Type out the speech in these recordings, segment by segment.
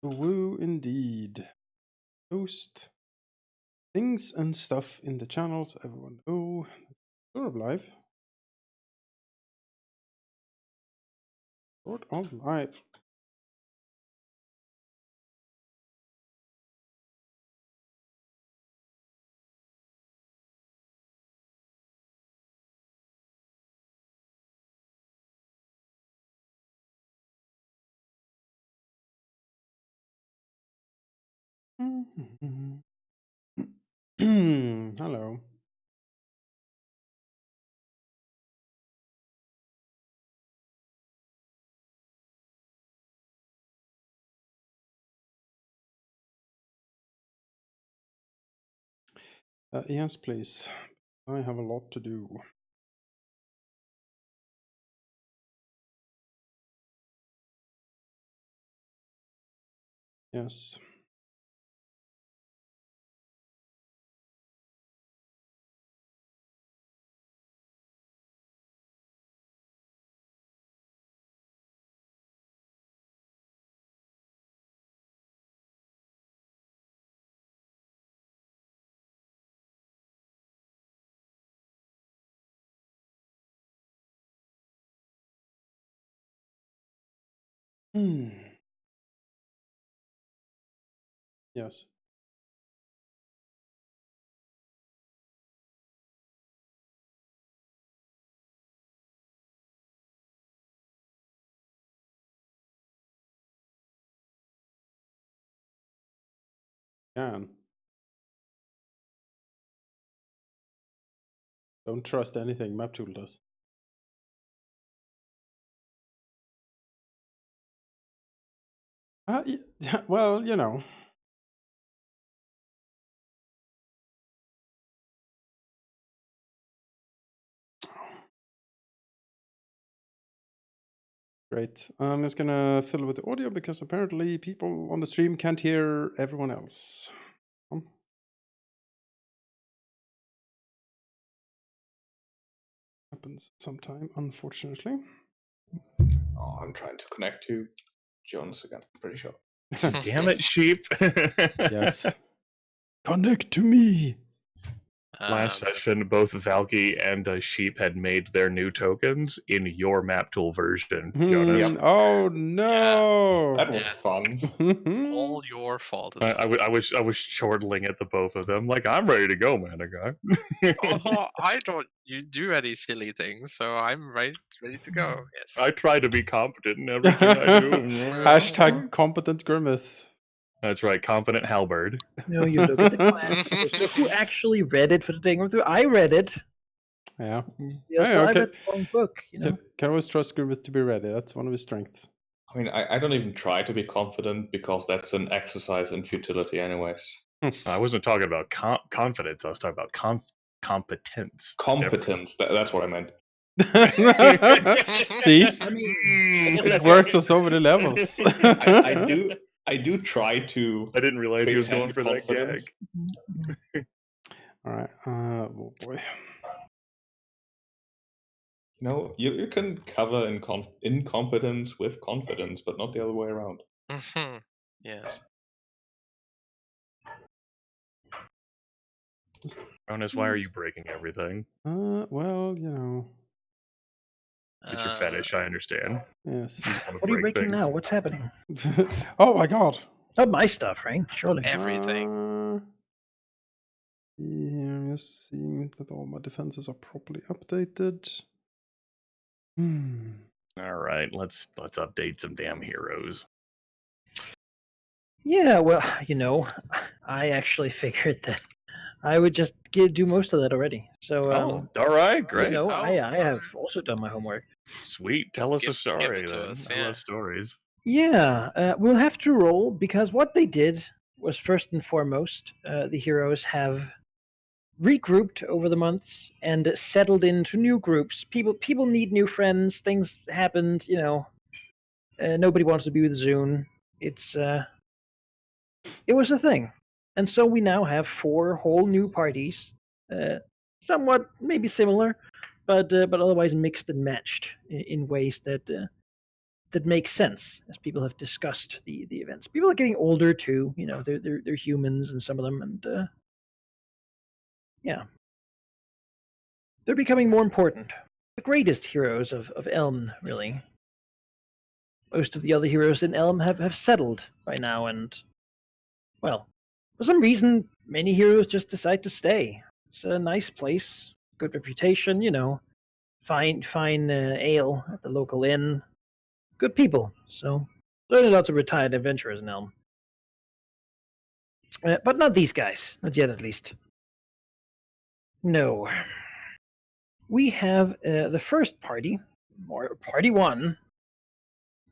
Woo indeed. Post things and stuff in the channels. Everyone know. Sort of live. Sort of live. Hello. Yes, please. I have a lot to do. Yes. Yes. Can. Don't trust anything MapTool does. Well, you know. Great. I'm just gonna fill with the audio because apparently people on the stream can't hear everyone else. Happens sometime, unfortunately. Oh, I'm trying to connect to Jonas again, pretty sure. Damn it, sheep. Yes. Connect to me. Last session, both Valky and Sheep had made their new tokens in your map tool version, Jonas. Yep. Oh no! That was fun. All your fault. I was chortling at the both of them, like, I'm ready to go, man, guy. Oh, I don't do any silly things, so I'm ready to go. Yes. I try to be competent in everything I do. Hashtag competent grimace. That's right, competent halberd. No, you look at the class. Look who actually read it for the thing. I read it. Yeah. Yes, Hey, I okay. read the wrong book. You know. Can always trust Grimace to be ready. That's one of his strengths. I mean, I don't even try to be confident because that's an exercise in futility, anyways. I wasn't talking about confidence. I was talking about competence. Competence. That's what I meant. See, I mean, it works on so many levels. I do try to. I didn't realize he was going for that confidence. gag. All right. Oh boy. You know, you can cover incompetence with confidence, but not the other way around. Yes. Jonas, why are you breaking everything? Well, you know. It's your fetish, I understand. Yes. What are you breaking now? What's happening? Oh my god. Not my stuff, right? Surely. Everything. Yeah, I'm just seeing that all my defenses are properly updated. All right, let's update some damn heroes. Yeah, well, you know, I actually figured that I would just do most of that already. So, all right, great. You know, I have also done my homework. Sweet, tell us a story then. Us, I love stories. Yeah, we'll have to roll because what they did was first and foremost, the heroes have regrouped over the months and settled into new groups. People need new friends. Things happened, you know. Nobody wants to be with Zune. It was a thing, and so we now have 4 whole new parties, somewhat maybe similar, but otherwise mixed and matched in ways that that makes sense as people have discussed the events. People are getting older too. You know, they're humans, and some of them, and yeah, they're becoming more important. The greatest heroes of Elm, really. Most of the other heroes in Elm have settled by now, and well, for some reason, many heroes just decide to stay. It's a nice place, good reputation, you know, fine ale at the local inn, good people. So there are lots of retired adventurers in Elm, but not these guys, not yet at least. No, we have the first party, or party one,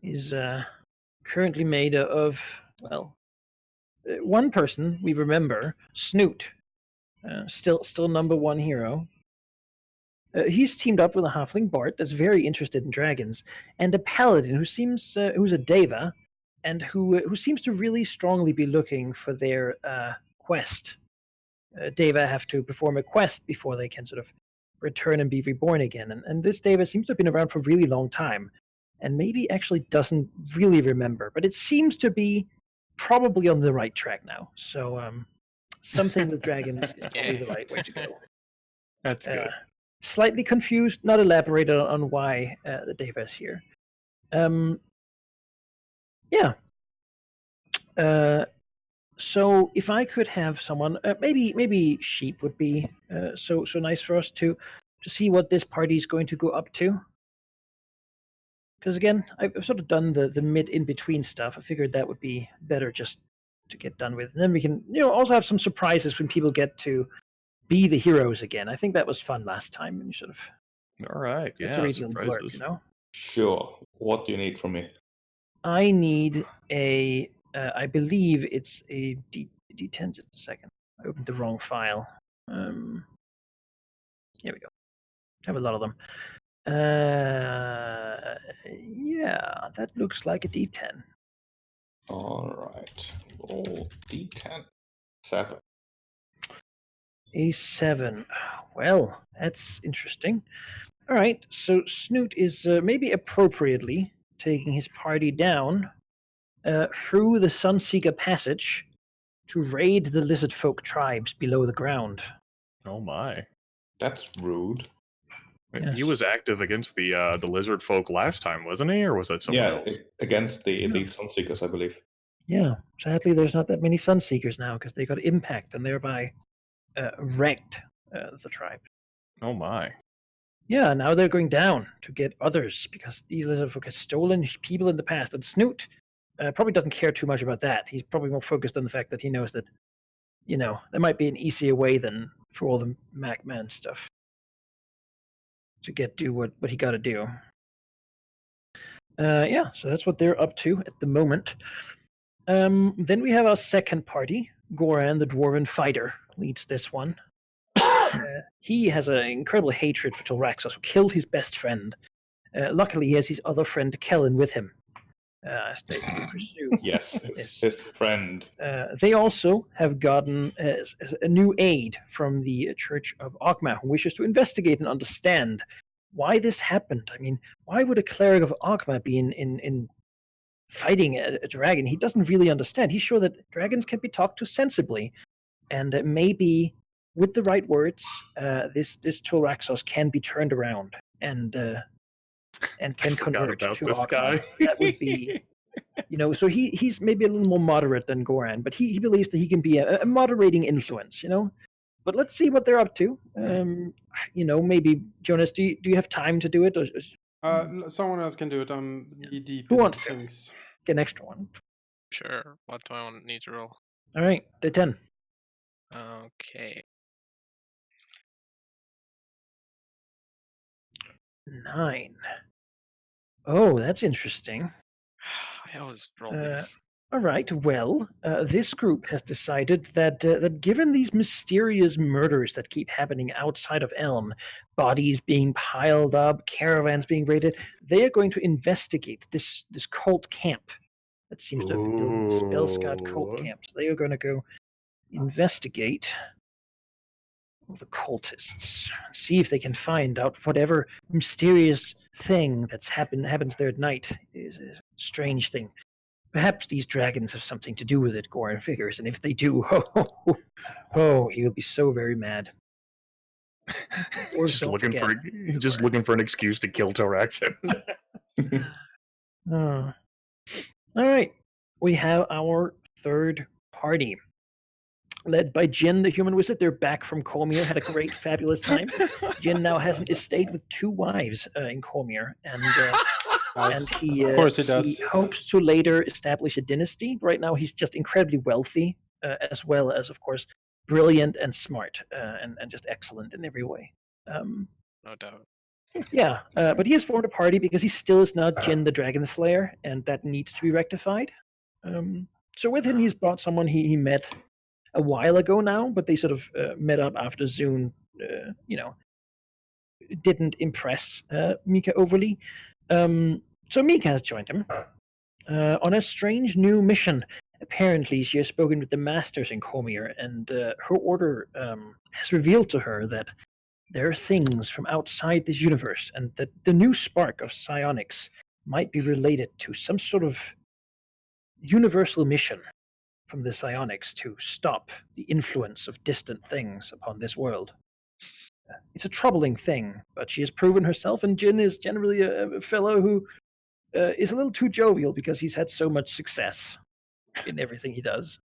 is currently made of, well, one person we remember, Snoot, still number one hero. He's teamed up with a halfling bard that's very interested in dragons, and a paladin who's a deva, and who seems to really strongly be looking for their quest. Deva have to perform a quest before they can sort of return and be reborn again, and this deva seems to have been around for a really long time, and maybe actually doesn't really remember, but it seems to be probably on the right track now. So something with dragons is probably the right way to go. That's good. Slightly confused, not elaborated on why the deva is here. Yeah. So if I could have someone, maybe Sheep would be so nice for us to see what this party is going to go up to. Because again, I've sort of done the mid in between stuff. I figured that would be better just to get done with, and then we can also have some surprises when people get to be the heroes again. I think that was fun last time, and you sort of All right, to read the surprises. blurb, you know. Sure. What do you need from me? I need a. I believe it's a D10. Just a second. I opened the wrong file. Here we go. I have a lot of them. Yeah, that looks like a D10. All right. Roll D10. 7. A 7. Well, that's interesting. All right, so Snoot is maybe appropriately taking his party down through the Sunseeker Passage to raid the lizard folk tribes below the ground. Oh my! That's rude. He was active against the lizard folk last time, wasn't he, or was that someone else? Against the Sunseekers, I believe. Yeah, sadly, there's not that many Sunseekers now because they got impact and thereby wrecked the tribe. Oh my! Yeah, now they're going down to get others because these lizard folk have stolen people in the past. And Snoot probably doesn't care too much about that. He's probably more focused on the fact that he knows that, there might be an easier way than for all the MacMan stuff to do what he got to do. Yeah, so that's what they're up to at the moment. Then we have our second party. Goran, the Dwarven fighter, leads this one. He has an incredible hatred for Tolraxos, who killed his best friend. Luckily, he has his other friend, Kellen, with him. As they pursue. Yes, his friend. They also have gotten a new aid from the Church of Ogma, who wishes to investigate and understand why this happened. I mean, why would a cleric of Ogma be in fighting a dragon? He doesn't really understand. He's sure that dragons can be talked to sensibly, and maybe with the right words, this Tolraxos can be turned around and can convert to Ogma. That would be, so he's maybe a little more moderate than Goran, but he believes that he can be a moderating influence, But let's see what they're up to. Maybe Jonas, do you have time to do it? Or someone else can do it. I'm knee deep. Who wants things. To get an extra one? Sure. What do I need to roll? All right, day 10. Okay. 9. Oh, that's interesting. I always roll this. All right. Well, this group has decided that given these mysterious murders that keep happening outside of Elm, bodies being piled up, caravans being raided, they are going to investigate this cult camp that seems to have been building the Spellscard cult camp. So they are going to go investigate the cultists, see if they can find out whatever mysterious thing that's happens there at night is a strange thing. Perhaps these dragons have something to do with it, Goran figures, and if they do, he'll be so very mad. Dwarves just don't looking forget. looking for an excuse to kill Toraxin. All right, we have our third party, led by Jin, the human wizard. They're back from Cormyr, had a great, fabulous time. Jin now has an estate with 2 wives in Cormyr, and Nice. he, Of course he does. he hopes to later establish a dynasty. Right now, he's just incredibly wealthy, as well as, of course, brilliant and smart, and just excellent in every way. No doubt. Yeah, but he has formed a party because he still is not Jin the Dragon Slayer, and that needs to be rectified. So with him, he's brought someone he met a while ago now, but they sort of met up after Zune, didn't impress Mika overly. So Mika has joined him on a strange new mission. Apparently, she has spoken with the masters in Cormyr, and her order has revealed to her that there are things from outside this universe, and that the new spark of psionics might be related to some sort of universal mission from the psionics to stop the influence of distant things upon this world. It's a troubling thing, but she has proven herself, and Jin is generally a fellow who is a little too jovial because he's had so much success in everything he does.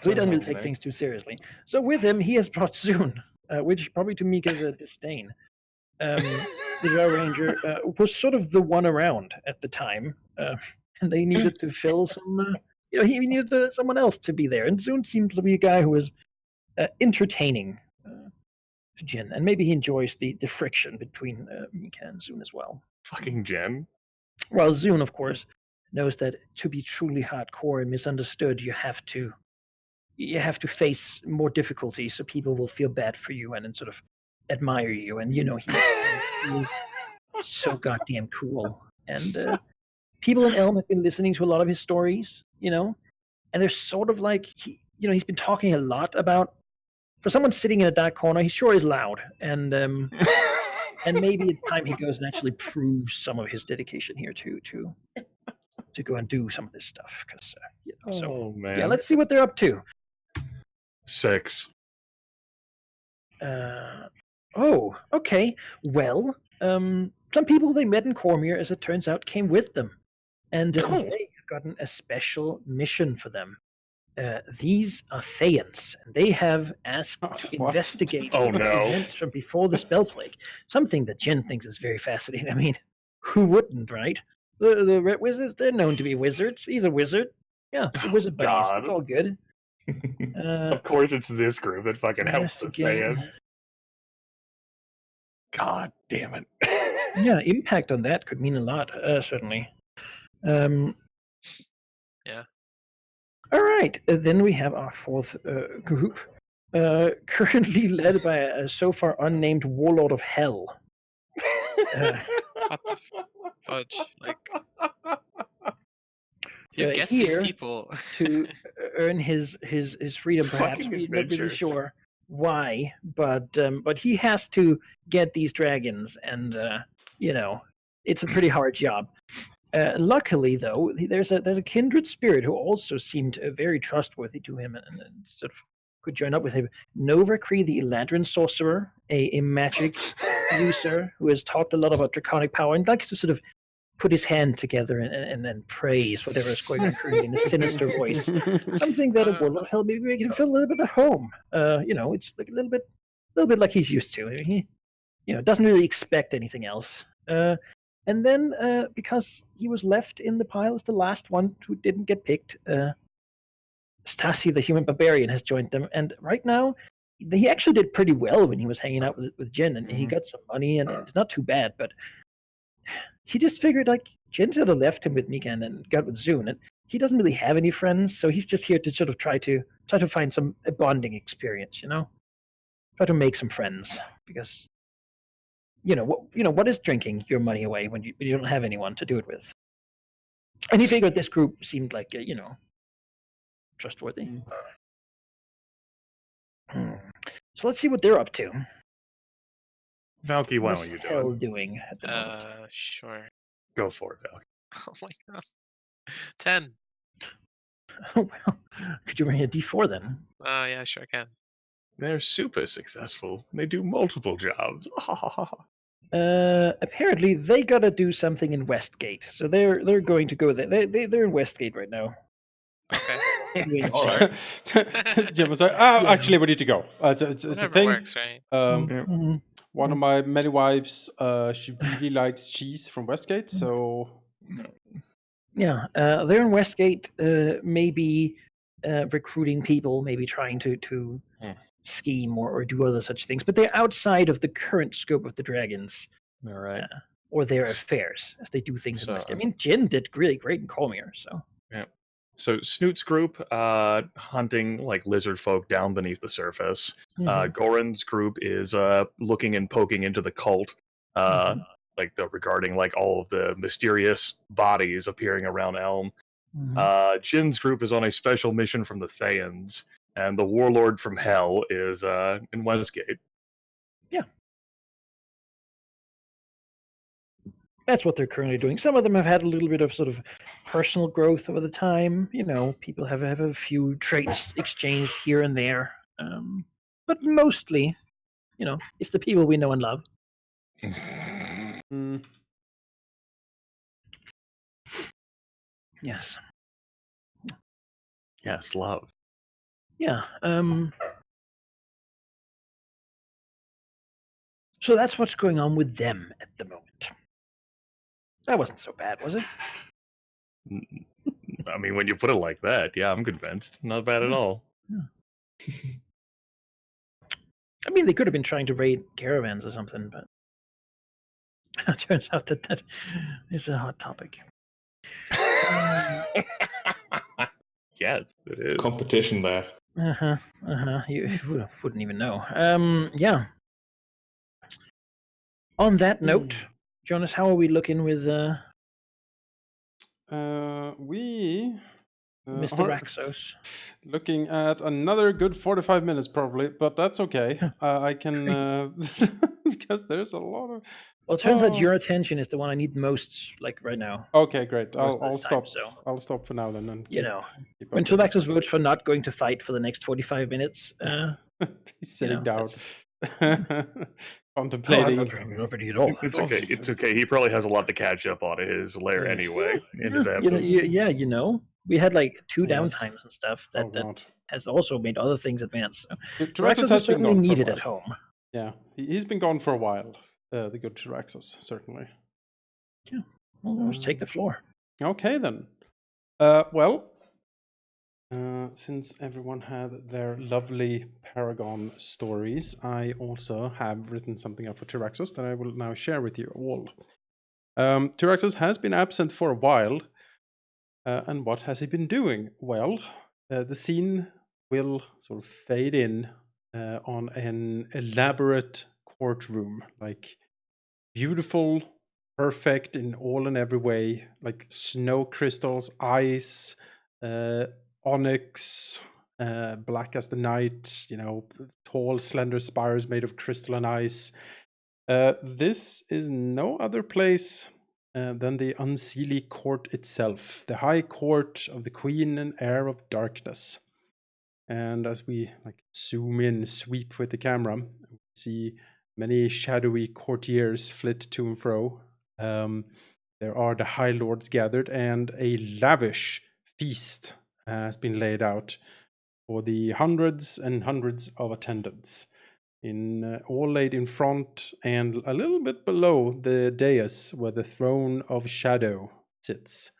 So he doesn't really take things too seriously. So with him, he has brought Zune, which probably to Mika's disdain. The Drow Ranger was sort of the one around at the time, and they needed to fill some. He needed someone else to be there, and Zune seemed to be a guy who was entertaining to Jin, and maybe he enjoys the friction between Mika and Zune as well. Fucking Jen. Well, Zune, of course, knows that to be truly hardcore and misunderstood, you have to face more difficulty, so people will feel bad for you and sort of admire you. And he's so goddamn cool. And people in Elm have been listening to a lot of his stories, and they're sort of like he's been talking a lot about. For someone sitting in a dark corner, he sure is loud, and maybe it's time he goes and actually proves some of his dedication here to go and do some of this stuff. Because Oh man. yeah, let's see what they're up to. 6. Oh, okay. Well, some people they met in Cormyr, as it turns out, came with them, and they've gotten a special mission for them. These are Thayans, and they have asked to investigate events from before the spell plague. Something that Jin thinks is very fascinating. I mean, who wouldn't, right? The Red Wizards, they're known to be wizards. He's a wizard. Yeah, the wizard buddies. It's all good. Of course, it's this group that fucking helps the fans. God damn it. Yeah, impact on that could mean a lot, certainly. Yeah. All right, then we have our fourth group, currently led by a so far unnamed Warlord of Hell. What the fudge? Like, you get here, these people to earn his freedom, perhaps. We're not really sure why, but he has to get these dragons, and it's a pretty hard job. Luckily, though, there's a kindred spirit who also seemed very trustworthy to him, and sort of could join up with him. Novacree, the Eladrin sorcerer, a magic user who has talked a lot about draconic power and likes to sort of put his hand together and then praise whatever is going on currently in a sinister voice. Something that a Warlord of Hell maybe make him feel a little bit at home. It's like a little bit like he's used to. He, doesn't really expect anything else. And then, because he was left in the pile as the last one who didn't get picked, Stasi, the human barbarian, has joined them. And right now, he actually did pretty well when he was hanging out with Jin, and he got some money, and it's not too bad. But he just figured, like, Jin sort of left him with Mika and got with Zune, and he doesn't really have any friends, so he's just here to sort of try to find some bonding experience, try to make some friends, because. What is drinking your money away when you don't have anyone to do it with? And he figured this group seemed like, trustworthy. So let's see what they're up to. Valky, why What's don't you do Hell it? doing at the moment? Sure. Go for it, Valky. Oh my god. 10. Oh, well, could you bring a D4 then? Oh yeah, sure can. They're super successful. They do multiple jobs. Apparently they gotta do something in Westgate, so they're going to go there. They're in Westgate right now. Okay. Doing- All right. Jim was like, "Oh, Yeah. actually, we need to go. It's a Whatever thing. works, right? Mhm. One of my many wives, she really likes cheese from Westgate, so Yeah, they're in Westgate, maybe recruiting people, maybe trying to scheme or do other such things, but they're outside of the current scope of the dragons All right. or their affairs as they do things in So- Westgate. I mean, Jin did really great in Colmere, so. So Snoot's group, hunting like lizard folk down beneath the surface. Mhm. Goran's group is looking and poking into the cult, regarding like all of the mysterious bodies appearing around Elm. Mhm. Jin's group is on a special mission from the Thayans, and the Warlord from Hell is in Westgate. That's what they're currently doing. Some of them have had a little bit of sort of personal growth over the time. People have a few traits exchanged here and there. But mostly, it's the people we know and love. mm, Yes. Yes, love. Yeah. So that's what's going on with them at the moment. That wasn't so bad, was it? I mean, when you put it like that, yeah, I'm convinced. Not bad at all. I mean, they could have been trying to raid caravans or something, but it turns out that is a hot topic. Yes, it is. Competition there. You wouldn't even know. Yeah. On that note, Jonas, how are we looking with we Mr. are Raxos? looking at another good 45 minutes probably, but that's okay. I can because there's a lot of. Well, it turns out your attention is the one I need most, like right now. Okay, great. most of I'll this time, stop. so- I'll stop for now then. And You keep- know, keep when up with it. Raxos votes for not going to fight for the next 45 minutes, He's sitting down, I'm contemplating. not ready at all. It's okay. It's okay. He probably has a lot to catch up on in his lair Yeah. anyway. In his Yeah, absence. we had like 2 Yes. downtimes and stuff Oh that God. has also made other things advance. So. Tyraxus Raxos has is been certainly gone for a needed while. at home. Yeah, he's been gone for a while. The good Tyraxus, certainly. Well, let's take the floor. Okay then. Since everyone had their lovely Paragon stories, I also have written something up for Tyraxus that I will now share with you all. Tyraxus has been absent for a while. And what has he been doing? Well, the scene will sort of fade in on an elaborate courtroom, like beautiful, perfect in all and every way, like snow crystals, ice, onyx, black as the night, tall, slender spires made of crystal and ice. This is no other place than the Unseelie Court itself, the High Court of the Queen and Heir of Darkness. And as we zoom in, sweep with the camera, we see many shadowy courtiers flit to and fro. There are the High Lords gathered, and a lavish feast has been laid out for the hundreds and hundreds of attendants. All laid in front and a little bit below the dais where the throne of shadow sits,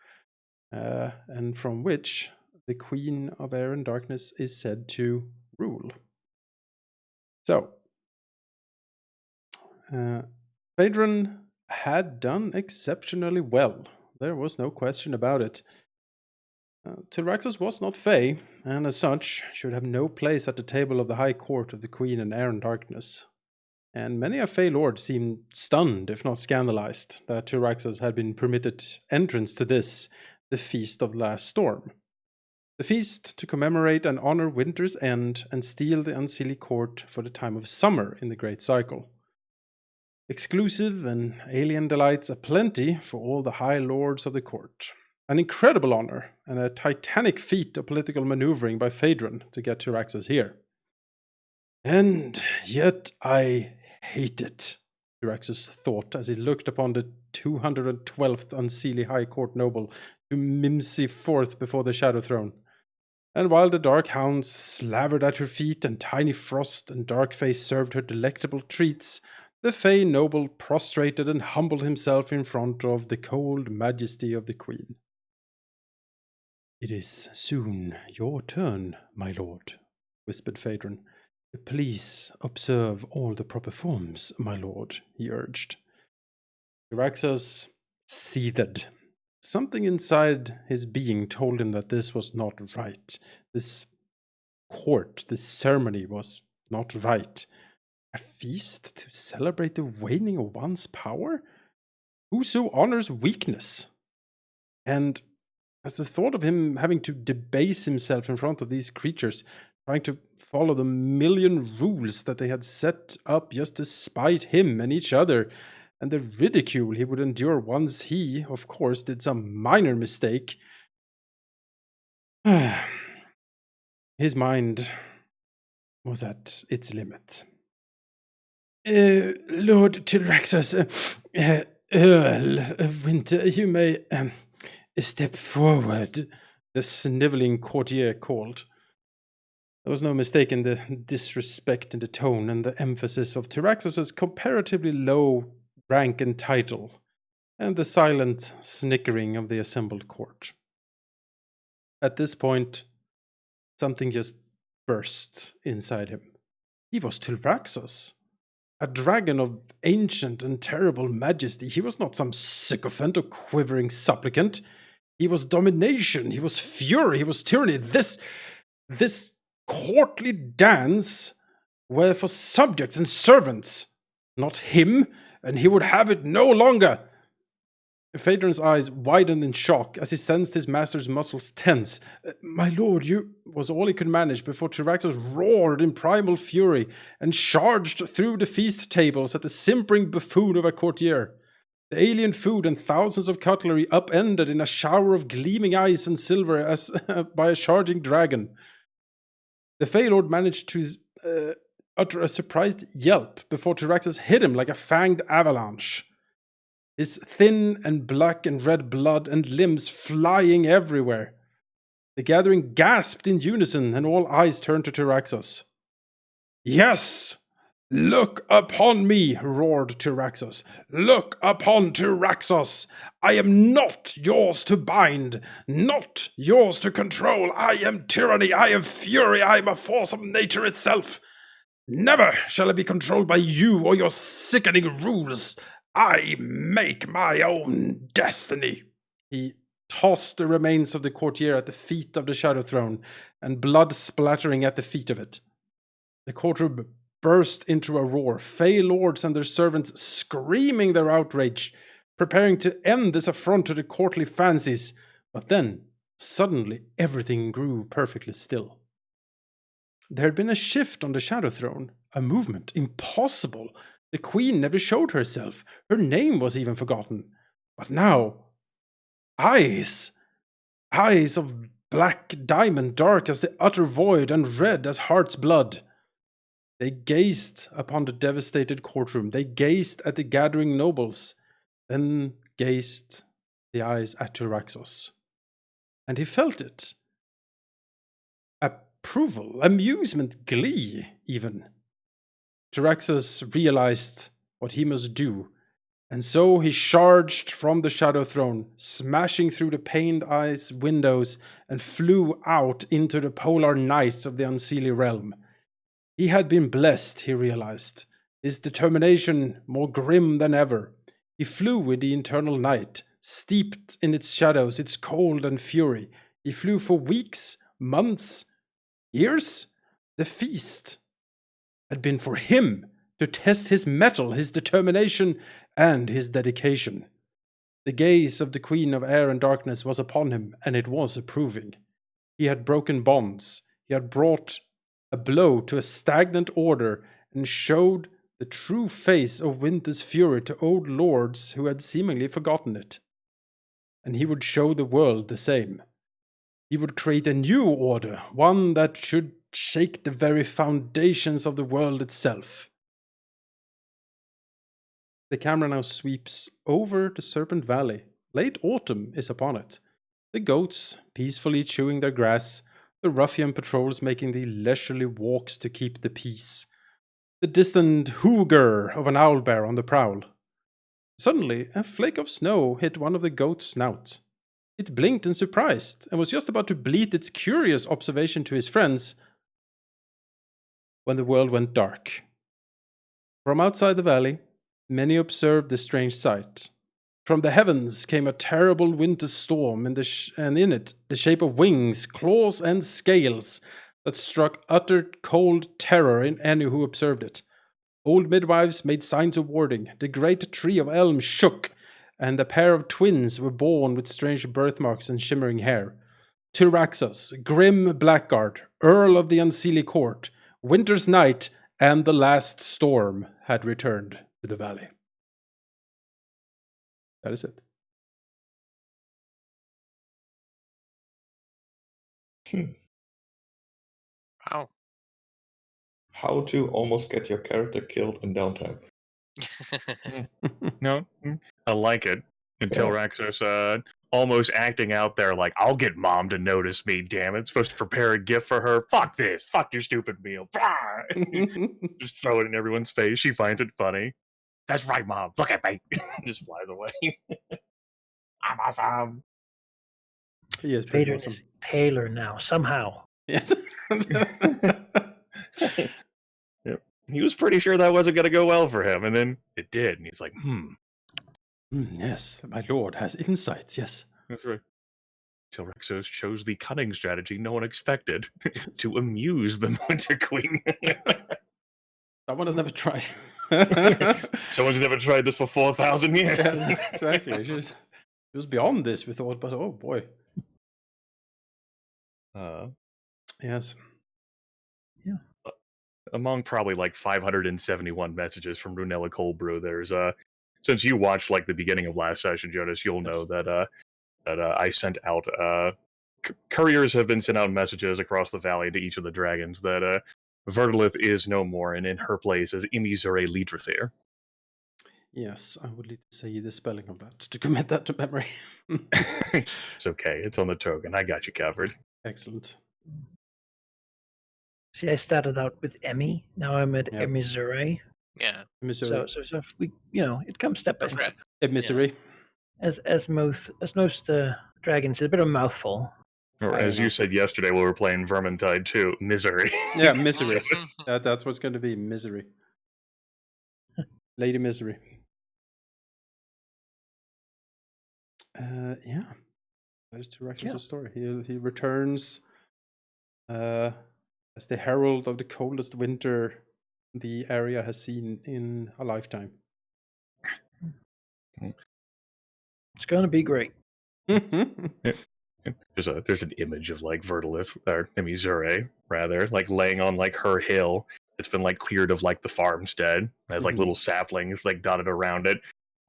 and from which the Queen of Air and Darkness is said to rule. So, Phaedron had done exceptionally well. There was no question about it. Tyraxus was not Fey, and as such, should have no place at the table of the High Court of the Queen and Air and Darkness. And many a Fey Lord seemed stunned, if not scandalized, that Tyraxus had been permitted entrance to this, the Feast of the Last Storm. The feast to commemorate and honor winter's end and steal the Unseelie Court for the time of summer in the Great Cycle. Exclusive and alien delights aplenty for all the high lords of the court. An incredible honor and a titanic feat of political maneuvering by Phaedron to get Tyraxus here. And yet I hate it, Tyraxus thought as he looked upon the 212th unseelie high court noble to mimsy forth before the Shadow Throne. And while the dark hounds slavered at her feet and Tiny Frost and Darkface served her delectable treats, the Fey noble prostrated and humbled himself in front of the cold majesty of the queen. "It is soon your turn, my lord," whispered Phaedron. "Please observe all the proper forms, my lord," he urged. Tyraxus seethed. Something inside his being told him that this was not right. This court, this ceremony was not right. A feast to celebrate the waning of one's power? Whoso honors weakness? And as the thought of him having to debase himself in front of these creatures, trying to follow the million rules that they had set up just to spite him and each other, and the ridicule he would endure once he, of course, did some minor mistake. His mind was at its limit. "Lord Tyraxus, Earl of Winter, you may step forward," the sniveling courtier called. There was no mistaking the disrespect in the tone and the emphasis of Tyraxus's comparatively low rank and title, and the silent snickering of the assembled court. At this point, something just burst inside him. He was Tyraxus, a dragon of ancient and terrible majesty. He was not some sycophant or quivering supplicant. He was domination, he was fury, he was tyranny. This courtly dance were for subjects and servants, not him, and he would have it no longer. Phaedron's eyes widened in shock as he sensed his master's muscles tense. "My lord, you," was all he could manage before Tyraxus roared in primal fury and charged through the feast tables at the simpering buffoon of a courtier. The alien food and thousands of cutlery upended in a shower of gleaming ice and silver as by a charging dragon. The Fey Lord managed to utter a surprised yelp before Tyraxus hit him like a fanged avalanche. His thin and black and red blood and limbs flying everywhere. The gathering gasped in unison, and all eyes turned to Tyraxus. "Yes! Look upon me!" roared Tyraxus. "Look upon Tyraxus! I am not yours to bind, not yours to control. I am tyranny, I am fury, I am a force of nature itself. Never shall I be controlled by you or your sickening rules. I make my own destiny." He tossed the remains of the courtier at the feet of the Shadow Throne, and blood splattering at the feet of it. The courtroom burst into a roar, Fey lords and their servants screaming their outrage, preparing to end this affront to the courtly fancies. But then, suddenly, everything grew perfectly still. There had been a shift on the Shadow Throne, a movement impossible. The queen never showed herself. Her name was even forgotten. But now, eyes of black diamond, dark as the utter void and red as heart's blood. They gazed upon the devastated courtroom. They gazed at the gathering nobles. Then gazed the eyes at Tyraxus. And he felt it. Approval, amusement, glee, even. Tyraxus realized what he must do, and so he charged from the Shadow Throne, smashing through the pained eyes windows, and flew out into the polar night of the unseelie realm. He had been blessed, he realized, his determination more grim than ever. He flew with the eternal night, steeped in its shadows, its cold and fury. He flew for weeks, months, years. The feast had been for him to test his mettle, his determination, and his dedication. The gaze of the Queen of Air and Darkness was upon him, and it was approving. He had broken bonds. He had brought a blow to a stagnant order and showed the the true face of winter's fury to old lords who had seemingly forgotten it. And he would show the world the same. He would create a new order, one that should shake the very foundations of the world itself. The camera now sweeps over the Serpent Valley. Late autumn is upon it. The goats peacefully chewing their grass, the ruffian patrols making the leisurely walks to keep the peace, the distant hooger of an owlbear on the prowl. Suddenly, a flake of snow hit one of the goats' snout. It blinked in surprise and was just about to bleat its curious observation to his friends when the world went dark. From outside the valley, many observed the strange sight. From the heavens came a terrible winter storm, and in it the shape of wings, claws, and scales that struck utter cold terror in any who observed it. Old midwives made signs of warding, the great tree of elm shook, and a pair of twins were born with strange birthmarks and shimmering hair. Tyraxus, grim blackguard, Earl of the Unseelie Court, Winter's Night, and the last storm had returned to the valley. That is it. Wow. How to almost get your character killed in downtime. No, I like it. Until Yeah. Raxos almost acting out there like, I'll get mom to notice me, damn it. Supposed to prepare a gift for her. Fuck this. Fuck your stupid meal. Just throw it in everyone's face. She finds it funny. That's right, mom. Look at me. Just flies away. I'm awesome. He is pretty Vader awesome. is paler now, somehow. Yes. Yep. He was pretty sure that wasn't going to go well for him, and then it did. And he's like, Yes, my lord has insights, yes. That's right. Till Rexos chose the cunning strategy no one expected to amuse the Winter Queen. Someone has never tried. Someone's never tried this for 4,000 years. Yes, exactly. She was beyond this, we thought, but oh boy. Yes. Yeah. Among probably like 571 messages from Runella Coldbrew, there's since you watched like the beginning of last session, Jonas, you'll know that I sent out couriers have been sent out messages across the valley to each of the dragons that Verdalith is no more, and in her place is Imizure Lidrathir. Yes, I would need to say the spelling of that to commit that to memory. It's okay, it's on the token. I got you covered. Excellent. See, I started out with Emmy. Now I'm at Yep. Emizure. Yeah. Missouri. So we, it comes step by step. Misery. As most dragons, it's a bit of a mouthful. Or I as don't you know. said yesterday when we were playing Vermintide 2, misery. Yeah, misery. That's what's going to be misery. Lady Misery. Yeah. That is Tyraxus' story. He returns as the herald of the coldest winter the area has seen in a lifetime. It's going to be great. There's an image of like Verdalith, or Emizure, rather, like laying on like her hill. It's been like cleared of like the farmstead. It has like Mhm. little saplings like dotted around it,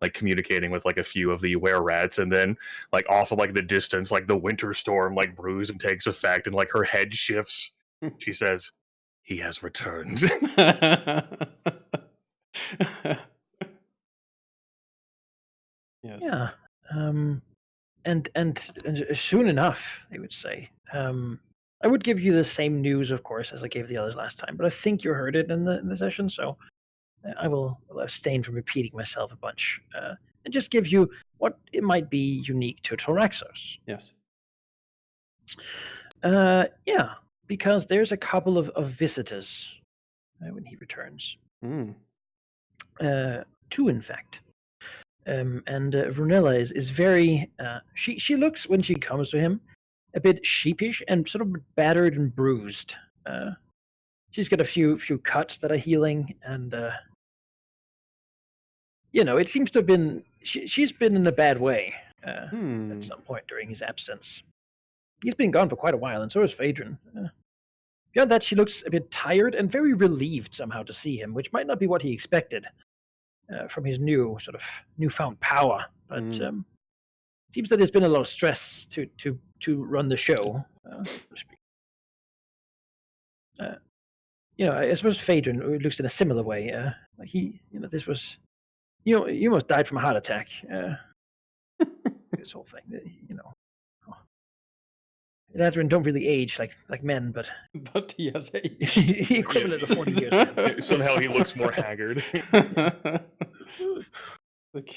like communicating with like a few of the were-rats, and then like off of like the distance, like the winter storm like brews and takes effect, and like her head shifts. She says, "He has returned." Yes. Yeah. And soon enough, I would say. I would give you the same news, of course, as I gave the others last time, but I think you heard it in the session, so I will abstain from repeating myself a bunch and just give you what it might be unique to Tyraxos. Yes. Yeah, because there's a couple of visitors when he returns. Mm. Two, in fact. And Brunella is very. She looks when she comes to him a bit sheepish and sort of battered and bruised. She's got a few cuts that are healing, and it seems to have been. She's been in a bad way at some point during his absence. He's been gone for quite a while, and so is Phaedron. Beyond that, she looks a bit tired and very relieved somehow to see him, which might not be what he expected from his newfound power. But seems that there's been a lot of stress to run the show, so to speak. I suppose Phaedron looks in a similar way. This was, you almost died from a heart attack. This whole thing, Ladrin don't really age like men, but he has age. the equivalent of 40 years. Somehow he looks more haggard. Like,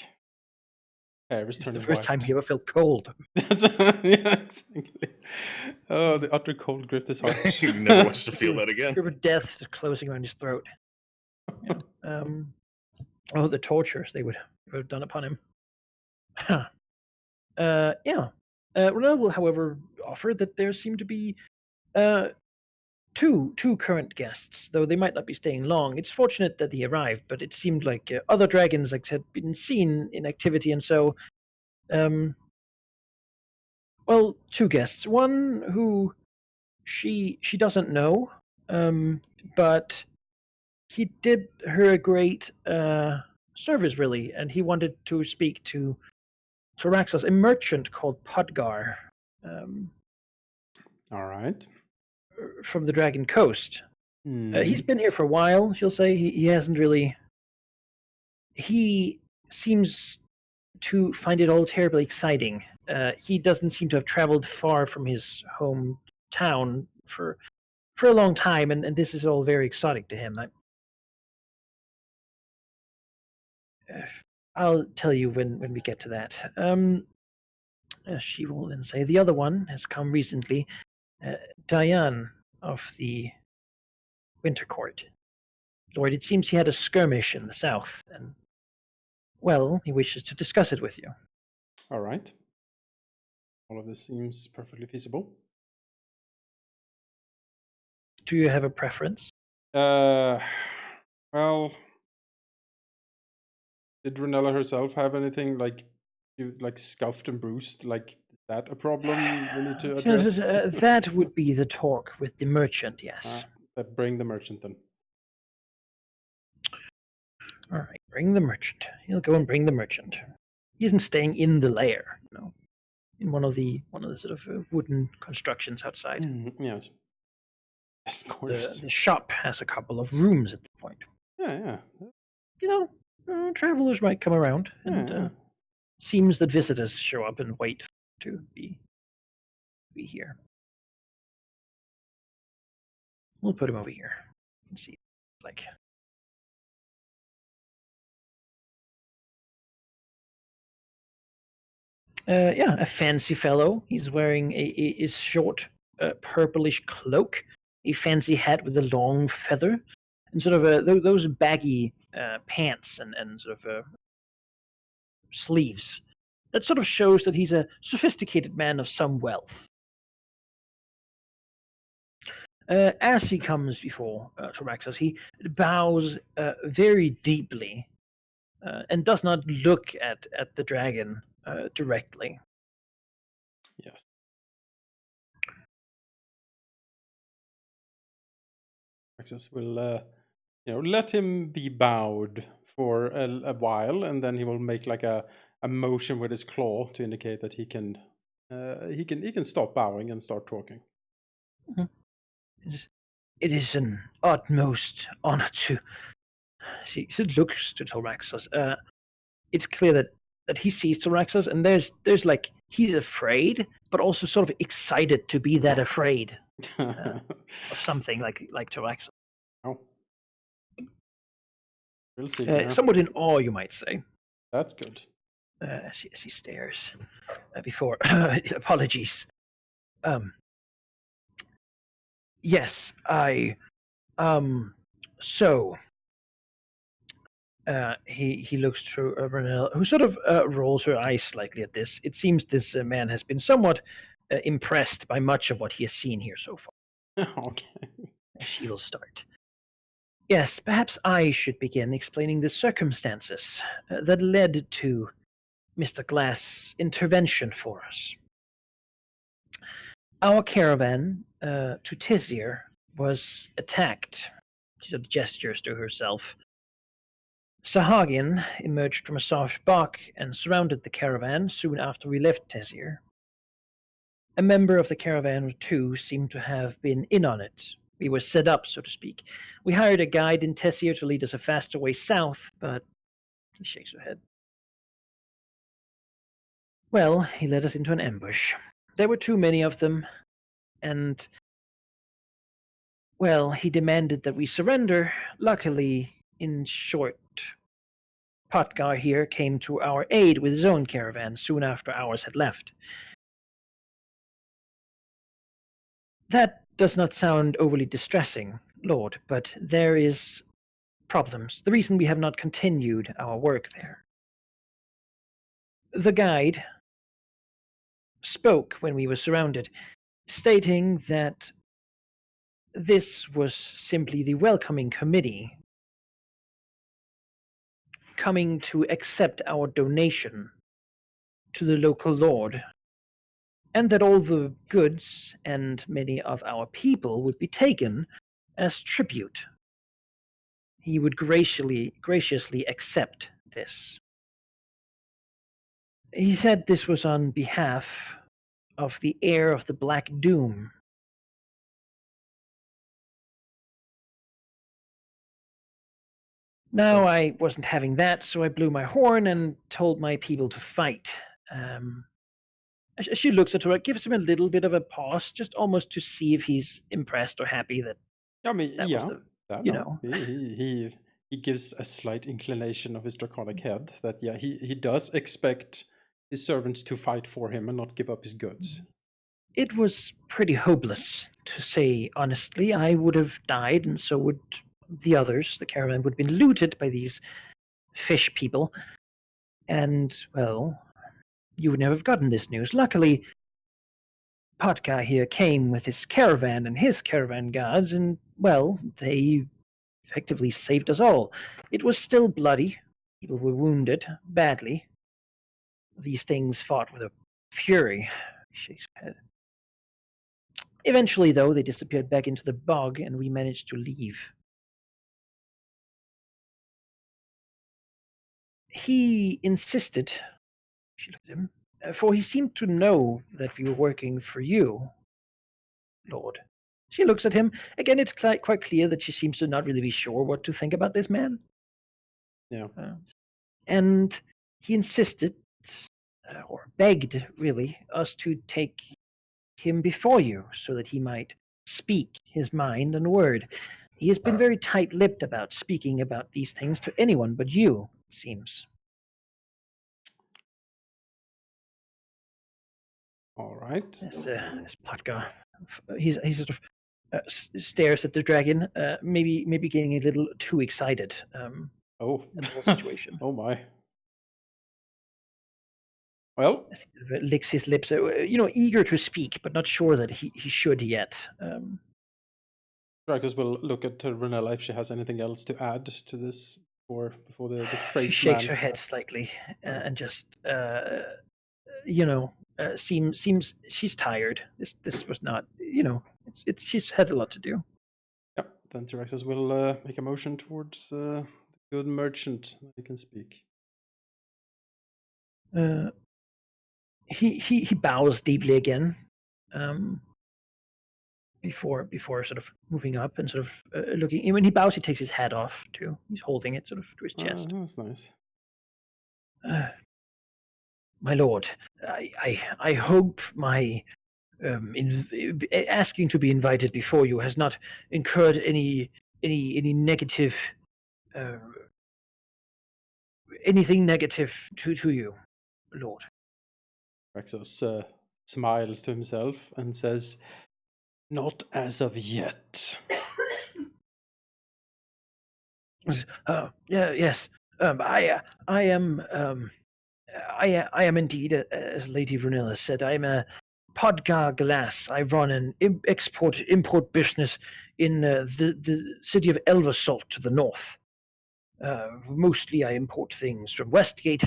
hair is It's turning the first white. time he ever felt cold. Yeah, exactly. Oh, the utter cold grip is harsh. He never wants to feel that again. Grip of death just closing around his throat. The tortures they would have done upon him. Ronell will, however, offer that there seem to be two current guests, though they might not be staying long. It's fortunate that he arrived, but it seemed like other dragons had been seen in activity, and so, two guests. One who she doesn't know, but he did her a great service, really, and he wanted to speak to Raxos, a merchant called Pudgar. All right. From the Dragon Coast. He's been here for a while, she'll say. He hasn't really... He seems to find it all terribly exciting. He doesn't seem to have traveled far from his hometown for a long time, and this is all very exotic to him. I'll tell you when we get to that. She will then say, the other one has come recently, Diane of the Winter Court. Lord, it seems he had a skirmish in the south, and, he wishes to discuss it with you. All right. All of this seems perfectly feasible. Do you have a preference? Well, did Runella herself have anything scuffed and bruised? Like, is that a problem we need to address? That would be the talk with the merchant, yes. Bring the merchant then. All right, bring the merchant. He'll go and bring the merchant. He isn't staying in the lair, in one of the sort of wooden constructions outside. Yes. Yes, of course. The shop has a couple of rooms at the point. Yeah. Travelers might come around, and seems that visitors show up and wait to be here. We'll put him over here and see. A fancy fellow. He's wearing a short purplish cloak, a fancy hat with a long feather, and sort of those baggy pants and sort of sleeves. That sort of shows that he's a sophisticated man of some wealth. As he comes before Traxos, he bows very deeply and does not look at the dragon directly. Yes. Traxos will, let him be bowed for a while, and then he will make like a motion with his claw to indicate that he can stop bowing and start talking. Mm-hmm. It is an utmost honor to. She looks to Toraxos. It's clear that he sees Toraxos, and there's like he's afraid, but also sort of excited to be that afraid of something like Toraxos. Oh, we'll see. Somewhat in awe, you might say. That's good. As he stares before. Apologies. Yes, I. So. He looks through Brunel, who sort of rolls her eyes slightly at this. It seems this man has been somewhat impressed by much of what he has seen here so far. Okay. She will start. Yes, perhaps I should begin explaining the circumstances that led to Mr. Glass' intervention for us. Our caravan to Tizir was attacked. She sort of gestures to herself. Sahagin emerged from a soft bog and surrounded the caravan soon after we left Tessir. A member of the caravan or two seemed to have been in on it. We were set up, so to speak. We hired a guide in Tessir to lead us a faster way south, but he shakes her head. Well, he led us into an ambush. There were too many of them, and, well, he demanded that we surrender. Luckily, in short, Potgar here came to our aid with his own caravan soon after ours had left. That does not sound overly distressing, Lord, but there is problems. The reason we have not continued our work there. The guide spoke when we were surrounded, stating that this was simply the welcoming committee coming to accept our donation to the local lord, and that all the goods and many of our people would be taken as tribute. He would graciously accept this. He said this was on behalf of the heir of the Black Doom. Now I wasn't having that, so I blew my horn and told my people to fight. She looks at her, it gives him a little bit of a pause, just almost to see if he's impressed or happy that I mean, that was the, you know. He gives a slight inclination of his draconic head that he does expect his servants to fight for him and not give up his goods. It was pretty hopeless, to say honestly. I would have died, and so would the others. The caravan would have been looted by these fish people. And, well, you would never have gotten this news. Luckily, Potka here came with his caravan and his caravan guards, and, well, they effectively saved us all. It was still bloody. People were wounded badly. These things fought with a fury. She shakes her head. Eventually, though, they disappeared back into the bog, and we managed to leave. He insisted, she looked at him, for he seemed to know that we were working for you, Lord. She looks at him. Again, it's quite clear that she seems to not really be sure what to think about this man. Yeah. And he insisted, or begged, really, us to take him before you so that he might speak his mind and word. He has been very tight-lipped about speaking about these things to anyone but you, it seems. All right. This Potka. He sort of stares at the dragon, maybe getting a little too excited in the whole situation. Oh my. Well, Licks his lips, eager to speak, but not sure that he should yet. Draxus will look at Renella if she has anything else to add to this before the crazy She shakes man. her head slightly and just, seems she's tired. This was not, she's had a lot to do. Yeah, then Tyraxus will make a motion towards the good merchant that he can speak. He bows deeply again, before sort of moving up and sort of looking. When he bows, he takes his hat off too. He's holding it sort of to his chest. That's nice. My lord, I hope my asking to be invited before you has not incurred any negative, anything negative to you, Lord. Tyraxus smiles to himself and says, "Not as of yet." Yes. I am indeed, as Lady Brunella said, I'm a Podgar Glass. I run an import business in the city of Elversalt to the north. Mostly I import things from Westgate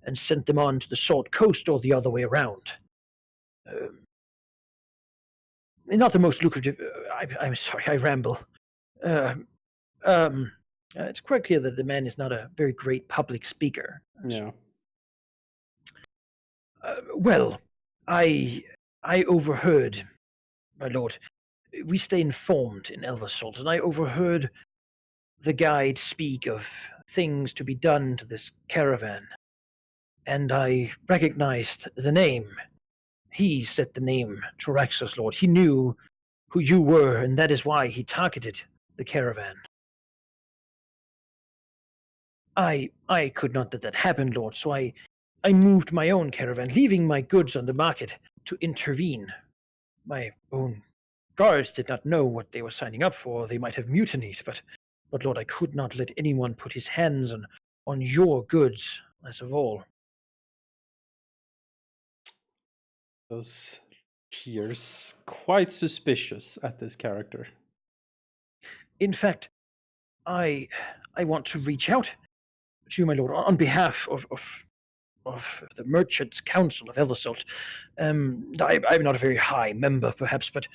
and sent them on to the Salt Coast or the other way around. not the most lucrative. I'm sorry, I ramble. It's quite clear that the man is not a very great public speaker. Yeah. Well, I overheard, my lord. We stay informed in Elversalt, and I overheard the guide speak of things to be done to this caravan, and I recognized the name. He said the name Traxos, Lord. He knew who you were, and that is why he targeted the caravan. I could not let that happen, Lord, so I moved my own caravan, leaving my goods on the market to intervene. My own guards did not know what they were signing up for. They might have mutinied, but Lord, I could not let anyone put his hands on your goods, less of all. Those peers quite suspicious at this character. In fact, I want to reach out to you, my lord, on behalf of the Merchants' Council of Elversalt. I'm not a very high member, perhaps, but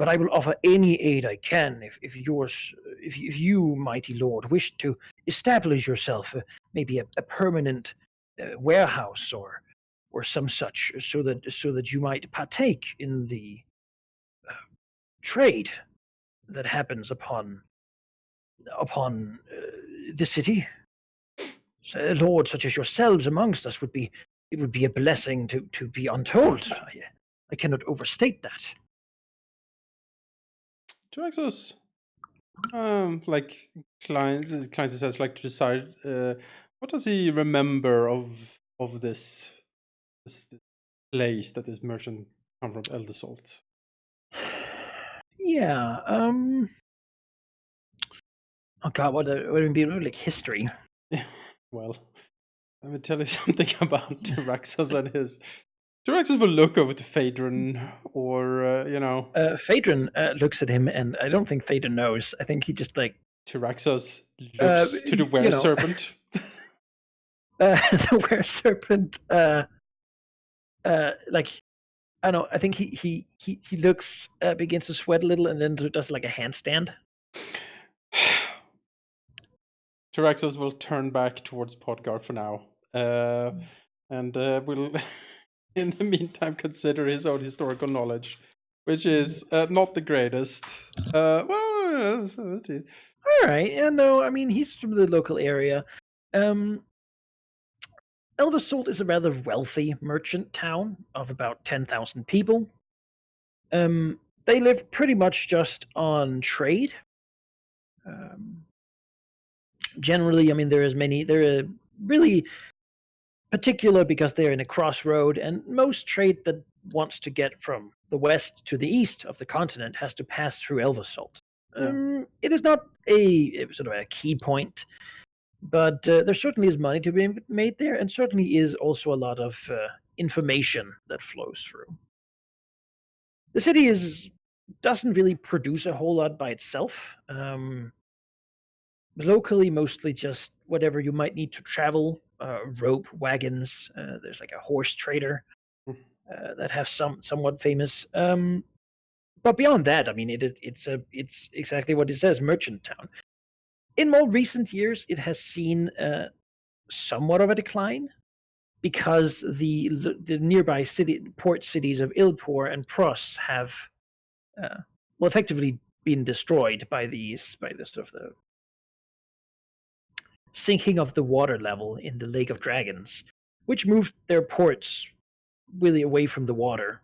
I will offer any aid I can if you, mighty lord, wish to establish yourself, maybe a permanent warehouse or some such, so that you might partake in the trade that happens upon the city. So, lords such as yourselves amongst us would be a blessing to be untold. I cannot overstate that. Traxos, like clients says, like to decide, what does he remember of this place that this merchant come from Eldersalt? Yeah. Oh God, what would be like history? Well, let me tell you something about Traxos and his. Traxos will look over to Phaedron, or Phaedron looks at him, and I don't think Phaedron knows. I think he just like Traxos looks to the were serpent. The were serpent. Like I don't know. I think he looks, begins to sweat a little, and then does like a handstand. Traxos will turn back towards Podgar for now, and will, in the meantime, consider his own historical knowledge, which is not the greatest. All right. Yeah, no, I mean he's from the local area. Elversalt is a rather wealthy merchant town of about 10,000 people. They live pretty much just on trade. Generally, I mean, they're really particular because they're in a crossroad, and most trade that wants to get from the west to the east of the continent has to pass through Elversalt. It is not a sort of a key point, but there certainly is money to be made there, and certainly is also a lot of information that flows through. The city doesn't really produce a whole lot by itself. Locally, mostly just whatever you might need to travel, rope, wagons. There's like a horse trader that have somewhat famous. But beyond that, I mean, it's exactly what it says, merchant town. In more recent years, it has seen somewhat of a decline because the nearby port cities of Ilpor and Pros have, effectively been destroyed by the sort of the sinking of the water level in the Lake of Dragons, which moved their ports really away from the water.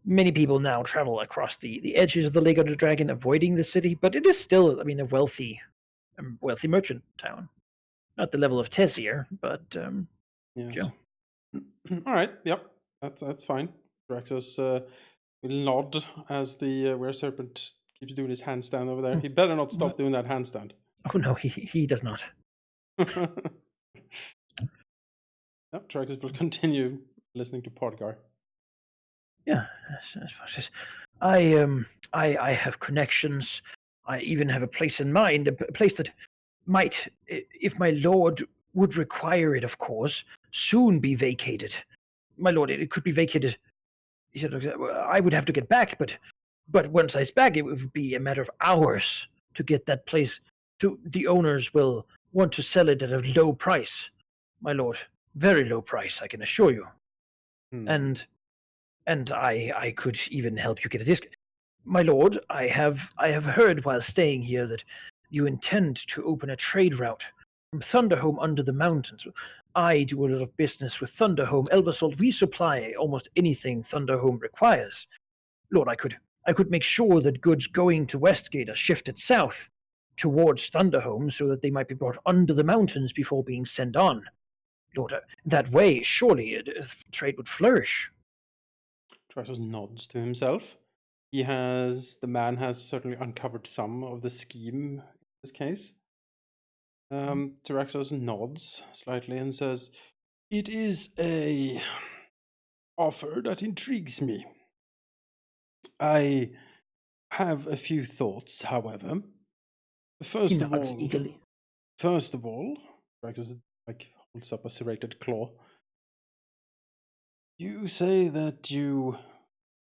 Many people now travel across the edges of the Lake of the Dragon, avoiding the city, but it is still, I mean, a wealthy merchant town. Not the level of Tessier, but yes. Joe. All right, yep, that's fine. Draxos will nod as the were serpent keeps doing his handstand over there. He better not stop doing that handstand. Oh no, he does not. Yep, Traxus will continue listening to Podgar. Yeah, I have connections. I even have a place in mind, a place that might, if my lord would require it, of course, soon be vacated. My lord, it could be vacated he said, "Well, I would have to get back, but once I was back, it would be a matter of hours to get that place. The owners will want to sell it at a low price, my lord, very low price, I can assure you. Hmm. And I could even help you get a discount. My lord, I have heard while staying here that you intend to open a trade route from Thunderhome under the mountains. I do a lot of business with Thunderhome. Elversalt, we supply almost anything Thunderhome requires. Lord, I could make sure that goods going to Westgate are shifted south towards Thunderhome so that they might be brought under the mountains before being sent on. Lord, that way, surely trade would flourish. Traxos nods to himself. The man has certainly uncovered some of the scheme in this case. Traxos nods slightly and says, "It is a offer that intrigues me. I have a few thoughts, however. He First of nods all, eagerly. Traxos holds up a serrated claw. You say that you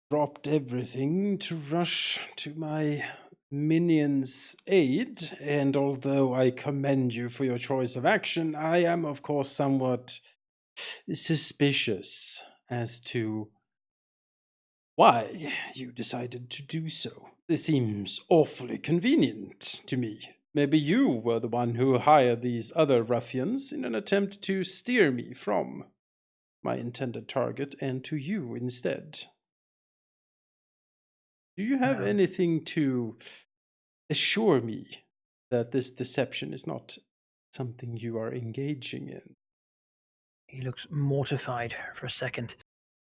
dropped everything to rush to my minion's aid, and although I commend you for your choice of action, I am, of course, somewhat suspicious as to why you decided to do so. This seems awfully convenient to me. Maybe you were the one who hired these other ruffians in an attempt to steer me from my intended target and to you instead. Do you have anything to assure me that this deception is not something you are engaging in?" He looks mortified for a second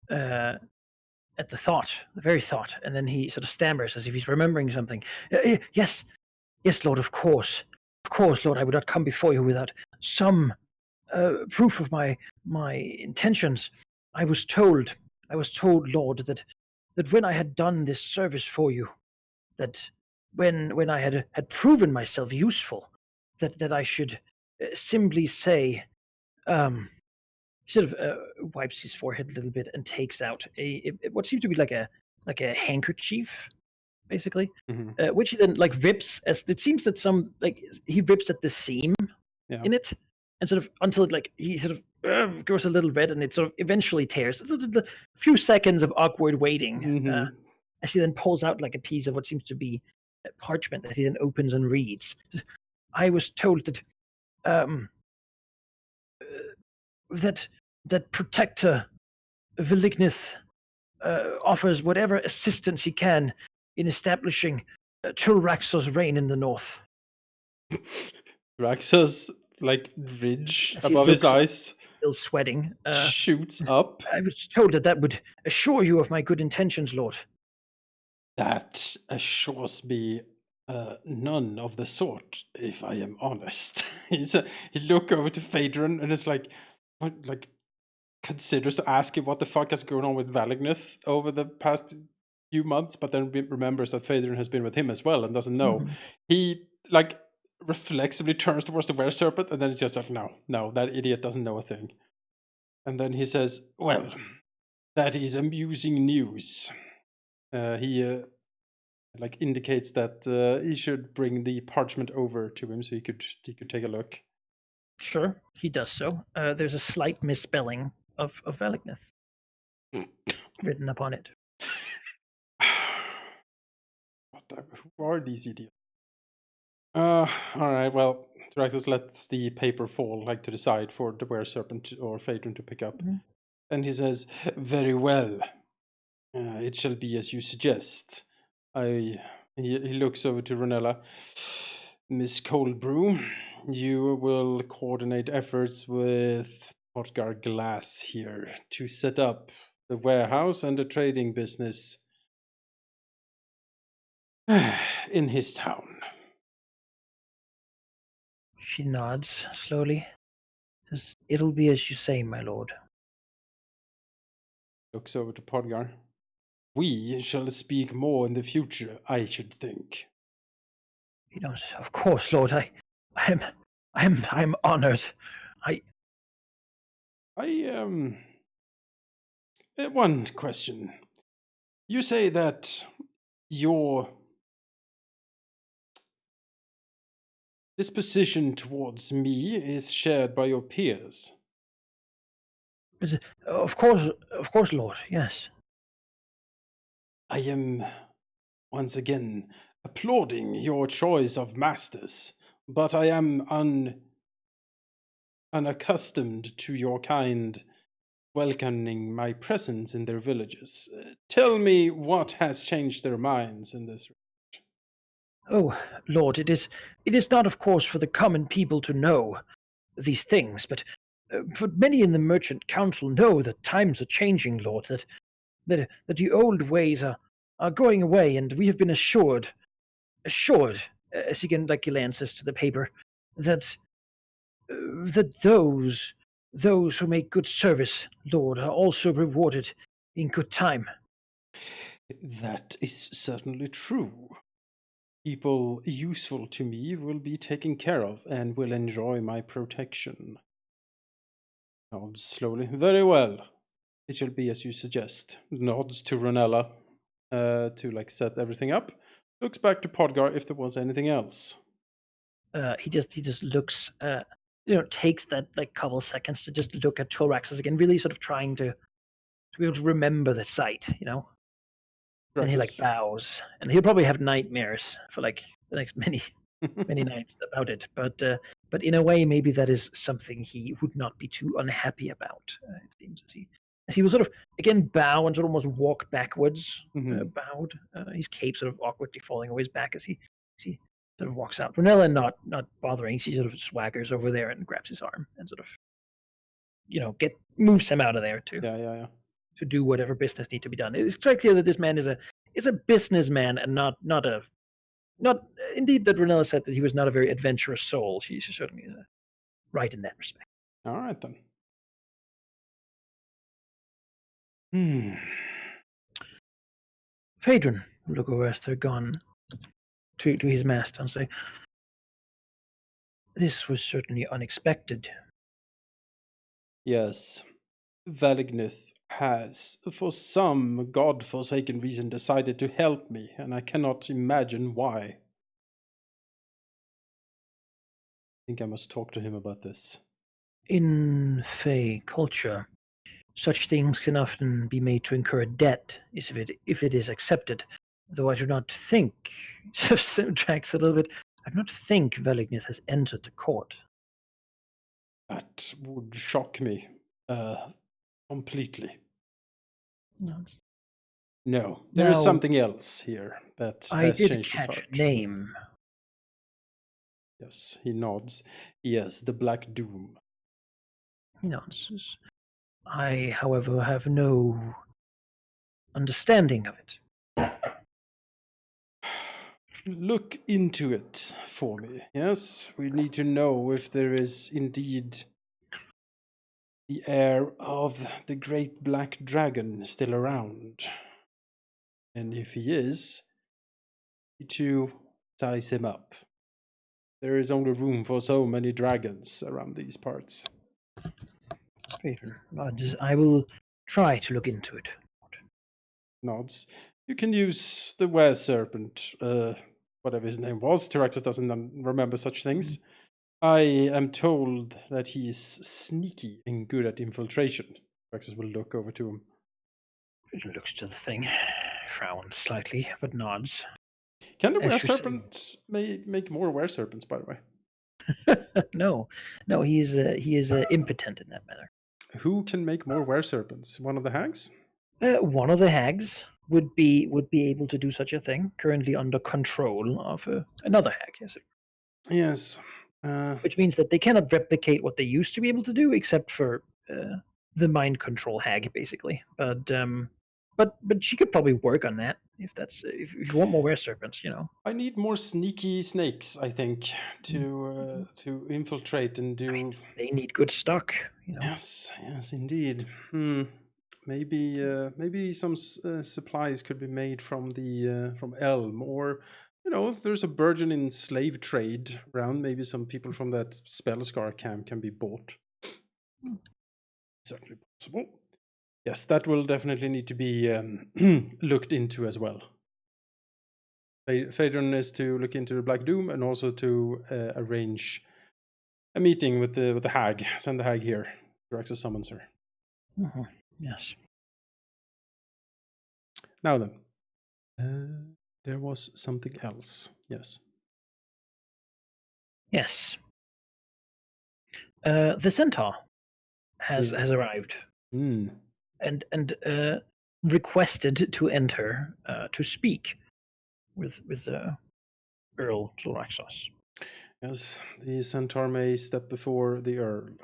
at the very thought, and then he sort of stammers as if he's remembering something. Yes, Lord, of course, Lord, I would not come before you without some proof of my intentions. I was told, Lord, that when I had done this service for you, that when I had proven myself useful, that I should simply say, sort of wipes his forehead a little bit and takes out what seems to be like a handkerchief, basically, which he then like rips. As it seems that he rips at the seam in it, and sort of until it he sort of goes a little red, and it sort of eventually tears. It's a few seconds of awkward waiting. As he then pulls out like a piece of what seems to be parchment that he then opens and reads. I was told that that Protector Velignith offers whatever assistance he can in establishing Tulraxos' reign in the north. Raxos, ridge As he above his looks up, eyes, still sweating. shoots up. I was told that would assure you of my good intentions, Lord. That assures me none of the sort, if I am honest. He look over to Phaedron and is considers to ask him what the fuck has gone on with Valignith over the past few months, but then remembers that Phaedron has been with him as well and doesn't know. He reflexively turns towards the were-serpent, and then it's just no, that idiot doesn't know a thing. And then he says, "Well, that is amusing news." He indicates that he should bring the parchment over to him so he could take a look. Sure, he does so. There's a slight misspelling of Valignith written upon it. Who are these idiots? All right, well, Tyraxus lets the paper fall to the side for the were-serpent or Phaedron to pick up. And he says, "Very well. It shall be as you suggest." He looks over to Ronella. "Miss Coldbrew, you will coordinate efforts with Potgar Glass here to set up the warehouse and the trading business in his town." She nods slowly. Says, "It'll be as you say, my lord." Looks over to Podgar. "We shall speak more in the future, I should think." He nods. "Of course, Lord. I'm honored. One question. You say that your disposition towards me is shared by your peers. Of course, Lord. Yes. I am once again applauding your choice of masters, but I am unaccustomed to your kind welcoming my presence in their villages. Tell me what has changed their minds in this. Oh, Lord, it is not, of course, for the common people to know these things, but for many in the merchant council know that times are changing, Lord, that the old ways are going away, and we have been assured, as he glances to the paper, that those who make good service, Lord, are also rewarded in good time. That is certainly true. People useful to me will be taken care of and will enjoy my protection. Nods slowly. Very well. It shall be as you suggest. Nods to Ronella to set everything up. Looks back to Podgar if there was anything else. He just looks, takes that couple seconds to just look at Tolraxus again, really sort of trying to be able to remember the sight, And he Draxus. bows, and he'll probably have nightmares for the next many nights about it. But in a way, maybe that is something he would not be too unhappy about. It seems as he will sort of again bow and sort of almost walk backwards, bowed. His cape sort of awkwardly falling over his back as he sort of walks out. Brunella not bothering. She sort of swaggers over there and grabs his arm and sort of moves him out of there too. Yeah. To do whatever business need to be done. It's quite clear that this man is a businessman and not indeed that Renella said that he was not a very adventurous soul. She's certainly right in that respect. All right then. Phaedron will look over as they're gone to his master and say, "This was certainly unexpected." Yes. Valignith has, for some god-forsaken reason, decided to help me, and I cannot imagine why. I think I must talk to him about this. In Fey culture, such things can often be made to incur a debt if it is accepted. Though I do not think, tracks a little bit, I do not think Valignith has entered the court. That would shock me completely. No, there is Now, something else here that I has did changed his catch heart. a name. Yes, he nods. Yes, the Black Doom. He nods. I, however, have no understanding of it. Look into it for me. Yes, we need to know if there is indeed the heir of the great black dragon still around. And if he is, we need to size him up. There is only room for so many dragons around these parts. I will try to look into it. Nods. You can use the were serpent, whatever his name was. Tyraxus doesn't remember such things. I am told that he is sneaky and good at infiltration. Tyraxus will look over to him. He looks to the thing, frowns slightly, but nods. Can the were Interesting. serpent make more were serpents, by the way? No, he is impotent in that matter. Who can make more were serpents? One of the hags? One of the hags would be able to do such a thing. Currently under control of another hag. Yes. Yes. Which means that they cannot replicate what they used to be able to do, except for the mind control hag, basically. But she could probably work on that if you want more were serpents, I need more sneaky snakes, I think, to infiltrate and do. They need good stock, Yes, indeed. Maybe some supplies could be made from from Elm, or there's a burgeoning slave trade around. Maybe some people from that Spellscar camp can be bought. Certainly possible. Yes, that will definitely need to be looked into as well. Phaedron is to look into the Black Doom and also to arrange a meeting with the hag. Send the hag here. Draxus summons her. Mhm. Yes. Now then, there was something else. Yes. Yes. The centaur has arrived Mm. and requested to enter to speak with Earl Zulraxos. Yes, the centaur may step before the earl.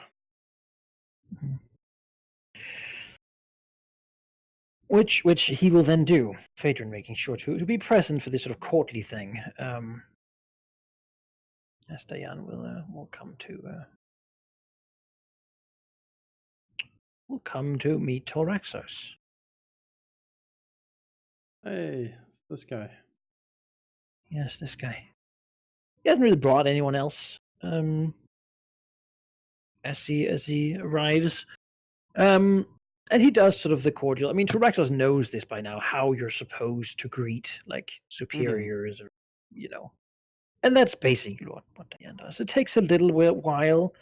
Mhm. Which he will then do. Phaedron making sure to be present for this sort of courtly thing. As Diane will come to meet Tolraxos. Hey, it's this guy. Yes, this guy. He hasn't really brought anyone else. As he arrives. And he does sort of the cordial. I mean, Tolraxos knows this by now, how you're supposed to greet like superiors, or and that's basically what Diane does. It takes a little while,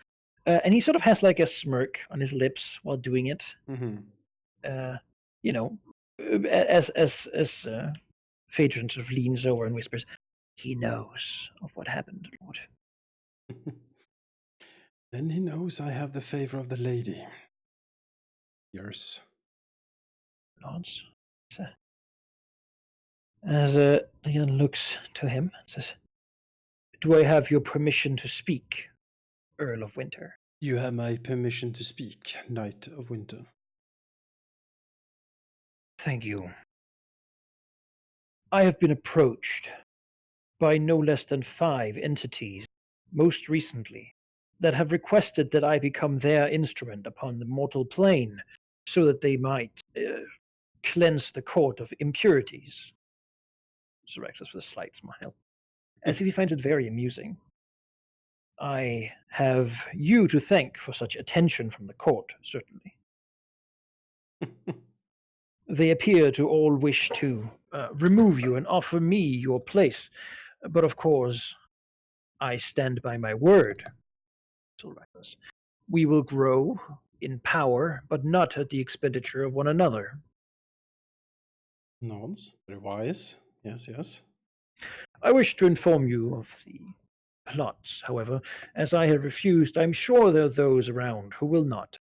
and he sort of has like a smirk on his lips while doing it. Mm-hmm. As Phaedron sort of leans over and whispers, "He knows of what happened, Lord." Then he knows I have the favor of the lady. Yours. Nods. As Leon looks to him and says, "Do I have your permission to speak, Earl of Winter?" You have my permission to speak, Knight of Winter. "Thank you. I have been approached by no less than 5 entities, most recently, that have requested that I become their instrument upon the mortal plane, so that they might cleanse the court of impurities." Xerxes with a slight smile, as if he finds it very amusing. "I have you to thank for such attention from the court, certainly. They appear to all wish to remove you and offer me your place, but of course, I stand by my word. We will grow in power, but not at the expenditure of one another." Nods. Very wise. Yes, yes. "I wish to inform you of the plots, however. As I have refused, I'm sure there are those around who will not."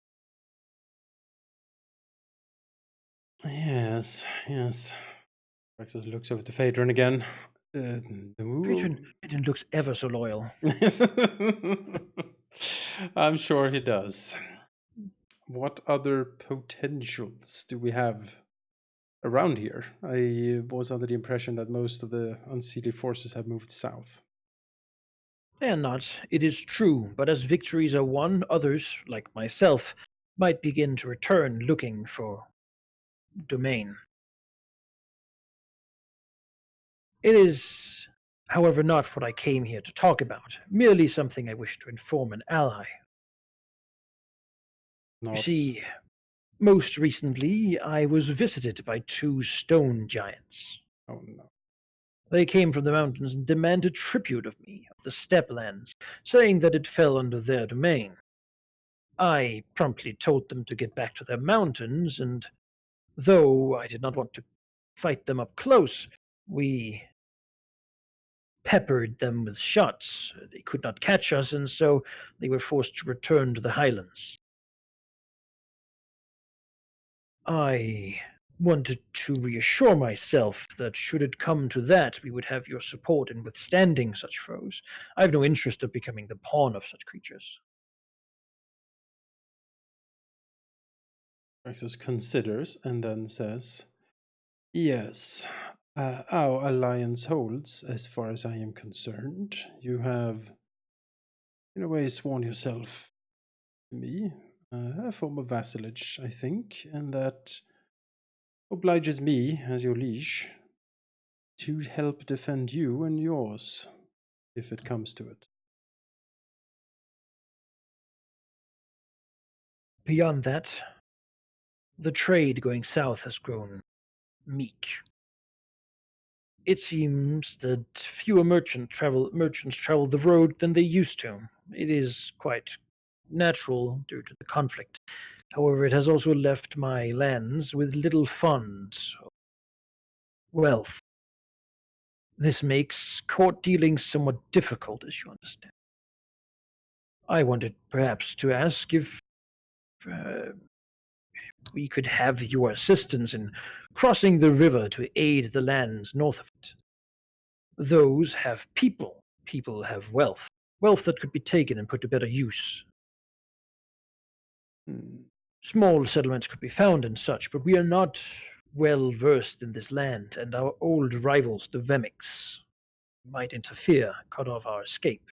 Yes, yes. Draxus looks over to Phaedron again. Phaedron looks ever so loyal. I'm sure he does. What other potentials do we have around here? I was under the impression that most of the unseelie forces have moved south. They are not, it is true, but as victories are won, others, like myself, might begin to return looking for domain. It is, however, not what I came here to talk about, merely something I wish to inform an ally. You Nods. see, most recently I was visited by 2 stone giants. Oh no. They came from the mountains and demanded tribute of me, of the steppe lands, saying that it fell under their domain. I promptly told them to get back to their mountains, and though I did not want to fight them up close, we peppered them with shots. They could not catch us, and so they were forced to return to the highlands. I wanted to reassure myself that should it come to that, we would have your support in withstanding such foes. I have no interest of becoming the pawn of such creatures. Draxus considers and then says, "Yes, our alliance holds as far as I am concerned. You have, in a way, sworn yourself to me, a form of vassalage, I think, and that obliges me, as your liege, to help defend you and yours, if it comes to it." Beyond that, the trade going south has grown meek. It seems that fewer merchants travel the road than they used to. It is quite natural due to the conflict. However, it has also left my lands with little funds, wealth. This makes court dealings somewhat difficult, as you understand. I wanted perhaps to ask if we could have your assistance in crossing the river to aid the lands north of it. Those have people. People have wealth. Wealth that could be taken and put to better use. Small settlements could be found and such, but we are not well versed in this land, and our old rivals, the Vemics, might interfere, cut off our escape.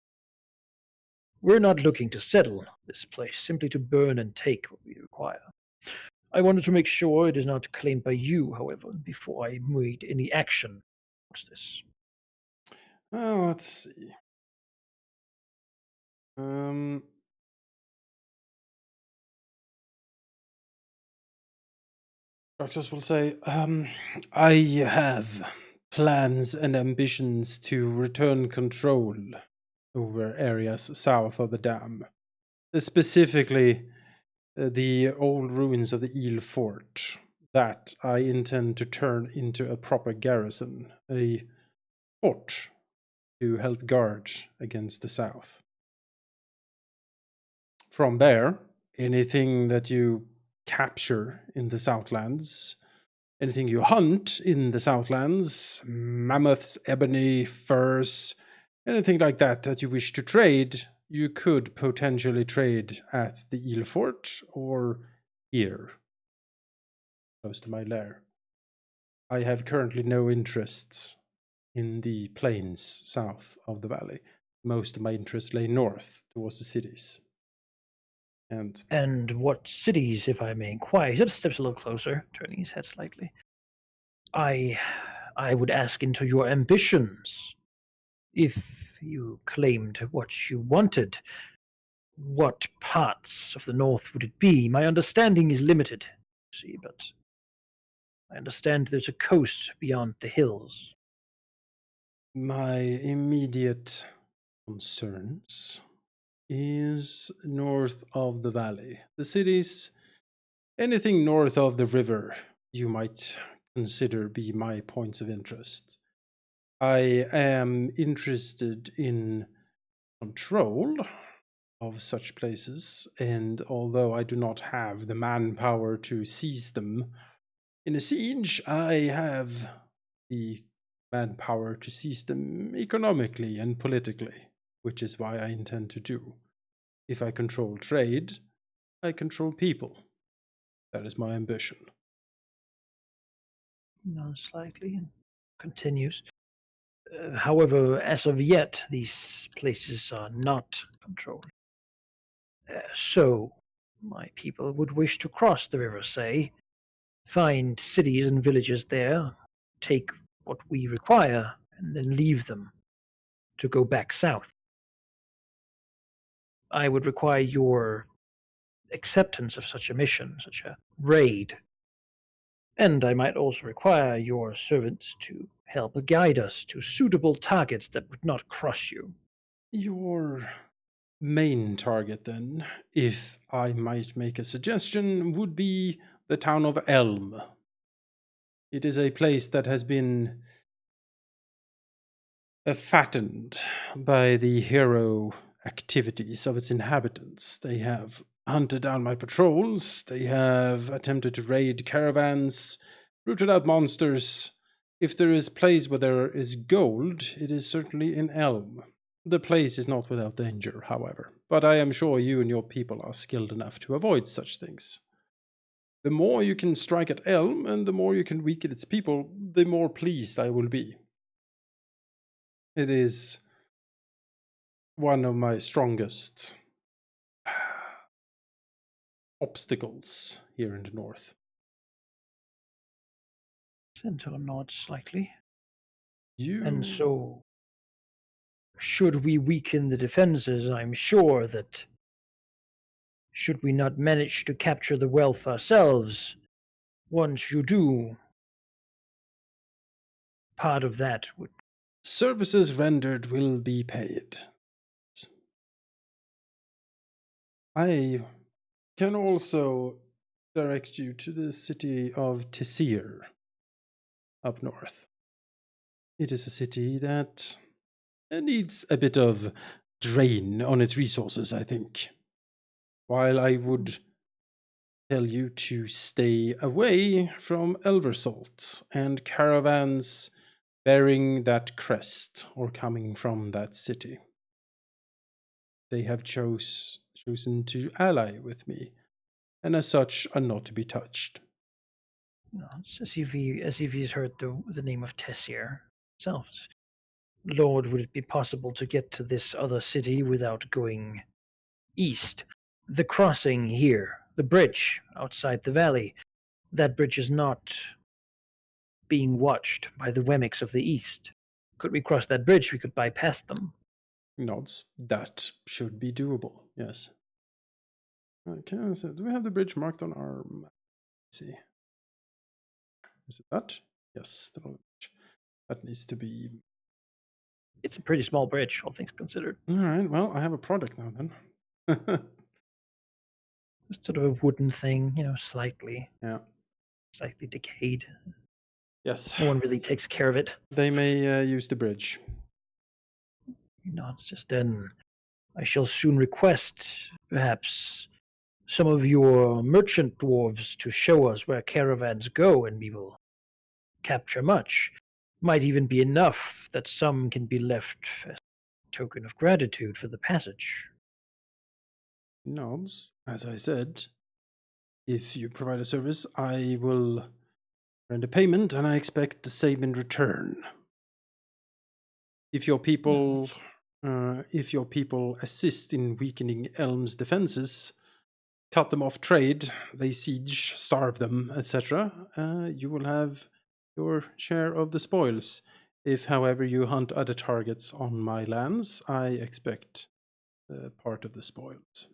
We're not looking to settle this place, simply to burn and take what we require. I wanted to make sure it is not claimed by you, however, before I made any action towards this. Oh, let's see. Roxas will say, I have plans and ambitions to return control over areas south of the dam. Specifically, the old ruins of the Eel Fort. That I intend to turn into a proper garrison, a fort to help guard against the south. From there, anything that you capture in the Southlands, anything you hunt in the Southlands, mammoths, ebony, furs, anything like that you wish to trade, you could potentially trade at the Eel Fort or here, close to my lair. I have currently no interests in the plains south of the valley. Most of my interests lay north towards the cities. And what cities, if I may inquire? He just steps a little closer, turning his head slightly. I would ask into your ambitions. If you claimed what you wanted, what parts of the north would it be? My understanding is limited, see, but I understand there's a coast beyond the hills. My immediate concerns is north of the valley. The cities, anything north of the river, you might consider be my points of interest. I am interested in control of such places, and although I do not have the manpower to seize them in a siege, I have the manpower to seize them economically and politically, which is why I intend to do. If I control trade, I control people. That is my ambition. Nods slightly and continues. However, as of yet, these places are not controlled. So, my people would wish to cross the river, say, find cities and villages there, take what we require, and then leave them to go back south. I would require your acceptance of such a mission, such a raid. And I might also require your servants to help guide us to suitable targets that would not crush you. Your main target, then, if I might make a suggestion, would be the town of Elm. It is a place that has been fattened by the hero activities of its inhabitants. They have hunted down my patrols, they have attempted to raid caravans, rooted out monsters. If there is a place where there is gold, it is certainly in Elm. The place is not without danger, however, but I am sure you and your people are skilled enough to avoid such things. The more you can strike at Elm, and the more you can weaken its people, the more pleased I will be. It is one of my strongest obstacles here in the north. Centaur nods slightly. You... And so, should we weaken the defenses, I'm sure that should we not manage to capture the wealth ourselves, once you do, part of that would. Services rendered will be paid. I can also direct you to the city of Tissir up north. It is a city that needs a bit of drain on its resources, I think. While I would tell you to stay away from Elversalt and caravans bearing that crest or coming from that city. They have chosen to ally with me, and as such are not to be touched. No, it's as if he's heard the name of Tessir itself. Lord, would it be possible to get to this other city without going east? The crossing here, the bridge outside the valley, that bridge is not being watched by the Wemmicks of the east. Could we cross that bridge, we could bypass them. Nods. That should be doable, yes. Okay, so do we have the bridge marked on our map? Let's see. Is it that? Yes, the bridge. That needs to be. It's a pretty small bridge, all things considered. All right, well, I have a product now then. It's sort of a wooden thing, slightly decayed. Yes. No one really takes care of it. They may use the bridge. It's just then I shall soon request, perhaps, some of your merchant dwarves to show us where caravans go, and we will capture much. Might even be enough that some can be left as a token of gratitude for the passage. Nods. As I said, if you provide a service, I will render payment, and I expect the same in return. If your people assist in weakening Elm's defenses, cut them off trade, they siege, starve them, etc., you will have your share of the spoils. If, however, you hunt other targets on my lands, I expect part of the spoils.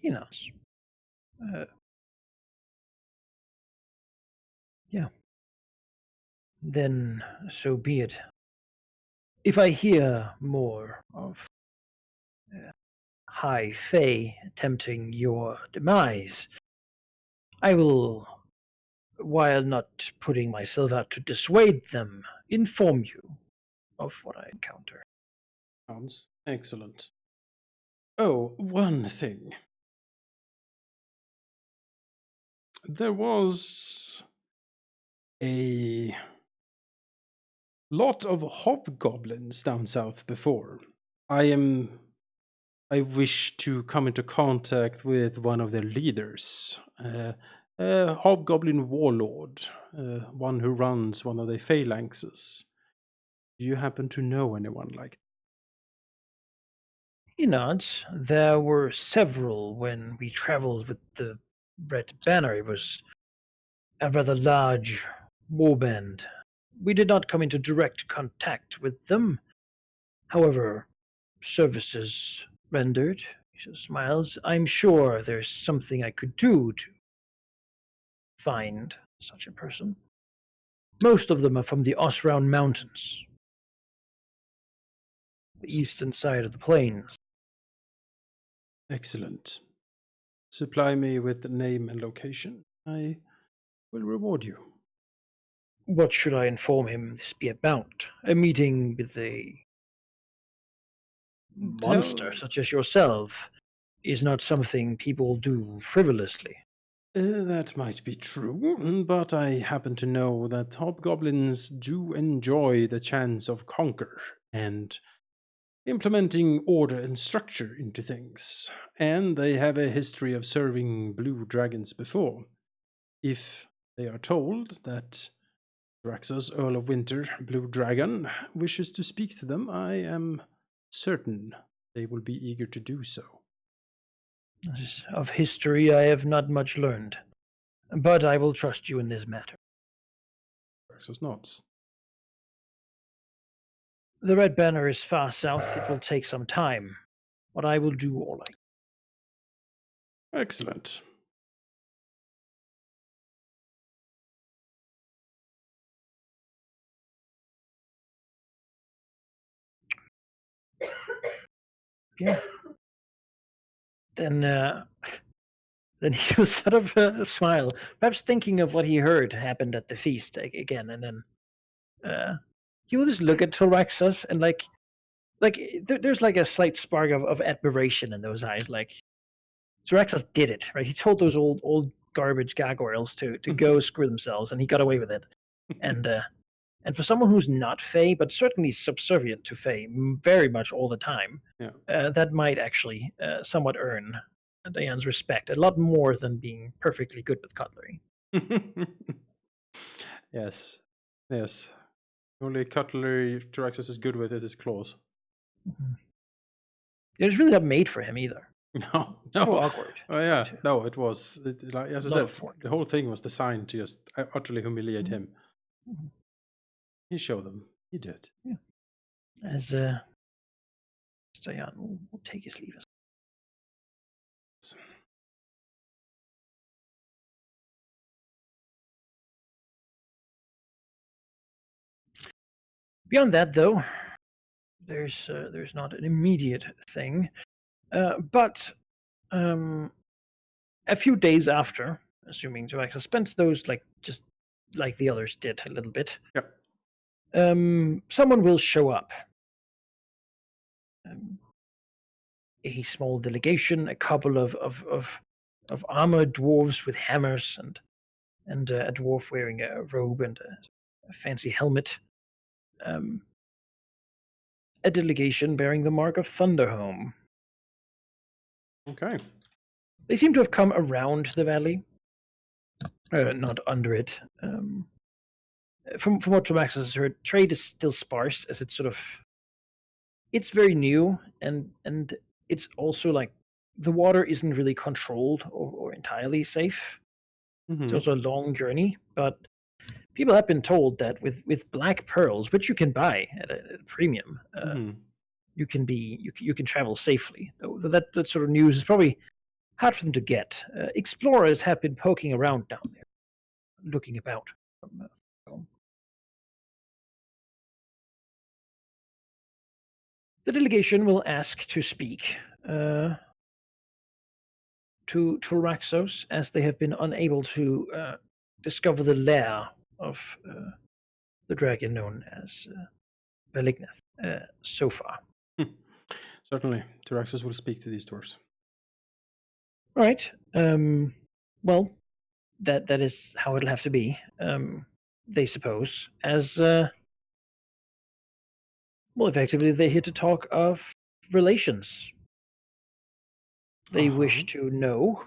Yeah. Then so be it. If I hear more of High Fae attempting your demise, I will, while not putting myself out to dissuade them, inform you of what I encounter. Sounds excellent. Oh, one thing. There was a lot of hobgoblins down south before. I wish to come into contact with one of their leaders, a hobgoblin warlord, one who runs one of the phalanxes. Do you happen to know anyone like that? He nods. There were several when we traveled with the Red Banner. It was a rather large warband. We did not come into direct contact with them. However, services rendered, he smiles, I'm sure there's something I could do to find such a person. Most of them are from the Osround Mountains, the eastern side of the plains. Excellent. Supply me with the name and location. I will reward you. What should I inform him this be about? A meeting with a monster such as yourself is not something people do frivolously. That might be true, but I happen to know that hobgoblins do enjoy the chance of conquer and implementing order and structure into things, and they have a history of serving blue dragons before. If they are told that Draxos, Earl of Winter, Blue Dragon, wishes to speak to them, I am certain they will be eager to do so. Of history I have not much learned, but I will trust you in this matter. Draxos nods. The Red Banner is far south. It will take some time, but I will do all I can. Excellent. Yeah. Then he will sort of smile, perhaps thinking of what he heard happened at the feast again, and then he will just look at Toraxus and there's like a slight spark of admiration in those eyes. Like Toraxus did it, right? He told those old garbage gargoyles to go screw themselves, and he got away with it. And for someone who's not Fey, but certainly subservient to Fey very much all the time, that might actually somewhat earn Diane's respect a lot more than being perfectly good with cutlery. Yes. Only cutlery Tyraxus is good with is his claws. It's really not made for him either. No. So awkward. Oh yeah, no, it was. Like, as I said, the whole thing was designed to just utterly humiliate him. He showed them. He did. Yeah. As Diane will take his leave. Beyond that, though, there's not an immediate thing, but a few days after, assuming Joaxa spent those just like the others did a little bit. Yep. Someone will show up. A small delegation, a couple of armored dwarves with hammers, and a dwarf wearing a robe and a fancy helmet. A delegation bearing the mark of Thunderhome. Okay. They seem to have come around the valley, not under it. From what Tomax has heard, trade is still sparse, as it's very new, and it's also like the water isn't really controlled or entirely safe. Mm-hmm. It's also a long journey, but people have been told that with black pearls, which you can buy at a premium, you can travel safely. Though that sort of news is probably hard for them to get. Explorers have been poking around down there, looking about. The delegation will ask to speak to Raxos, as they have been unable to discover the lair of the dragon known as Beligneth so far. Certainly, Tyraxus will speak to these dwarves. All right. Well, that is how it'll have to be. They suppose, as effectively they're here to talk of relations. They wish to know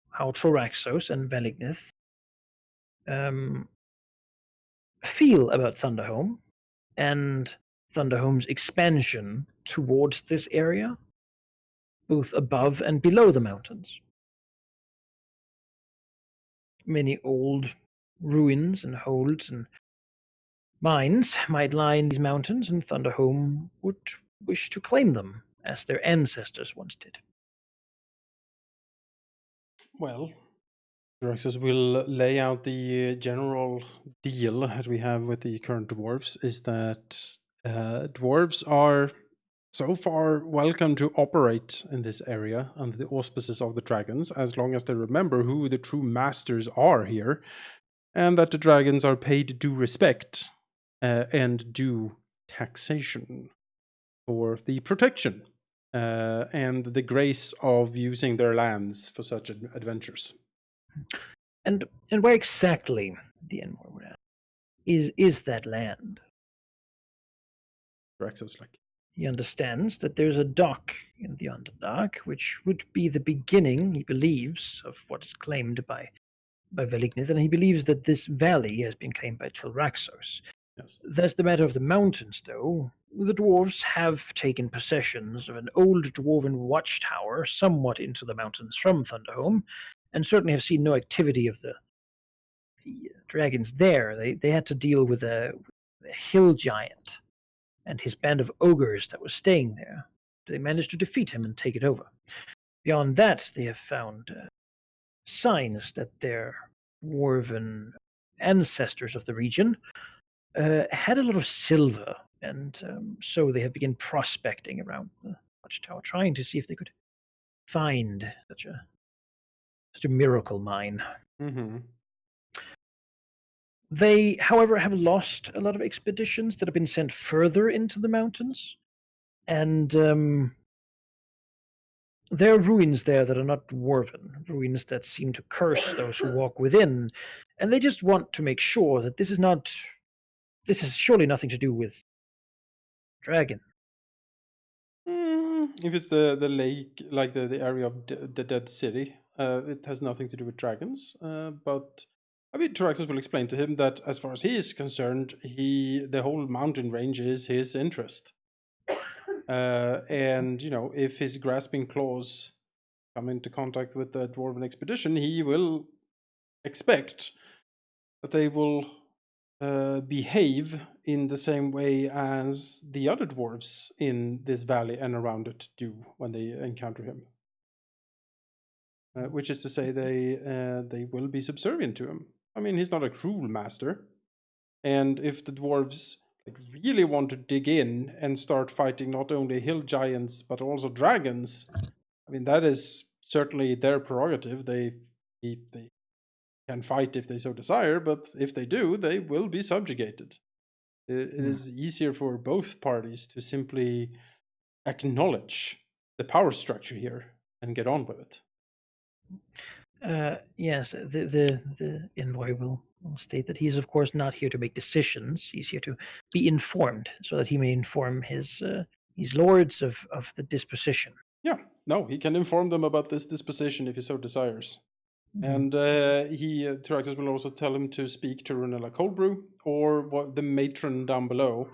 how Troraxos and Velignith feel about Thunderhome and Thunderhome's expansion towards this area, both above and below the mountains. Many old ruins and holds and mines might lie in these mountains, and Thunderhome would wish to claim them, as their ancestors once did. Well, Tyraxus will lay out the general deal that we have with the current dwarves, is that dwarves are so far welcome to operate in this area under the auspices of the dragons, as long as they remember who the true masters are here, and that the dragons are paid due respect and due taxation for the protection and the grace of using their lands for such adventures. And where exactly, the Enmore would ask, is that land? Rexos, like, he understands that there's a dock in the Underdark, which would be the beginning, he believes, of what is claimed by Velignith, and he believes that this valley has been claimed by Tilraxos. Yes. There's the matter of the mountains, though. The dwarves have taken possessions of an old dwarven watchtower somewhat into the mountains from Thunderhome, and certainly have seen no activity of the dragons there. They had to deal with a hill giant and his band of ogres that was staying there. They managed to defeat him and take it over. Beyond that, they have found signs that their dwarven ancestors of the region had a lot of silver, and so they have begun prospecting around the watchtower, trying to see if they could find such a miracle mine. Mm-hmm. They, however, have lost a lot of expeditions that have been sent further into the mountains, and there are ruins there that are not dwarven, ruins that seem to curse those who walk within, and they just want to make sure that this is surely nothing to do with dragon. If it's the lake, like the area of the dead city, it has nothing to do with dragons. But I mean, Taraxis will explain to him that, as far as he is concerned, the whole mountain range is his interest. And if his grasping claws come into contact with the dwarven expedition, he will expect that they will behave in the same way as the other dwarves in this valley and around it do when they encounter him. Which is to say, they will be subservient to him. I mean, he's not a cruel master, and if the dwarves really want to dig in and start fighting not only hill giants but also dragons, I mean, that is certainly their prerogative. They can fight if they so desire, but if they do, they will be subjugated. It is easier for both parties to simply acknowledge the power structure here and get on with it. Yes, the envoy will state that he is, of course, not here to make decisions. He's here to be informed, so that he may inform his lords of the disposition. Yeah, no, he can inform them about this disposition if he so desires. And Taraxis will also tell him to speak to Runella Coldbrew or the matron down below,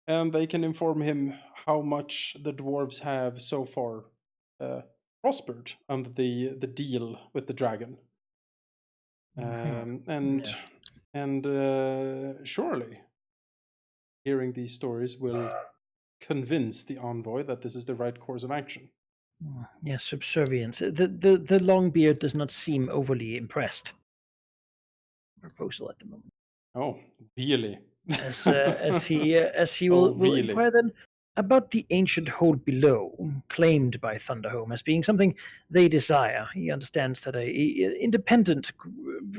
and they can inform him how much the dwarves have so far prospered under the deal with the dragon. And surely hearing these stories will convince the envoy that this is the right course of action. Yes, subservience. The Longbeard does not seem overly impressed. Proposal at the moment. Oh, really? As he will really? inquire then about the ancient hold below, claimed by Thunderhome as being something they desire. He understands that a independent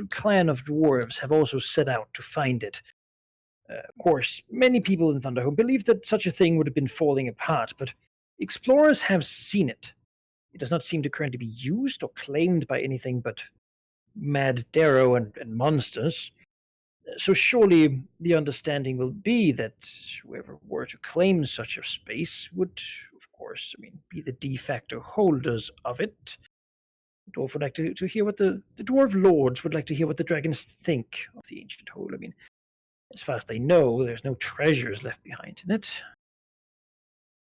clan of dwarves have also set out to find it. Of course, many people in Thunderhome believe that such a thing would have been falling apart, but explorers have seen it. It does not seem to currently be used or claimed by anything but mad Darrow and monsters. So surely the understanding will be that whoever were to claim such a space would, of course, be the de facto holders of it. The dwarf would like to hear what the dwarf lords would like to hear what the dragons think of the ancient hold. As far as they know, there's no treasures left behind in it.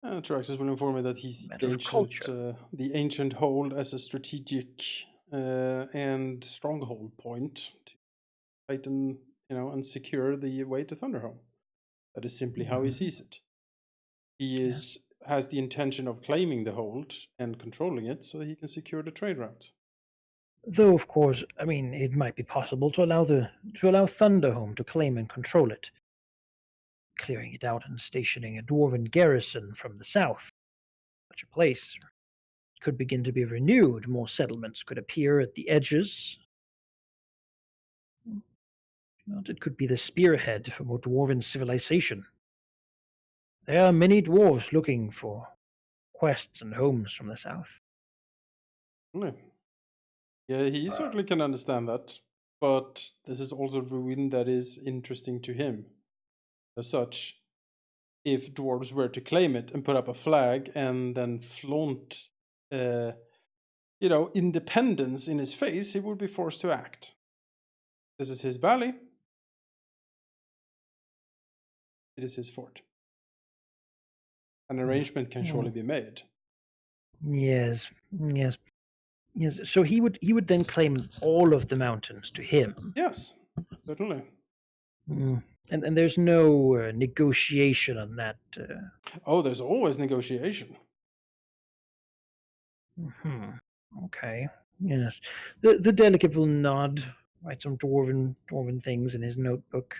Taraxis will inform me that he's the ancient hold as a strategic and stronghold point to tighten, and secure the way to Thunderhome. That is simply how he sees it. He has the intention of claiming the hold and controlling it so he can secure the trade route. Though, of course, it might be possible to allow Thunderhome to claim and control it, clearing it out and stationing a dwarven garrison from the south. Such a place could begin to be renewed. More settlements could appear at the edges. It could be the spearhead for more dwarven civilization. There are many dwarves looking for quests and homes from the south. Yeah, he certainly can understand that, but this is also a ruin that is interesting to him. As such, if dwarves were to claim it and put up a flag and then flaunt, independence in his face, he would be forced to act. This is his valley. It is his fort. An arrangement can surely be made. Yes. So he would then claim all of the mountains to him. Yes, certainly. And there's no negotiation on that. Oh, there's always negotiation. Okay. Yes. The delegate will nod, write some dwarven things in his notebook,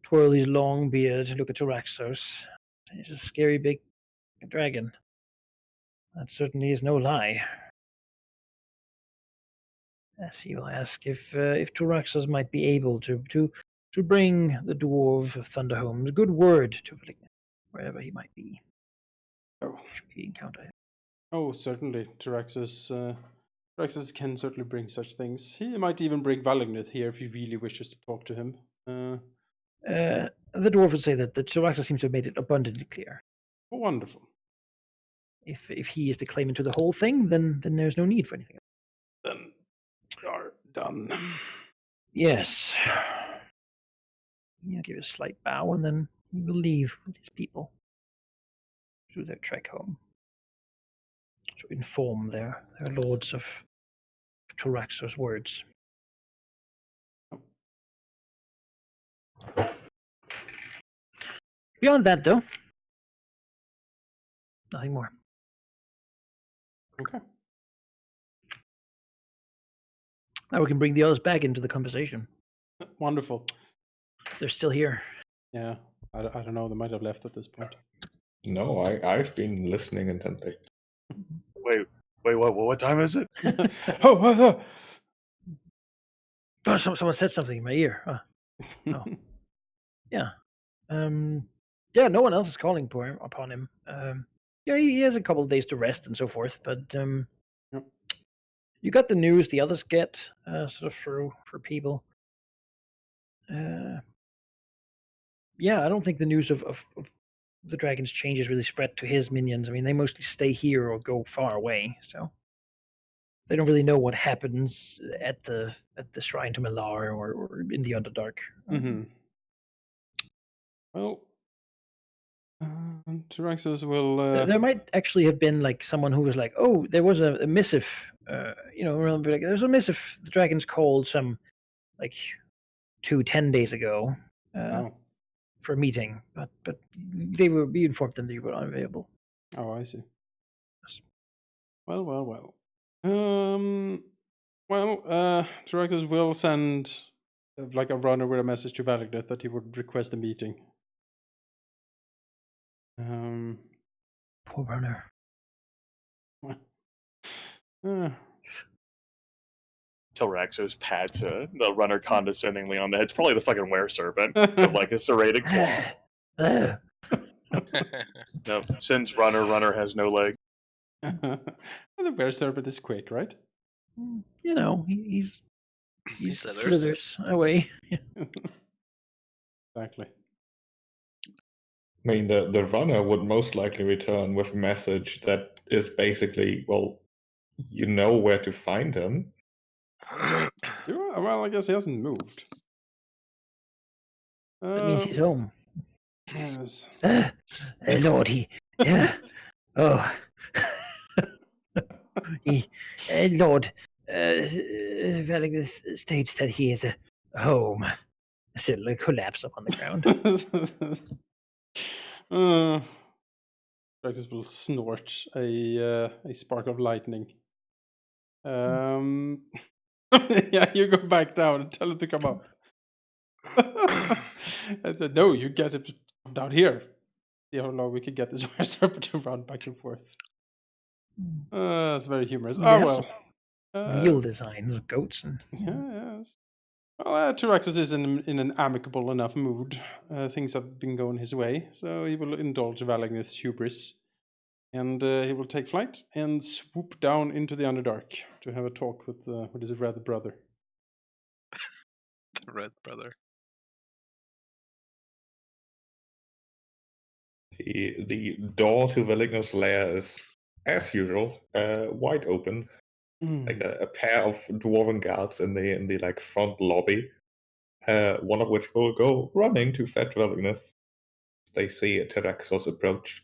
twirl his long beard, look at Taraxos. He's a scary big dragon. That certainly is no lie. Yes, he will ask if Turaxos might be able to bring the dwarf of Thunderhome's good word to Valignant, wherever he might be. Oh, Should he encounter him? oh, certainly. Taraxis can certainly bring such things. He might even bring Valagnith here if he really wishes to talk to him. The dwarf would say that Turaxos seems to have made it abundantly clear. Oh, wonderful. If he is the claimant to the whole thing, then there's no need for anything else. Then we are done. Yes. He'll give a slight bow and then he will leave with his people through their trek home to inform their lords of Turaxos' words. Beyond that, though, nothing more. Okay. Now we can bring the others back into the conversation Wonderful. if they're still here. Yeah, I don't know. They might have left at this point. No, I've been listening intently. Wait, what time is it? Oh. Oh, someone said something in my ear. Oh. Yeah. Yeah, no one else is calling upon him. Yeah, he has a couple of days to rest and so forth, but Yep. you got the news the others get sort of for people. Yeah, I don't think the news of the dragon's changes really spread to his minions. I mean, they mostly stay here or go far away, so they don't really know what happens at the shrine to Millar or in the Underdark. Mm-hmm. Well, Taraxis will. There might actually have been like someone who was like, "Oh, there was a missive." Remember, like there's a missive the dragons called some like 10 days ago Oh. for a meeting, but we informed them that you were unavailable. Oh, I see. Yes. Well. Taraxis will send like a runner with a message to Valagnith that he would request a meeting. Poor runner. Tilraxos pats the runner condescendingly on the head. It's probably the fucking were serpent of like a serrated claw. No, since runner has no leg. The bear serpent is quick, right? You know, he slithers. slithers away. Exactly. I mean, the runner would most likely return with a message that is basically, well, you know where to find him. Well, I guess he hasn't moved. That means he's home. Yes. Lord, yeah. Oh. Lord, Valagnith states that he is home. I said, like, collapse up on the ground. Practice will snort a spark of lightning. Yeah, you go back down and tell him to come up. I said, no, you get him to come down here. See how long we can get this were serpent to run back and forth. That's very humorous. Yeah, Oh well. Real designs of goats and Yes. Well, Taraxis is in an amicable enough mood. Things have been going his way, so he will indulge Valagnith's hubris. And he will take flight and swoop down into the Underdark to have a talk with his red brother. The red brother. The door to Valignus' lair is, as usual, wide open. Like a pair of dwarven guards in the like front lobby. One of which will go running to fetch Valignus. They see Taraxos approach.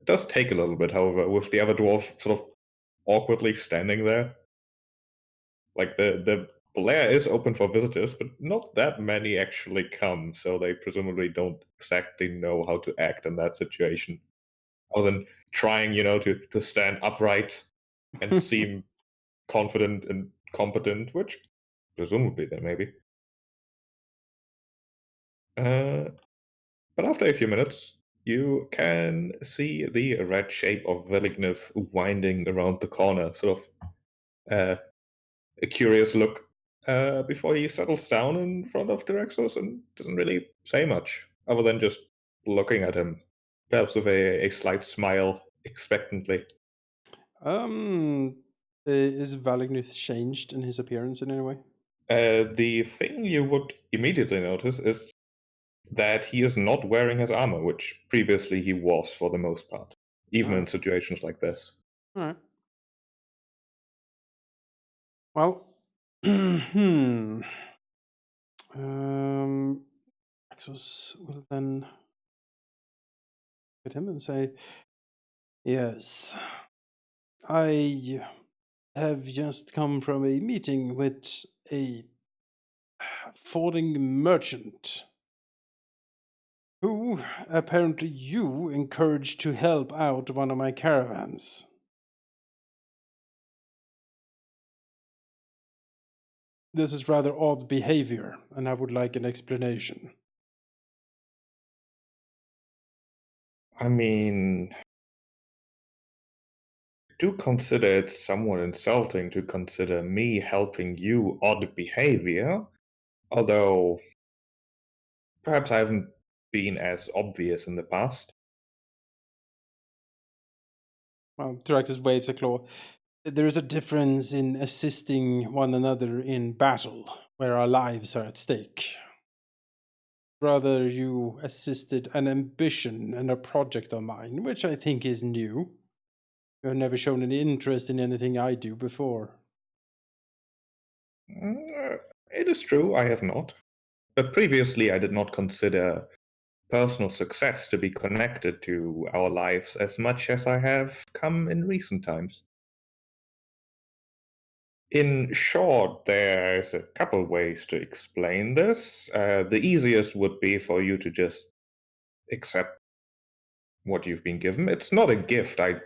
It does take a little bit, however, with the other dwarf sort of awkwardly standing there. Like the lair is open for visitors, but not that many actually come, so they presumably don't exactly know how to act in that situation. Other than trying, to stand upright and seem confident and competent, which presumably they may be. But after a few minutes, You can see the red shape of Velignith winding around the corner, sort of a curious look before he settles down in front of Direxos and doesn't really say much, other than just looking at him, perhaps with a slight smile expectantly. Is Valignuth changed in his appearance in any way? The thing you would immediately notice is that he is not wearing his armor, which previously he was for the most part, even in situations like this. All right. Well, Axos will then look at him and say, "Yes, I have just come from a meeting with a falling merchant who apparently you encouraged to help out one of my caravans." This is rather odd behavior, and I would like an explanation. I mean, do consider it somewhat insulting to consider me helping you odd behavior, although perhaps I haven't been as obvious in the past. Well, Tyraxus waves a claw. There is a difference in assisting one another in battle, where our lives are at stake. Rather, you assisted an ambition and a project of mine, which I think is new. You have never shown any interest in anything I do before. It is true, I have not. But previously, I did not consider personal success to be connected to our lives as much as I have come in recent times. In short, there's a couple ways to explain this. The easiest would be for you to just accept what you've been given. It's not a gift. I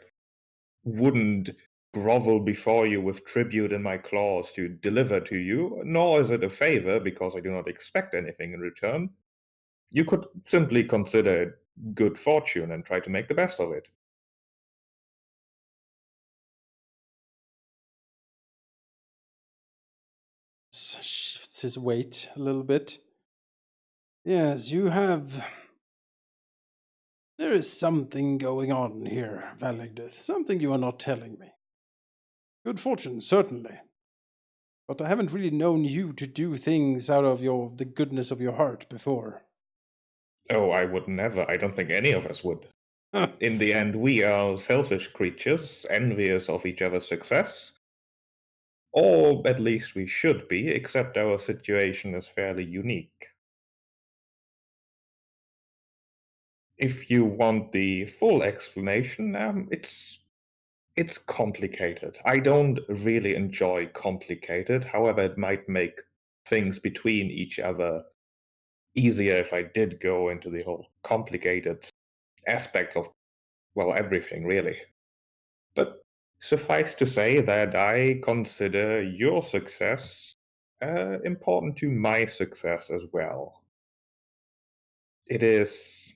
wouldn't grovel before you with tribute in my claws to deliver to you, nor is it a favor because I do not expect anything in return. You could simply consider it good fortune and try to make the best of it. Shifts his weight a little bit. Yes, you have. There is something going on here, Valigdith. Something you are not telling me. Good fortune, certainly. But I haven't really known you to do things out of the goodness of your heart before. Oh, I would never. I don't think any of us would. In the end, we are selfish creatures, envious of each other's success. Or at least we should be, except our situation is fairly unique. If you want the full explanation, it's complicated. I don't really enjoy complicated, however, it might make things between each other easier if I did go into the whole complicated aspect of, well, everything, really. But suffice to say that I consider your success important to my success as well. It is.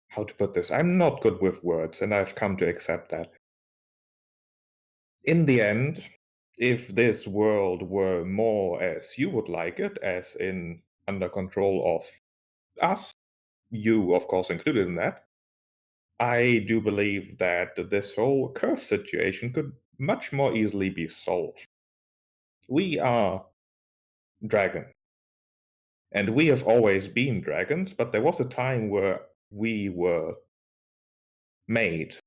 How to put this? I'm not good with words, and I've come to accept that. In the end, if this world were more as you would like it, as in under control of us, you, of course, included in that, I do believe that this whole curse situation could much more easily be solved. We are dragon, and we have always been dragons, but there was a time where we were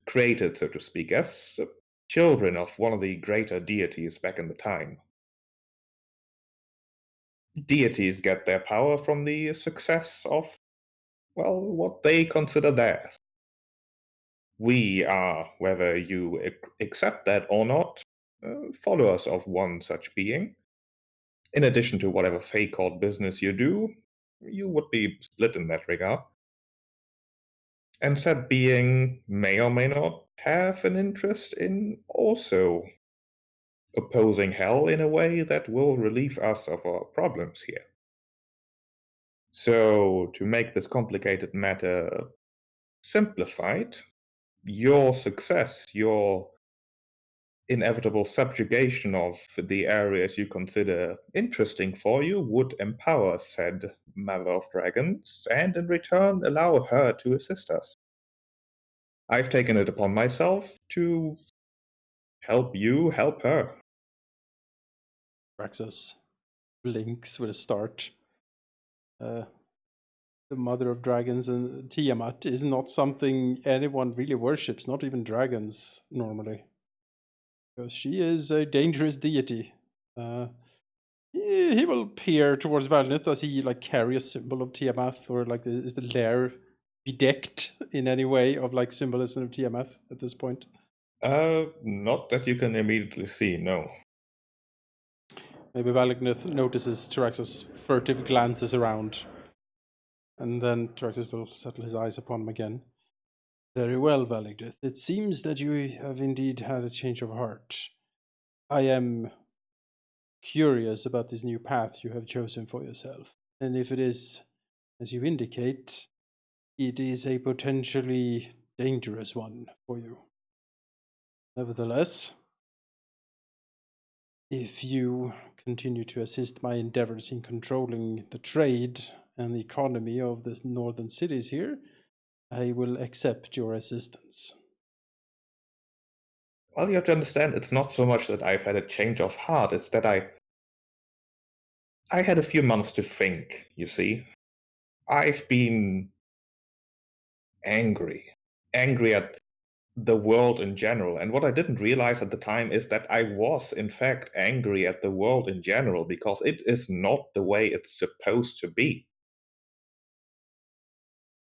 created, so to speak, as children of one of the greater deities back in the time. Deities get their power from the success of, well, what they consider theirs. We are, whether you accept that or not, followers of one such being. In addition to whatever fake odd business you do, you would be split in that regard. And said being may or may not have an interest in also opposing hell in a way that will relieve us of our problems here. So, to make this complicated matter simplified, your success, your inevitable subjugation of the areas you consider interesting for you would empower said Mother of Dragons, and in return allow her to assist us. I've taken it upon myself to help you help her. Raxus blinks with a start. The Mother of Dragons and Tiamat is not something anyone really worships, not even dragons normally. Because she is a dangerous deity. He will peer towards Valnith. Does he like carry a symbol of Tiamat, or like is the lair bedecked in any way of like symbolism of Tiamat at this point? Not that you can immediately see, no. Maybe Valgnith notices Tyrax's furtive glances around, and then Tyraxus will settle his eyes upon him again. Very well, Valgnith. It seems that you have indeed had a change of heart. I am curious about this new path you have chosen for yourself. And if it is, as you indicate, it is a potentially dangerous one for you. Nevertheless, if you continue to assist my endeavors in controlling the trade and the economy of the northern cities here, I will accept your assistance. Well, you have to understand, it's not so much that I've had a change of heart, it's that I had a few months to think, you see. I've been angry at the world in general. And what I didn't realize at the time is that I was, in fact, angry at the world in general because it is not the way it's supposed to be.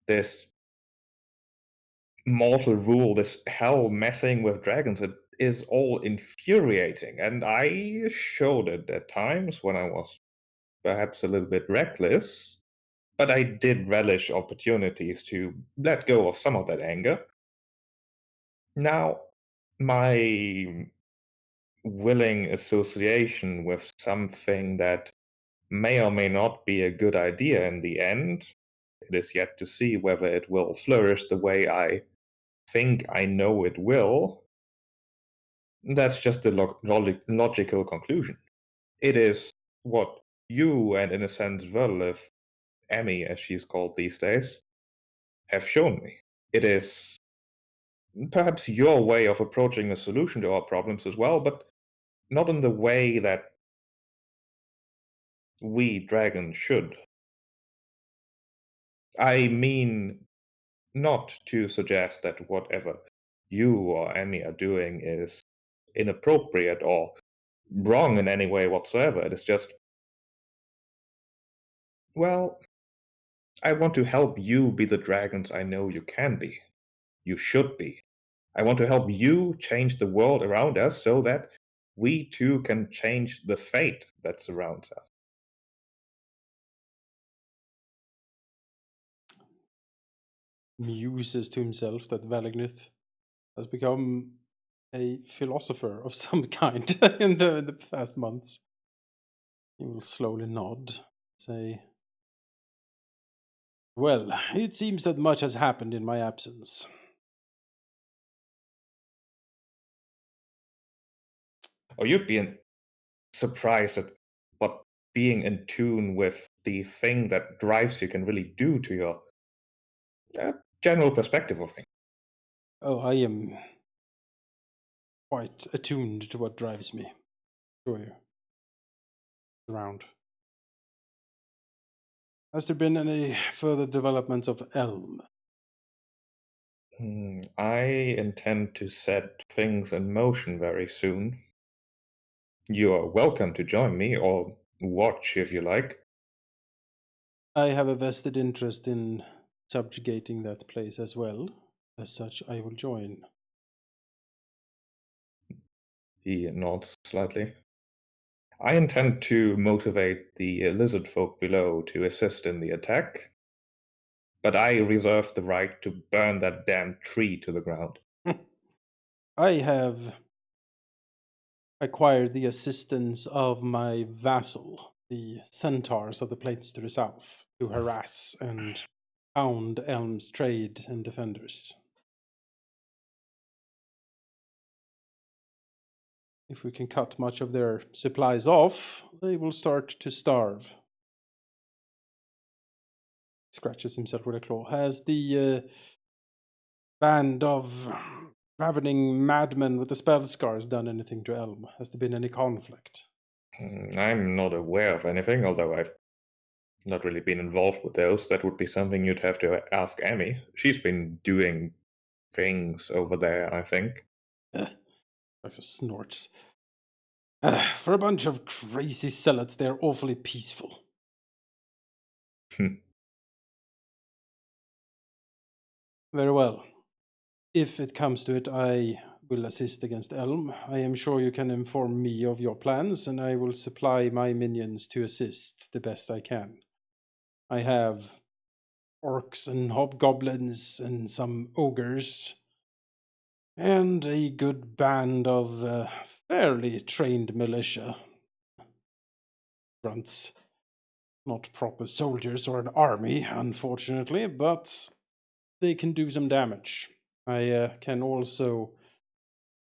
This mortal rule, this hell messing with dragons, it is all infuriating. And I showed it at times when I was perhaps a little bit reckless, but I did relish opportunities to let go of some of that anger. Now, my willing association with something that may or may not be a good idea in the end, it is yet to see whether it will flourish the way I think I know it will. That's just the logical conclusion. It is what you, and in a sense, Verlith, Emmy, as she's called these days, have shown me. It is perhaps your way of approaching a solution to our problems as well, but not in the way that we dragons should. I mean, not to suggest that whatever you or Emmy are doing is inappropriate or wrong in any way whatsoever. It is just, well, I want to help you be the dragons I know you can be. You should be. I want to help you change the world around us so that we too can change the fate that surrounds us. Muses to himself that Valagnith has become a philosopher of some kind in the past months. He will slowly nod, say, well, it seems that much has happened in my absence. Oh, you'd be surprised at what being in tune with the thing that drives you can really do to your general perspective of things. Oh, I am quite attuned to what drives me. Sure you. Around. Has there been any further developments of Elm? I intend to set things in motion very soon. You are welcome to join me, or watch if you like. I have a vested interest in subjugating that place as well. As such, I will join. He nods slightly. I intend to motivate the lizard folk below to assist in the attack, but I reserve the right to burn that damn tree to the ground. I have acquired the assistance of my vassal, the centaurs of the plains to the south to harass and pound Elm's trade and defenders. If we can cut much of their supplies off, they will start to starve. Scratches himself with a claw. Has the band of ravening madmen with the spell scars done anything to Elm? Has there been any conflict? I'm not aware of anything, although I've not really been involved with those. That would be something you'd have to ask Emmy. She's been doing things over there, I think. Doctor snorts. For a bunch of crazy zealots, they're awfully peaceful. Very well. If it comes to it, I will assist against Elm. I am sure you can inform me of your plans, and I will supply my minions to assist the best I can. I have orcs and hobgoblins and some ogres, and a good band of fairly trained militia. Grunts. Not proper soldiers or an army, unfortunately, but they can do some damage. I can also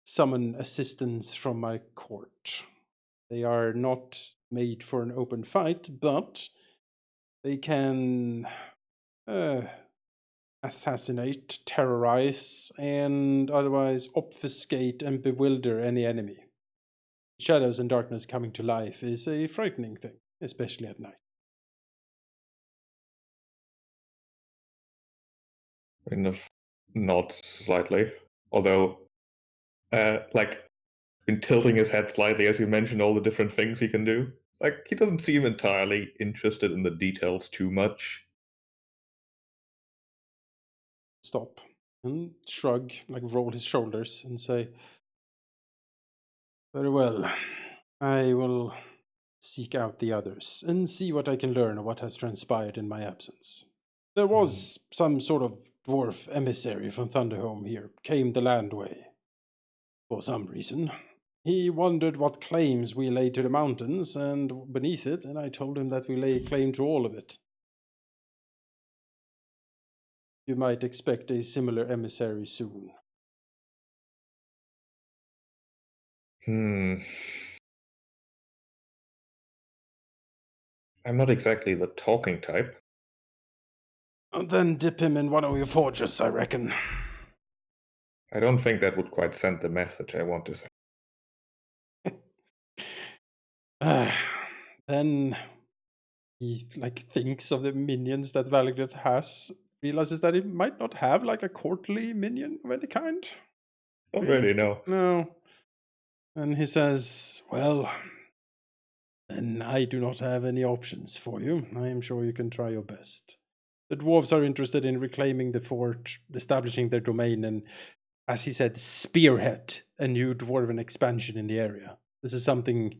summon assistance from my court. They are not made for an open fight, but they can assassinate, terrorize, and otherwise obfuscate and bewilder any enemy. Shadows and darkness coming to life is a frightening thing, especially at night. Nods slightly, although, been tilting his head slightly as you mention all the different things he can do. He doesn't seem entirely interested in the details too much. Stop and shrug, roll his shoulders and say, very well, I will seek out the others and see what I can learn of what has transpired in my absence. There was some sort of dwarf emissary from Thunderhome here, came the landway. For some reason. He wondered what claims we laid to the mountains and beneath it, and I told him that we lay claim to all of it. You might expect a similar emissary soon. I'm not exactly the talking type. Then dip him in one of your forges, I reckon. I don't think that would quite send the message I want to say. Then he thinks of the minions that Valgriff has, realizes that he might not have a courtly minion of any kind. Not really, no. No. And he says, well, then I do not have any options for you. I am sure you can try your best. The dwarves are interested in reclaiming the fort, establishing their domain, and, as he said, spearhead a new dwarven expansion in the area. This is something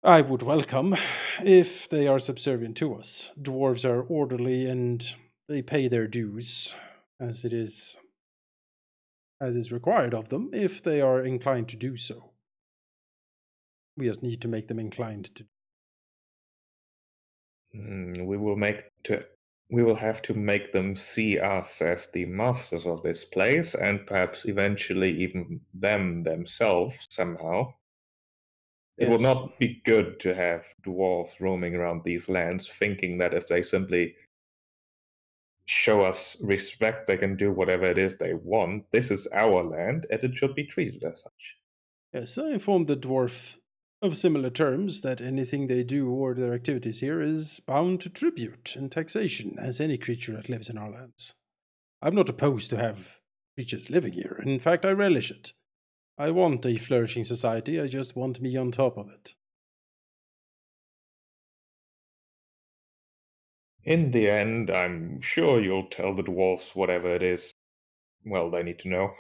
I would welcome if they are subservient to us. Dwarves are orderly and they pay their dues as is required of them if they are inclined to do so. We just need to make them inclined to. We will have to make them see us as the masters of this place, and perhaps eventually even them themselves somehow. It would not be good to have dwarves roaming around these lands thinking that if they simply show us respect, they can do whatever it is they want. This is our land, and it should be treated as such. Yes, I informed the dwarf of similar terms that anything they do or their activities here is bound to tribute and taxation as any creature that lives in our lands. I'm not opposed to have creatures living here. In fact, I relish it. I want a flourishing society, I just want me on top of it. In the end, I'm sure you'll tell the dwarves whatever it is, they need to know.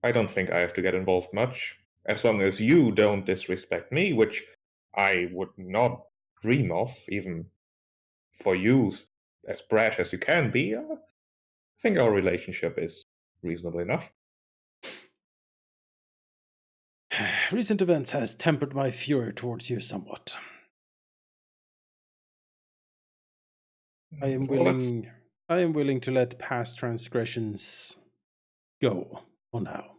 I don't think I have to get involved much. As long as you don't disrespect me, which I would not dream of, even for you, as brash as you can be, I think our relationship is reasonable enough. recent events has tempered my fury towards you somewhat. I am willing to let past transgressions go for now.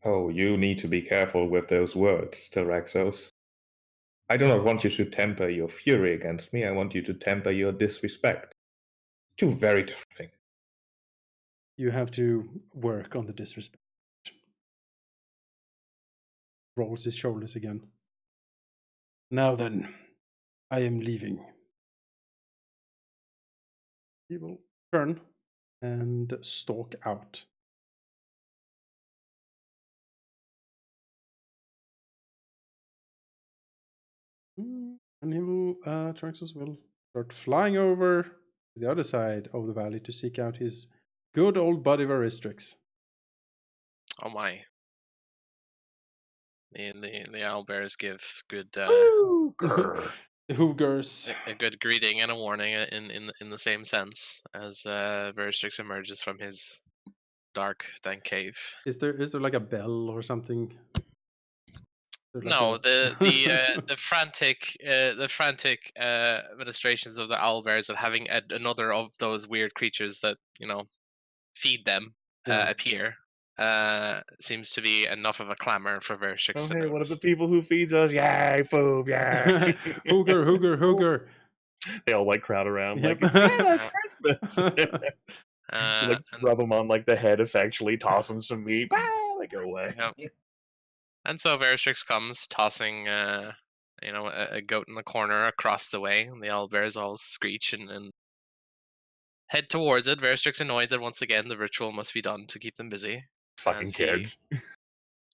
Oh, you need to be careful with those words, Tyraxos. I do not want you to temper your fury against me. I want you to temper your disrespect. Two very different things. You have to work on the disrespect. Rolls his shoulders again. Now then, I am leaving. He will turn and stalk out. And he will, Traxxas will start flying over to the other side of the valley to seek out his good old buddy Varistrix. Oh my. The owlbears give good Hoogers. a good greeting and a warning in the same sense as Veristrix emerges from his dark dank cave. Is there like a bell or something? No, the frantic administrations of the owlbears of having another of those weird creatures that feed them appear seems to be enough of a clamor for Veristrix. Oh, hey, one of the people who feeds us. Yay, food, yay. Hooger. They all like crowd around Yep. like, Santa's Christmas. And rub them on like the head, effectually toss them some meat. They go away. Yep. And so Veristrix comes, tossing a goat in the corner across the way, and the owlbears all screech and head towards it. Veristrix annoyed that once again the ritual must be done to keep them busy. Fucking as kids. He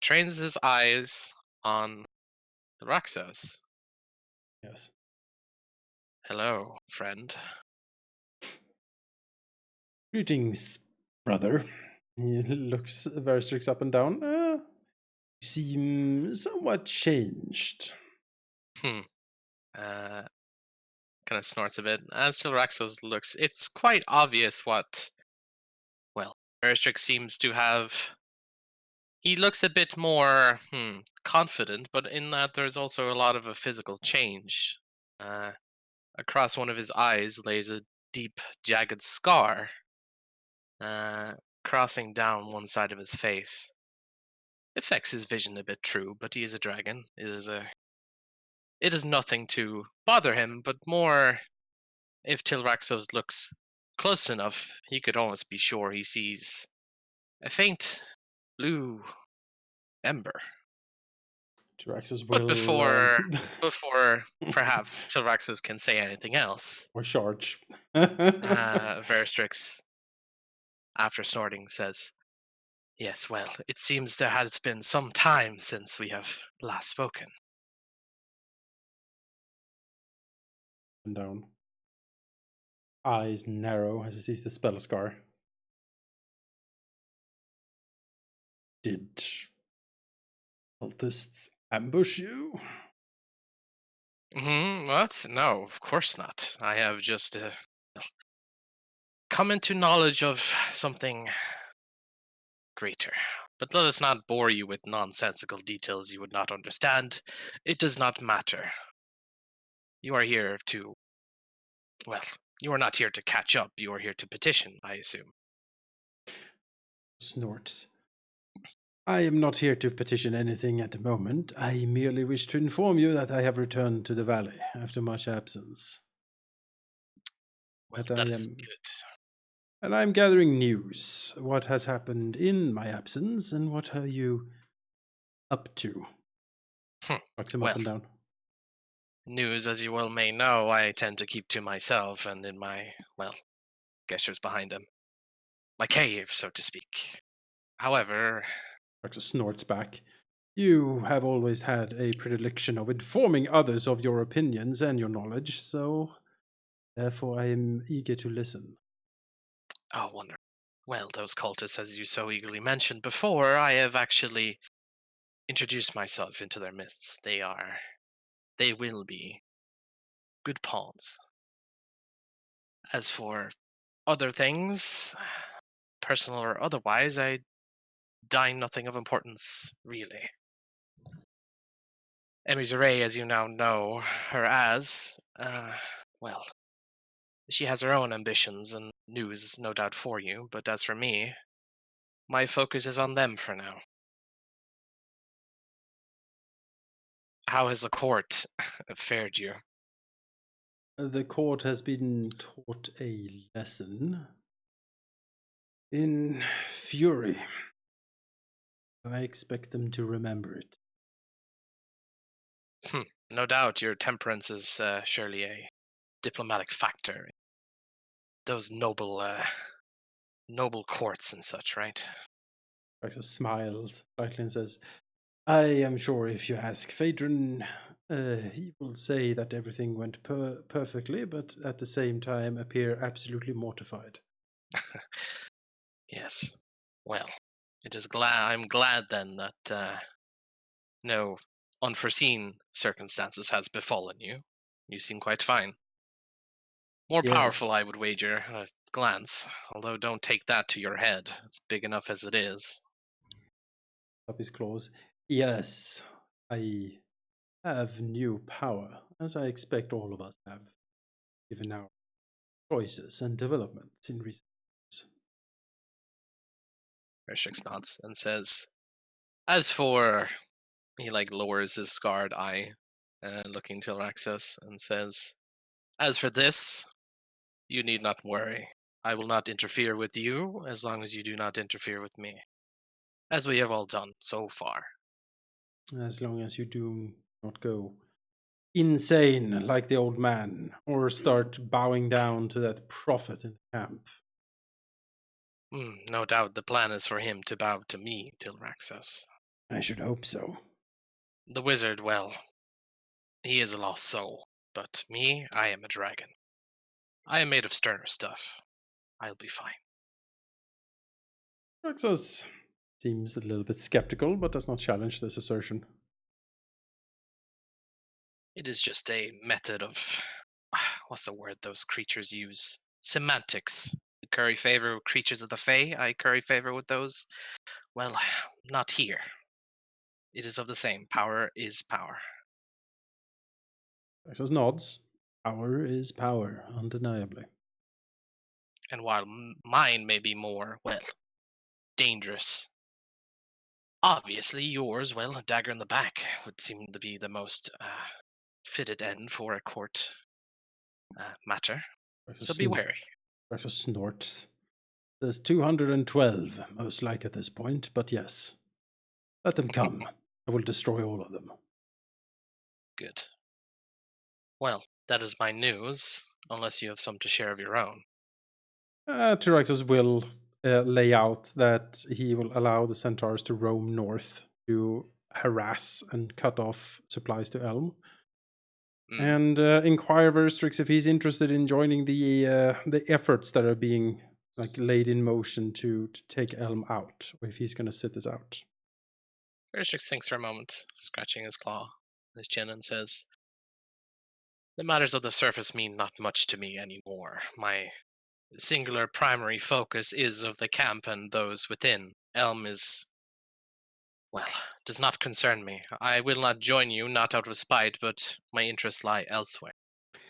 trains his eyes on the Raxos. Yes. Hello, friend. Greetings, brother. He looks Veristrix up and down. You seem somewhat changed. Kind of snorts a bit. As Raxos looks, it's quite obvious what, Veristrix seems to have. He looks a bit more confident, but in that there's also a lot of a physical change. Across one of his eyes lays a deep, jagged scar, crossing down one side of his face. Affects his vision a bit, true, but he is a dragon. It is nothing to bother him, but more if Tilraxos looks close enough, he could almost be sure he sees a faint blue ember. Tyraxos But will... before perhaps Tilraxos can say anything else, or charge. Veristrix, after snorting, says, "Yes, well, it seems there has been some time since we have last spoken." And down. Eyes narrow as he sees the spell scar. Did cultists ambush you? What? No, of course not. I have just come into knowledge of something greater. But let us not bore you with nonsensical details you would not understand. It does not matter. You are here to... Well, you are not here to catch up. You are here to petition, I assume. Snorts. I am not here to petition anything at the moment. I merely wish to inform you that I have returned to the valley after much absence. Well, But that is good. And I'm gathering news. What has happened in my absence, and what are you up to? Walks him up and down. News, as you well may know, I tend to keep to myself and in my, gestures behind him. My cave, so to speak. However... Arxus snorts back. You have always had a predilection of informing others of your opinions and your knowledge, so therefore I am eager to listen. Oh, wonderful. Well, those cultists, as you so eagerly mentioned before, I have actually introduced myself into their midst. They will be good pawns. As for other things, personal or otherwise, I dying, nothing of importance, really. Emisaray, as you now know her as, well, she has her own ambitions and news, no doubt, for you, but as for me, my focus is on them for now. How has the court fared you? The court has been taught a lesson in fury. I expect them to remember it. No doubt your temperance is surely a diplomatic factor. Those noble courts and such, right? Raxus smiles slightly and says, I am sure if you ask Phaedron, he will say that everything went perfectly, but at the same time appear absolutely mortified. Yes. Well, I'm glad then that no unforeseen circumstances has befallen you. You seem quite fine. More powerful, Yes. I would wager, at a glance. Although don't take that to your head. It's big enough as it is. Up his claws. Yes, I have new power, as I expect all of us have, given our choices and developments in recent years. Rishix nods and says, as for... He, lowers his scarred eye, looking to Raxus, and says, as for this, you need not worry. I will not interfere with you as long as you do not interfere with me. As we have all done so far. As long as you do not go insane like the old man, or start bowing down to that prophet in the camp. No doubt the plan is for him to bow to me, Tilraxos. I should hope so. The wizard, well, he is a lost soul, but me, I am a dragon. I am made of sterner stuff. I'll be fine. Raxus seems a little bit skeptical, but does not challenge this assertion. It is just a method of... What's the word those creatures use? Semantics. You curry favor with creatures of the Fae, I curry favor with those. Well, not here. It is of the same. Power is power. Raxus nods. Power is power, undeniably. And while mine may be more, well, dangerous, obviously yours, well, a dagger in the back would seem to be the most fitted end for a court matter. So be wary. Raxus snorts. There's 212, most like at this point, but yes. Let them come. I will destroy all of them. Good. Well, that is my news, unless you have some to share of your own. Tyraxus will lay out that he will allow the centaurs to roam north to harass and cut off supplies to Elm. And inquire Verstrix if he's interested in joining the efforts that are being laid in motion to take Elm out, or if he's going to sit this out. Verstrix thinks for a moment, scratching his claw on his chin, and says, the matters of the surface mean not much to me anymore. My singular primary focus is of the camp and those within. Elm is... well, does not concern me. I will not join you, not out of spite, but my interests lie elsewhere.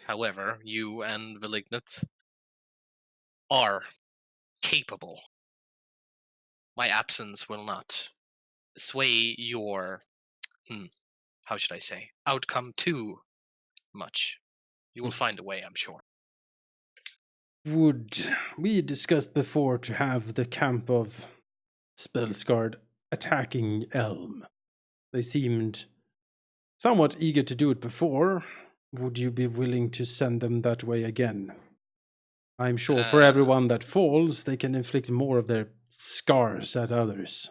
However, you and Valignant are capable. My absence will not sway your, how should I say, outcome too much. You will find a way, I'm sure. We discussed before to have the camp of Spellsguard attacking Elm. They seemed somewhat eager to do it before. Would you be willing to send them that way again? I'm sure for everyone that falls, they can inflict more of their scars at others.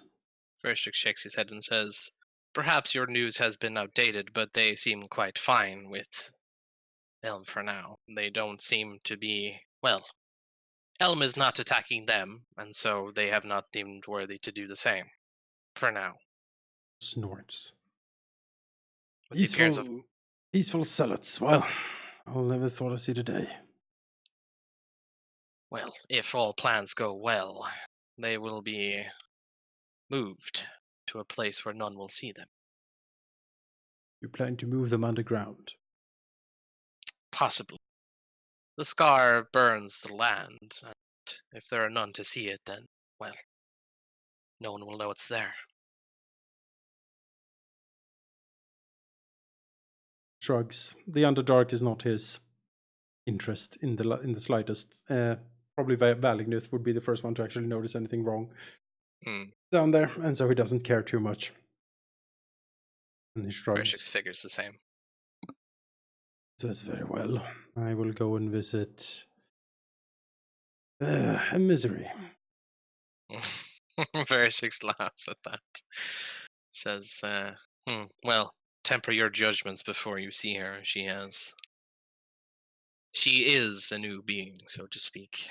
Verstrix shakes his head and says, perhaps your news has been outdated, but they seem quite fine with Elm for now. They don't seem to be... well, Elm is not attacking them, and so they have not deemed worthy to do the same. For now. Snorts. With the appearance of... peaceful zealots. Well, I'll never thought I'd see the day. Well, if all plans go well, they will be moved to a place where none will see them. You plan to move them underground? Possibly. The scar burns the land, and if there are none to see it, then, well, no one will know it's there. Shrugs. The Underdark is not his interest in the slightest. Probably Valignuth would be the first one to actually notice anything wrong down there, and so he doesn't care too much. And he shrugs. Bershik's figures the same. Says, very well. I will go and visit a misery. Bershik laughs at that. Says, well, temper your judgments before you see her. She is a new being, so to speak.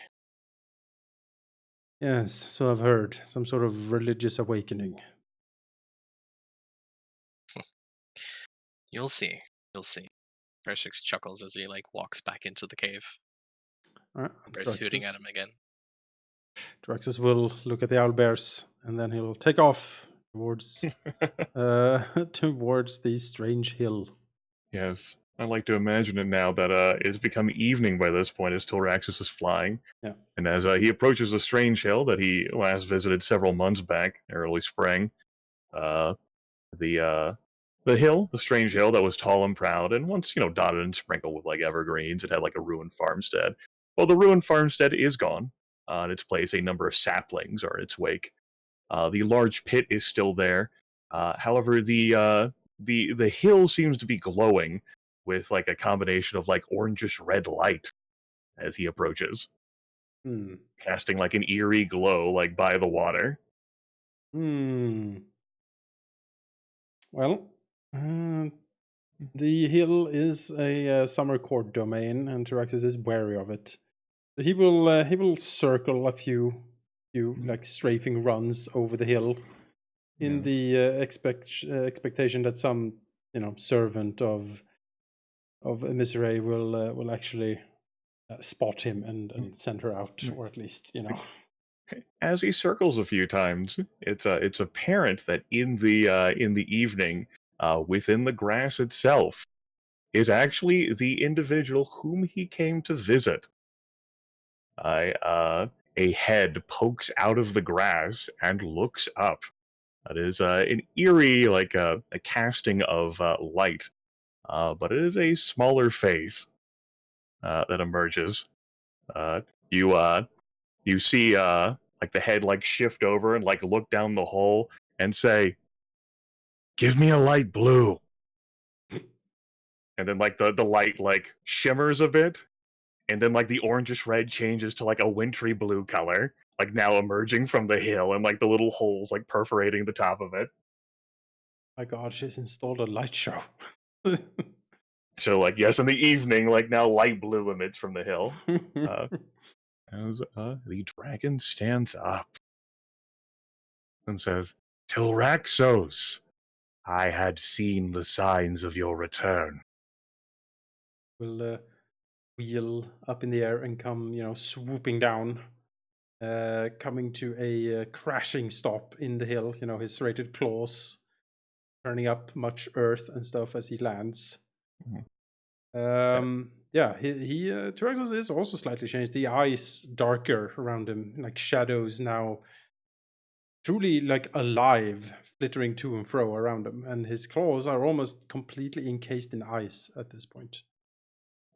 Yes, so I've heard. Some sort of religious awakening. You'll see. Bershik chuckles as he walks back into the cave. Bear's hooting at him again. Draxus will look at the owlbears and then he'll take off towards towards the strange hill. Yes. I like to imagine it now that it's become evening by this point as Tilraxis is flying. Yeah. And as he approaches the strange hill that he last visited several months back, early spring, the hill, the strange hill that was tall and proud, and once, dotted and sprinkled with evergreens, it had a ruined farmstead. Well, the ruined farmstead is gone. In its place, a number of saplings are in its wake. The large pit is still there. However, the hill seems to be glowing with a combination of orangish red light as he approaches, casting an eerie glow by the water. Well, the hill is a summer court domain, and Tyraxis is wary of it. He will circle a few strafing runs over the hill in the expectation that some servant of Emissary will actually spot him and send her out, or at least As he circles a few times, it's apparent that in the evening, within the grass itself, is actually the individual whom he came to visit. A head pokes out of the grass and looks up. That is an eerie, a casting of light, but it is a smaller face that emerges. You see the head shift over and look down the hole and say, "Give me a light blue." And then the light shimmers a bit, and then the orangish red changes to a wintry blue color, now emerging from the hill, and the little holes perforating the top of it. My God, she's installed a light show. So yes, in the evening, now light blue emits from the hill. As the dragon stands up and says, "Tilraxos, I had seen the signs of your return." Will wheel up in the air and come, swooping down, coming to a crashing stop in the hill. His serrated claws turning up much earth and stuff as he lands. Yeah, he Tyraxos is also slightly changed. The eyes darker around him, shadows now, truly alive, flittering to and fro around him, and his claws are almost completely encased in ice at this point.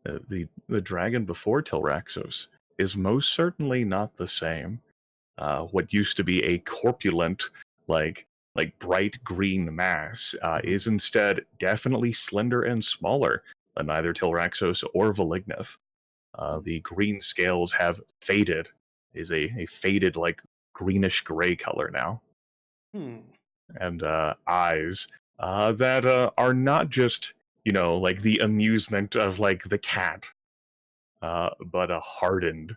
The dragon before Tilraxos is most certainly not the same. What used to be a corpulent, bright green mass is instead definitely slender and smaller than either Tilraxos or Valignith. The green scales have faded, is a faded greenish gray color now. And eyes that are not just the amusement of the cat, but a hardened,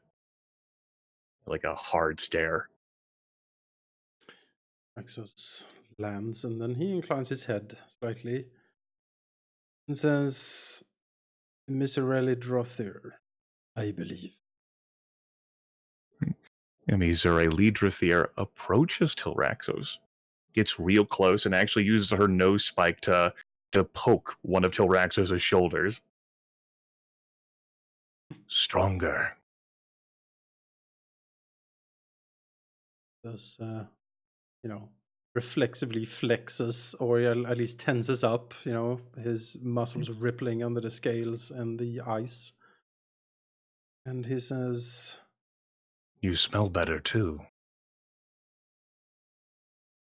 a hard stare. Axos lands, and then he inclines his head slightly and says, "Miserere Drothir, I believe." Miserere Drothir approaches Tilraxos gets real close and actually uses her nose spike to poke one of Tilraxos' shoulders. Stronger. Does reflexively flexes, or at least tenses up. His muscles rippling under the scales and the ice. And he says, You smell better too.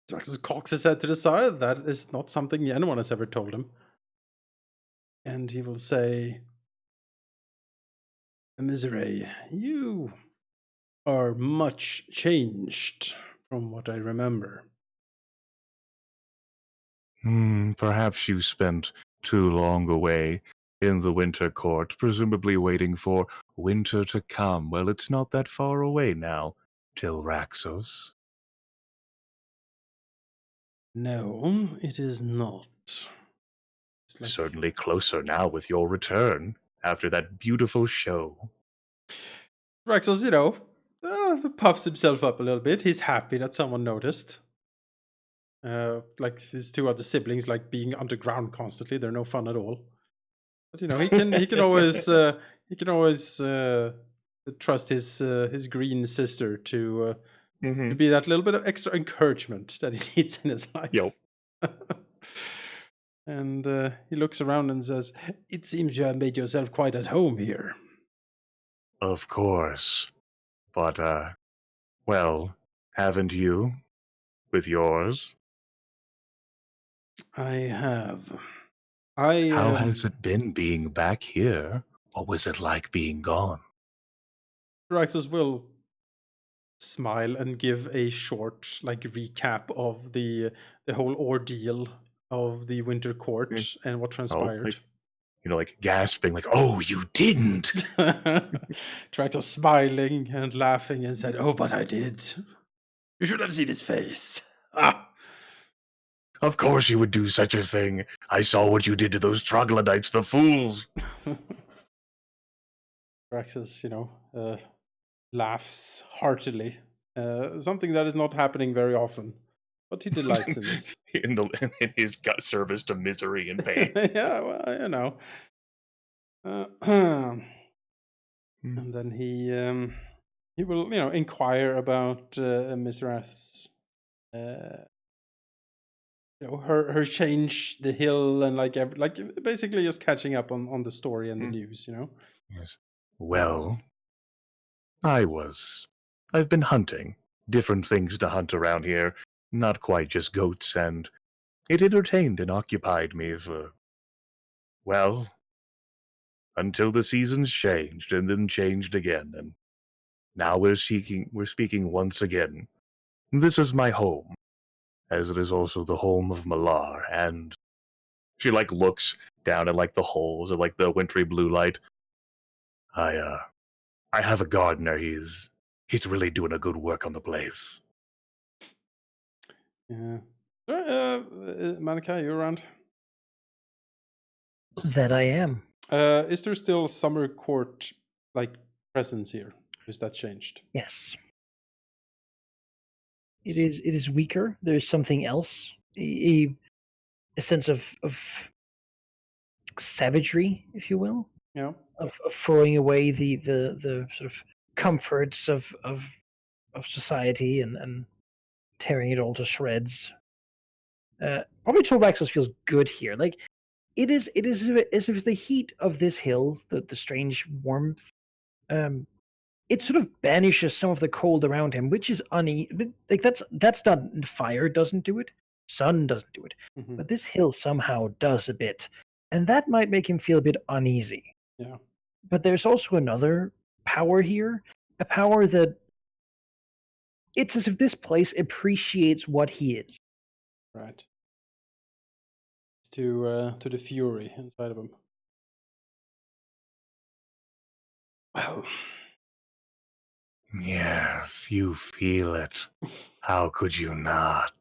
Draxus cocks his head to the side. That is not something anyone has ever told him. And he will say, Misery, you are much changed from what I remember. Perhaps you spent too long away in the Winter Court, presumably waiting for winter to come. Well, it's not that far away now, Tilraxos. No, it is not. Certainly closer now with your return after that beautiful show. Raxos, puffs himself up a little bit. He's happy that someone noticed. Like his two other siblings, like being underground constantly, they're no fun at all. But he can always trust his green sister to be that little bit of extra encouragement that he needs in his life. Yep. And he looks around and says, "It seems you have made yourself quite at home here." Of course. But, well, haven't you? With yours? I have. How has it been being back here? What was it like being gone? Draxus will smile and give a short recap of the whole ordeal of the Winter Court and what transpired. Gasping, oh, you didn't! Draxus smiling and laughing and said, "Oh, but I did. You should have seen his face." Ah! Of course you would do such a thing. I saw what you did to those troglodytes, the fools. Draxus, laughs heartily. Something that is not happening very often, but he delights in this. in his gut service to misery and pain. Yeah, well, and then he will, inquire about Miss Rath's, her change, the hill, and basically just catching up on the story and the news, Yes. Well, I've been hunting. Different things to hunt around here. Not quite just goats, and it entertained and occupied me for, well, until the seasons changed and then changed again, and now we're speaking once again. This is my home, as it is also the home of Malar, and she looks down at the holes at the wintry blue light. I have a gardener. He's really doing a good work on the place. Yeah. Manika, you around? That I am. Is there still Summer Court presence here? Is that changed? Yes. It is weaker. There's something else. A sense of savagery, if you will. Yeah. Of throwing away the sort of comforts of society and tearing it all to shreds. Probably Tilraxos feels good here. It is as if the heat of this hill, the strange warmth, it sort of banishes some of the cold around him, which is that's not fire doesn't do it, sun doesn't do it, but this hill somehow does a bit, and that might make him feel a bit uneasy. Yeah. But there's also another power here, a power that it's as if this place appreciates what he is. Right. To the fury inside of him. Well. Yes, you feel it. How could you not?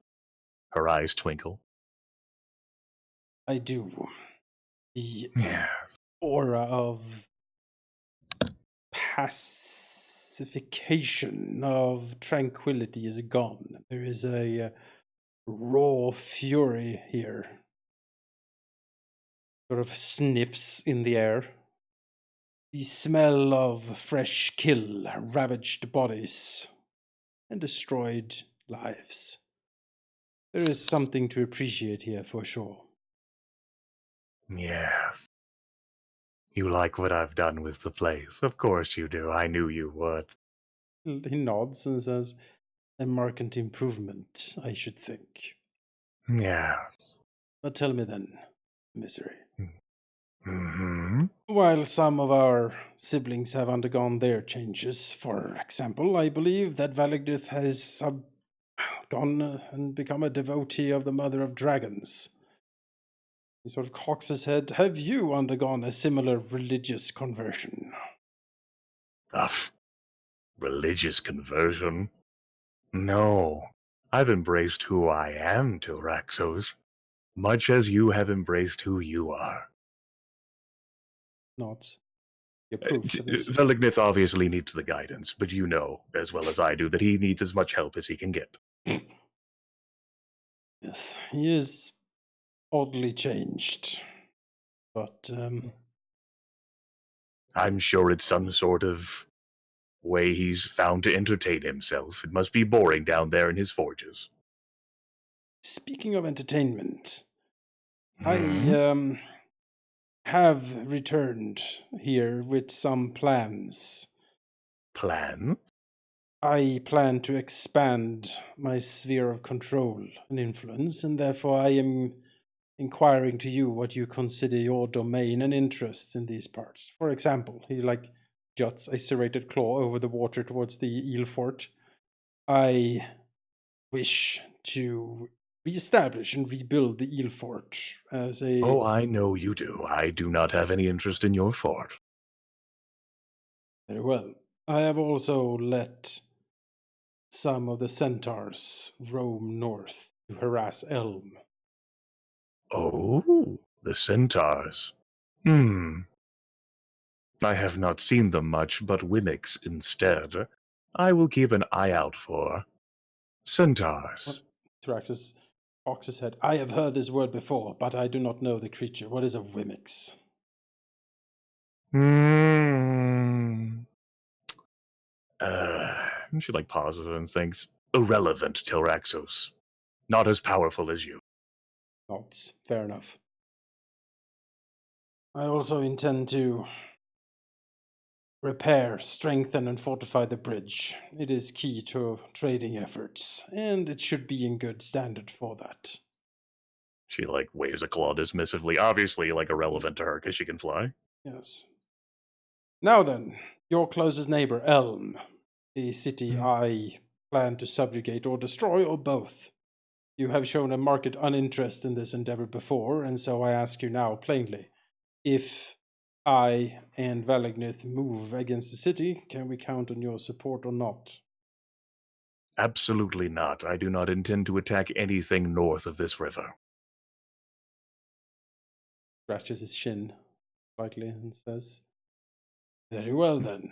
Her eyes twinkle. I do. The Yes. aura of pacification, of tranquility is gone. There is a raw fury here. Sort of sniffs in the air. The smell of fresh kill, ravaged bodies, and destroyed lives. There is something to appreciate here for sure. Yes. You like what I've done with the place. Of course you do. I knew you would. He nods and says, a marked improvement, I should think. Yes. But tell me then, Misery. Mm-hmm. While some of our siblings have undergone their changes, for example, I believe that Valagdith has gone and become a devotee of the Mother of Dragons. He sort of cocks his head. Have you undergone a similar religious conversion? Ugh. Religious conversion? No. I've embraced who I am, Tilraxos, much as you have embraced who you are. Nods. He approves of this. Velignith obviously needs the guidance, but you know, as well as I do, that he needs as much help as he can get. Yes, he is oddly changed. But, I'm sure it's some sort of way he's found to entertain himself. It must be boring down there in his forges. speaking of entertainment, Hmm? I have returned here with some plans. Plan? I plan to expand my sphere of control and influence, and therefore I am inquiring to you what you consider your domain and interests in these parts. For example, he juts a serrated claw over the water towards the eel fort. I wish to reestablish and rebuild the eel fort as a Oh, I know you do. I do not have any interest in your fort. very well. I have also let some of the centaurs roam north to harass Elm. Oh, the centaurs. Hmm. I have not seen them much, but Wimix instead. I will keep an eye out for centaurs. Tyraxus cocks his head. I have heard this word before, but I do not know the creature. What is a Wimix? Hmm. She pauses and thinks. Irrelevant, Tilraxos. Not as powerful as you. Nods. Fair enough. I also intend to repair, strengthen, and fortify the bridge. It is key to trading efforts, and it should be in good standard for that. She waves a claw dismissively, obviously irrelevant to her because she can fly. Yes. Now then, your closest neighbor, Elm, the city I plan to subjugate or destroy, or both. You have shown a marked uninterest in this endeavor before, and so I ask you now plainly, if I and Valagnith move against the city, can we count on your support or not? Absolutely not. I do not intend to attack anything north of this river. Scratches his shin slightly and says, very well then.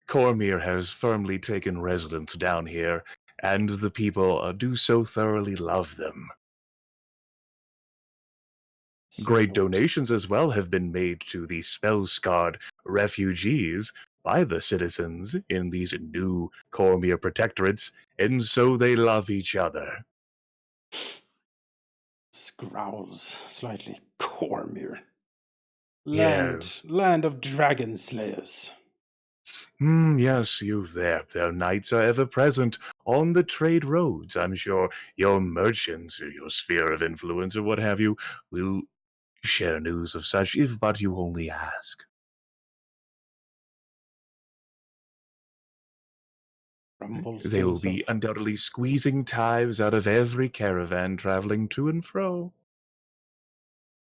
Cormyr has firmly taken residence down here, and the people do so thoroughly love them. Great donations as well have been made to the spell-scarred refugees by the citizens in these new Cormyr protectorates, and so they love each other. Growls slightly. Cormyr. Yes. Land of dragon slayers. Yes, their knights are ever present on the trade roads. I'm sure your merchants, or your sphere of influence, or what have you, will share news of such, if but you only ask. Rumbles They to will himself. be undoubtedly squeezing tithes out of every caravan traveling to and fro.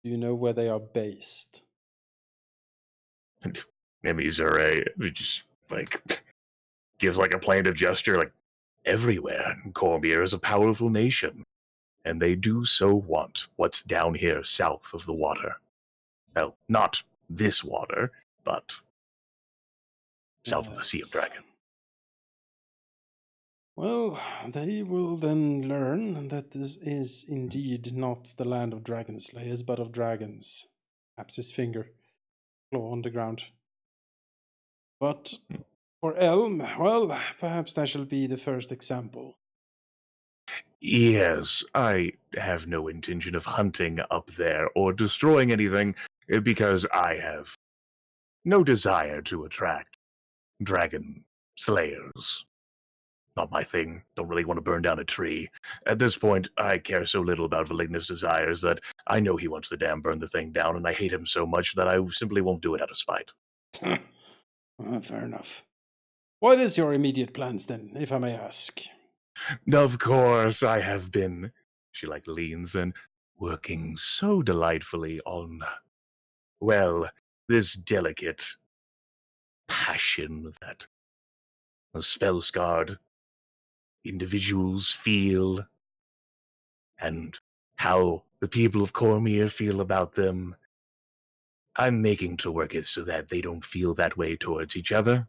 Do you know where they are based? And Mimizure just gives a plaintive gesture, everywhere. Cormyr is a powerful nation, and they do so want what's down here south of the water. Well, not this water, but south of the Sea of Yes. Dragon. Well, they will then learn that this is indeed not the land of dragon slayers, but of dragons. Taps his finger, claw on the ground. But for Elm, well, perhaps that shall be the first example. Yes, I have no intention of hunting up there or destroying anything because I have no desire to attract dragon slayers. Not my thing. Don't really want to burn down a tree. At this point, I care so little about Valignus' desires that I know he wants to damn burn the thing down, and I hate him so much that I simply won't do it out of spite. Fair enough. What is your immediate plans then, if I may ask? Of course, I have been, she leans in, working so delightfully on, well, this delicate passion that those spell-scarred individuals feel, and how the people of Cormyr feel about them. I'm making to work it so that they don't feel that way towards each other.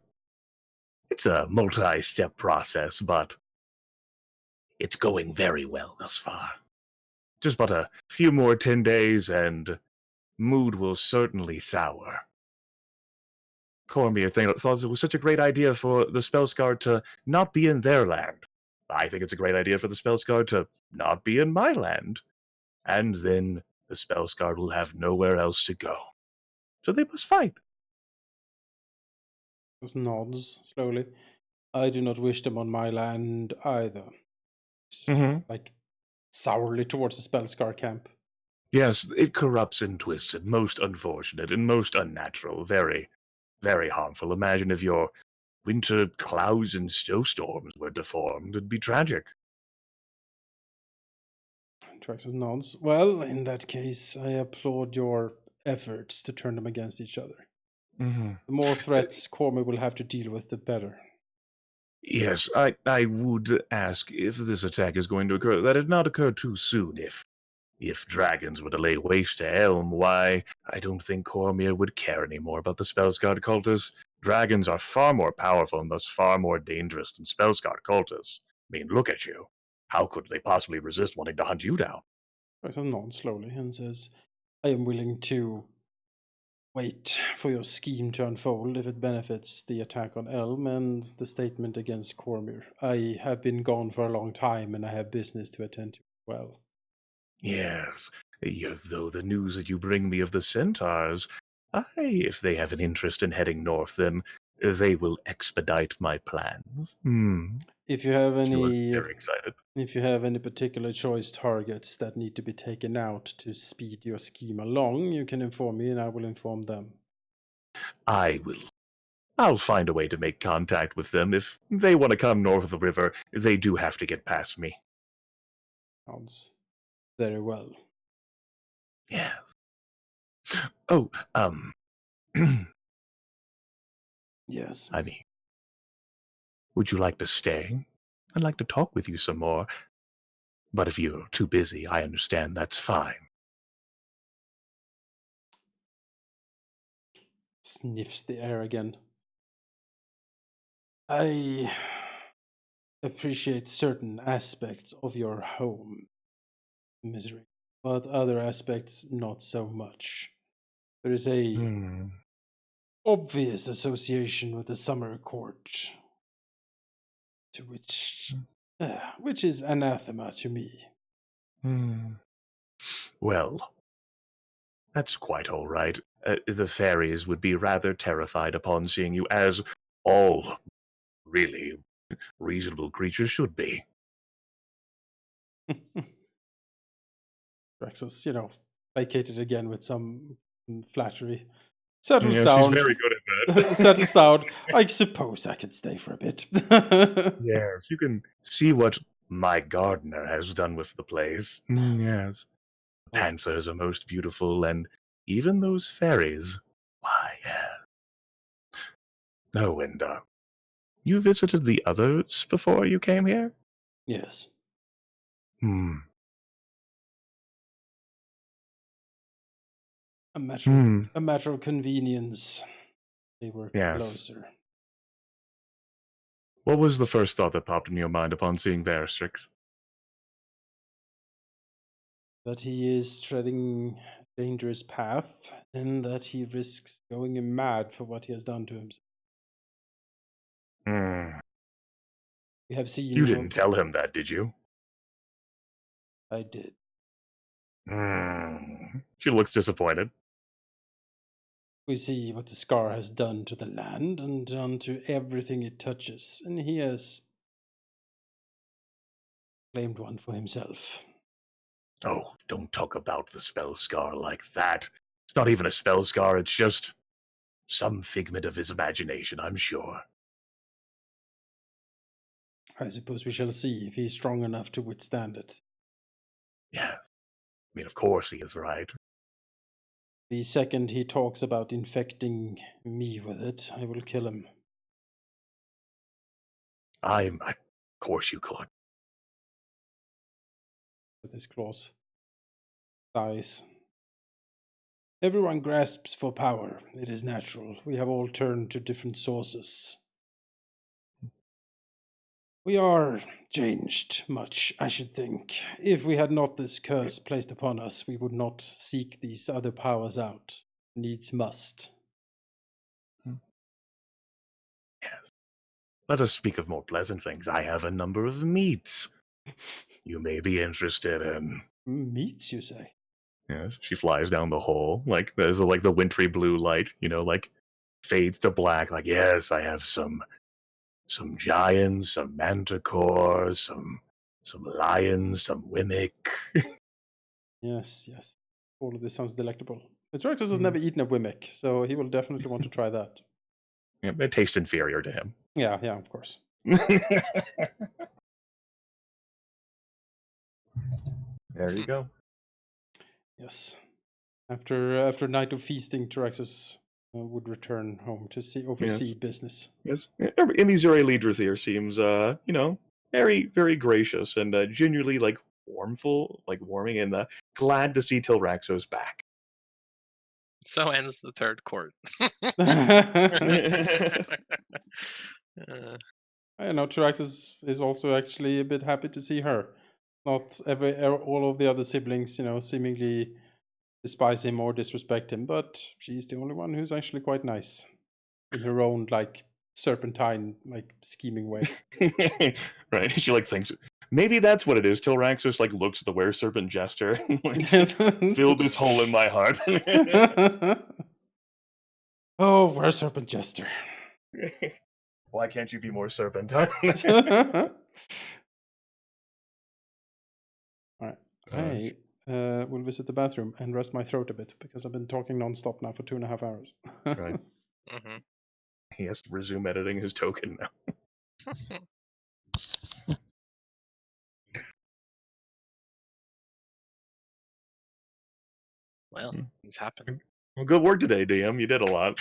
It's a multi-step process, but it's going very well thus far. Just but a few more 10 days and mood will certainly sour. Cormyr thought it was such a great idea for the Spellscar to not be in their land. I think it's a great idea for the Spellscar to not be in my land. And then the Spellscar will have nowhere else to go. So they must fight. Just nods slowly. I do not wish them on my land either. Like sourly towards the Spellscar camp. Yes, it corrupts and twists and most unfortunate and most unnatural. Very, very harmful. Imagine if your winter clouds and snowstorms were deformed. It'd be tragic. Traxxas nods. Well, in that case, I applaud your efforts to turn them against each other. The more threats Cormyr will have to deal with, the better. Yes, I would ask if this attack is going to occur, that it not occur too soon. If dragons were to lay waste to Elm, why, I don't think Cormyr would care anymore about the Spellscarred cultists. Dragons are far more powerful and thus far more dangerous than Spellscarred cultists. I mean, look at you. How could they possibly resist wanting to hunt you down? Traxxas nods slowly and says, I am willing to wait for your scheme to unfold if it benefits the attack on Elm and the statement against Cormyr. I have been gone for a long time and I have business to attend to as well. Yes, though the news that you bring me of the centaurs, if they have an interest in heading north, then they will expedite my plans. If you have She looks any very excited. If you have any particular choice targets that need to be taken out to speed your scheme along, you can inform me and I will inform them. I will. I'll find a way to make contact with them. If they want to come north of the river, they do have to get past me. Sounds very well. Yes. Oh, Yes. I mean, would you like to stay? I'd like to talk with you some more. But if you're too busy, I understand, that's fine. Sniffs the air again. I appreciate certain aspects of your home, Misery, but other aspects not so much. There is a obvious association with the summer court, to which is anathema to me. Well, that's quite all right. The fairies would be rather terrified upon seeing you, as all really reasonable creatures should be. Draxus, placated again with some flattery. Settles Yeah, down. she's very good at that. Settles down. I suppose I could stay for a bit. Yes, you can see what my gardener has done with the place. Yes. Panthers are most beautiful, and even those fairies. Why, yeah. Oh, and you visited the others before you came here? Yes. A matter of convenience. They were Yes. closer. What was the first thought that popped in your mind upon seeing Veristrix? That he is treading a dangerous path, and that he risks going mad for what he has done to himself. We have seen. You didn't tell him that, did you? I did. She looks disappointed. We see what the scar has done to the land and done to everything it touches, and he has claimed one for himself. Oh, don't talk about the spell scar like that. It's not even a spell scar, it's just some figment of his imagination, I'm sure. I suppose we shall see if he is strong enough to withstand it. Yes. I mean, of course he is right. The second he talks about infecting me with it, I will kill him. Of course you could. With his claws. Sighs. Everyone grasps for power. It is natural. We have all turned to different sources. We are changed much, I should think. If we had not this curse placed upon us, we would not seek these other powers out. Needs must. Yes. Let us speak of more pleasant things. I have a number of meats you may be interested in. Meats, you say? Yes, she flies down the hall, like there's like the wintry blue light, like fades to black. Like, yes, I have some giants, some manticores, some lions, some wimmick. Yes. All of this sounds delectable. The director has never eaten a wimmick, so he will definitely want to try that. Yeah, it tastes inferior to him. Yeah, of course. There you go. Yes. After a night of feasting, Tyraxus would return home to oversee business. Yes. Emizuri Lidrathier seems, very, very gracious and genuinely, warming and glad to see Tilraxos back. So ends the third court. I know Tyraxus is also actually a bit happy to see her. Not all of the other siblings, seemingly despise him or disrespect him, but she's the only one who's actually quite nice in her own serpentine scheming way. Right. She thinks maybe that's what it is. Tilraxos looks at the were serpent jester, filled this hole in my heart. Oh, were serpent jester. Why can't you be more serpentine? All right. I will visit the bathroom and rest my throat a bit because I've been talking nonstop now for 2.5 hours. Right. Mm-hmm. He has to resume editing his token now. Well, it's happened. Well, good work today, DM. You did a lot.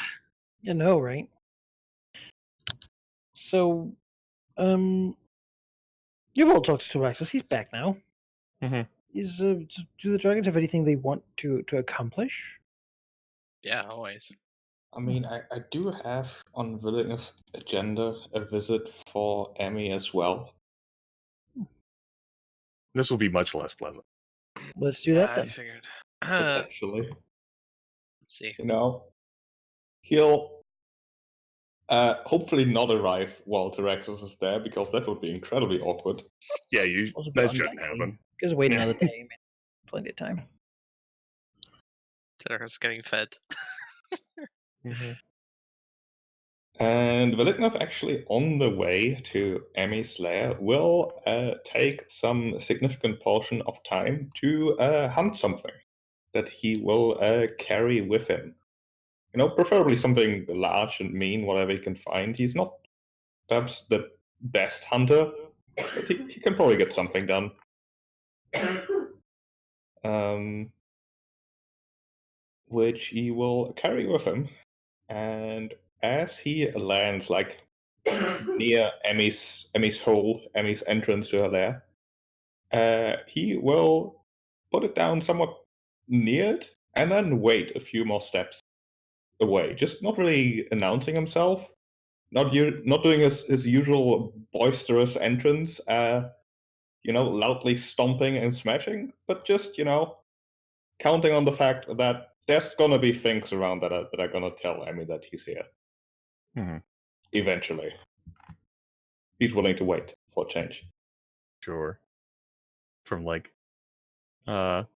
You know, right? So, you've all talked to Tyraxus. He's back now. Mm-hmm. Do the dragons have anything they want to accomplish? Yeah, always. I mean, I do have on Villiger's agenda a visit for Emmy as well. This will be much less pleasant. Let's do that then. I figured. Potentially. Let's see. He'll hopefully not arrive while Tyraxus is there, because that would be incredibly awkward. Yeah, that shouldn't happen. Just wait another day. Plenty of time. Tyraxus getting fed. Mm-hmm. And Velignov, actually on the way to Emmy's lair, will take some significant portion of time to hunt something that he will carry with him. Preferably something large and mean, whatever he can find. He's not perhaps the best hunter, but he can probably get something done. Which he will carry with him. And as he lands near Emmy's hole, Emmy's entrance to her lair, he will put it down somewhat near it and then wait a few more steps away, just not really announcing himself, not doing his usual boisterous entrance, loudly stomping and smashing, but just counting on the fact that there's gonna be things around that are gonna tell Emmy that he's here. Mhm. Eventually, he's willing to wait for change. Sure. From like, there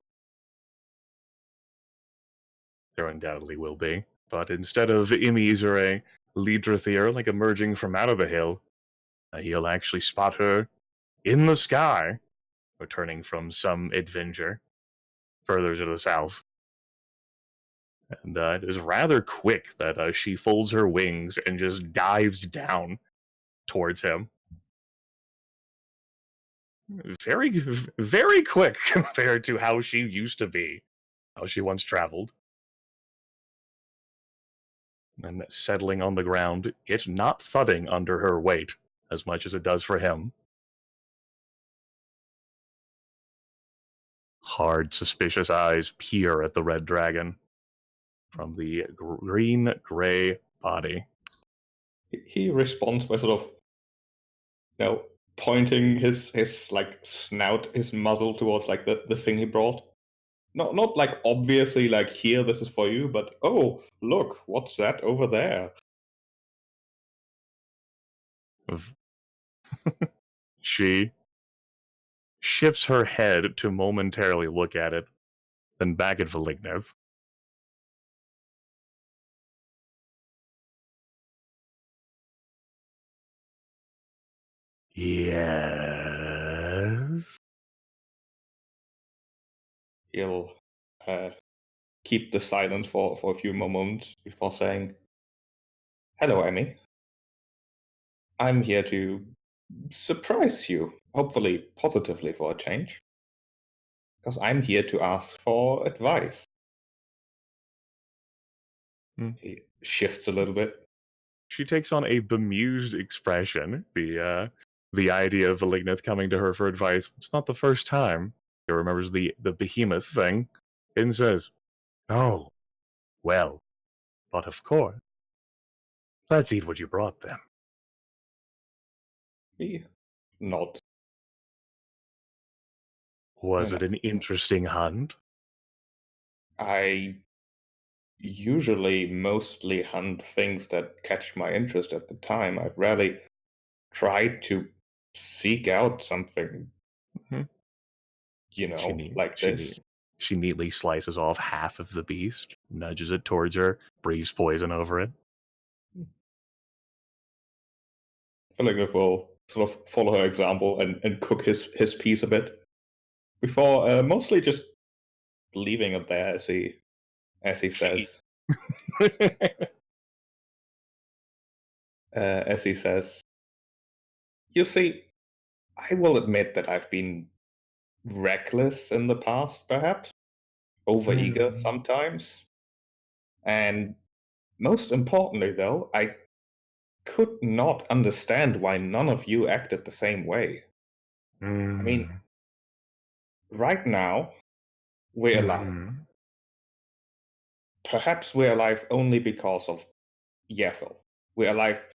undoubtedly will be, but instead of Emmys or a Leadrathier like emerging from out of the hill, he'll actually spot her in the sky, returning from some adventure further to the south. And it is rather quick that she folds her wings and just dives down towards him. Very, very quick compared to how she used to be, how she once traveled. And settling on the ground, it not thudding under her weight as much as it does for him. Hard, suspicious eyes peer at the red dragon from the green-gray body. He responds by sort of, pointing his like snout, his muzzle towards like the thing he brought. Not like obviously like here, this is for you, but oh look, what's that over there? She shifts her head to momentarily look at it, then back at Velignev. Yes. He'll keep the silence for a few moments before saying, "Hello, Emmy. I'm here to surprise you, hopefully positively for a change. Because I'm here to ask for advice." He shifts a little bit. She takes on a bemused expression. The idea of Velignith coming to her for advice. It's not the first time. She remembers the behemoth thing and says, "Oh, well, but of course. Let's eat what you brought them." He nods. Was it an interesting hunt? I usually mostly hunt things that catch my interest at the time. I've rarely tried to seek out something, Mhm. like this. She neatly slices off half of the beast, nudges it towards her, breathes poison over it. I feel like we will sort of follow her example and cook his piece a bit before mostly just leaving it there as he says. As he says, "You see, I will admit that I've been reckless in the past, perhaps overeager sometimes, and most importantly, though, I could not understand why none of you acted the same way. I mean, right now, we're alive. Perhaps we're alive only because of Yeffel. We're alive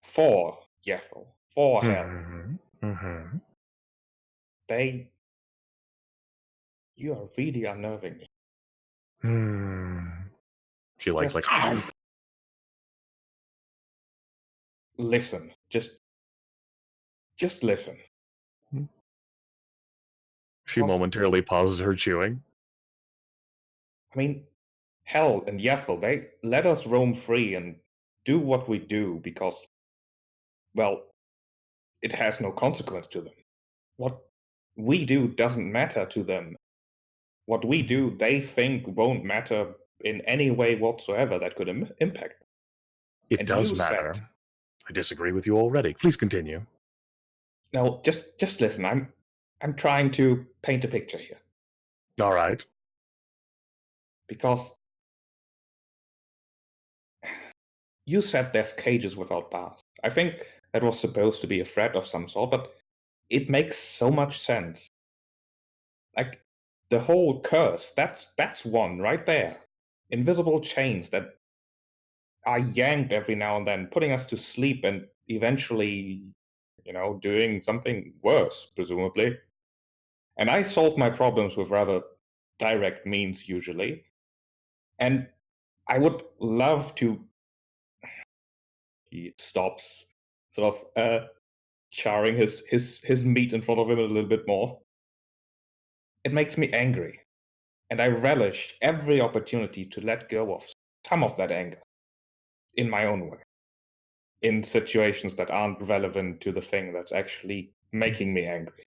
for Yeffel, for Hell. You are really unnerving me." She likes Just listen. Just listen. She momentarily pauses her chewing. I mean, Hell and Yeffel, they let us roam free and do what we do because, well, it has no consequence to them. What we do doesn't matter to them. What we do, they think won't matter in any way whatsoever that could impact them. It And does you matter. said- I disagree with you already. Please continue. No, just listen. I'm trying to paint a picture here. All right. Because you said there's cages without bars. I think that was supposed to be a threat of some sort, but it makes so much sense. Like the whole curse, that's one right there. Invisible chains that are yanked every now and then, putting us to sleep and eventually, doing something worse, presumably. And I solve my problems with rather direct means usually. And I would love to. He stops, sort of charring his meat in front of him a little bit more. It makes me angry, and I relish every opportunity to let go of some of that anger in my own way, in situations that aren't relevant to the thing that's actually making me angry.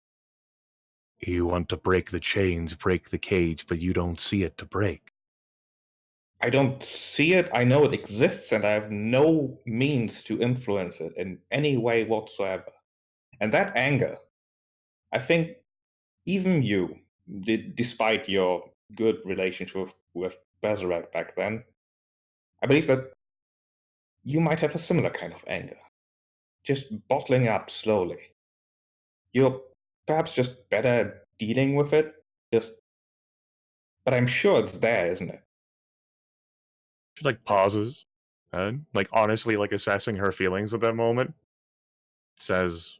You want to break the chains, break the cage, but you don't see it to break. I don't see it, I know it exists, and I have no means to influence it in any way whatsoever. And that anger, I think even you, despite your good relationship with Bezarek back then, I believe that you might have a similar kind of anger. Just bottling up slowly. You're perhaps just better at dealing with it, but I'm sure it's there, isn't it? She pauses and honestly assessing her feelings at that moment. Says,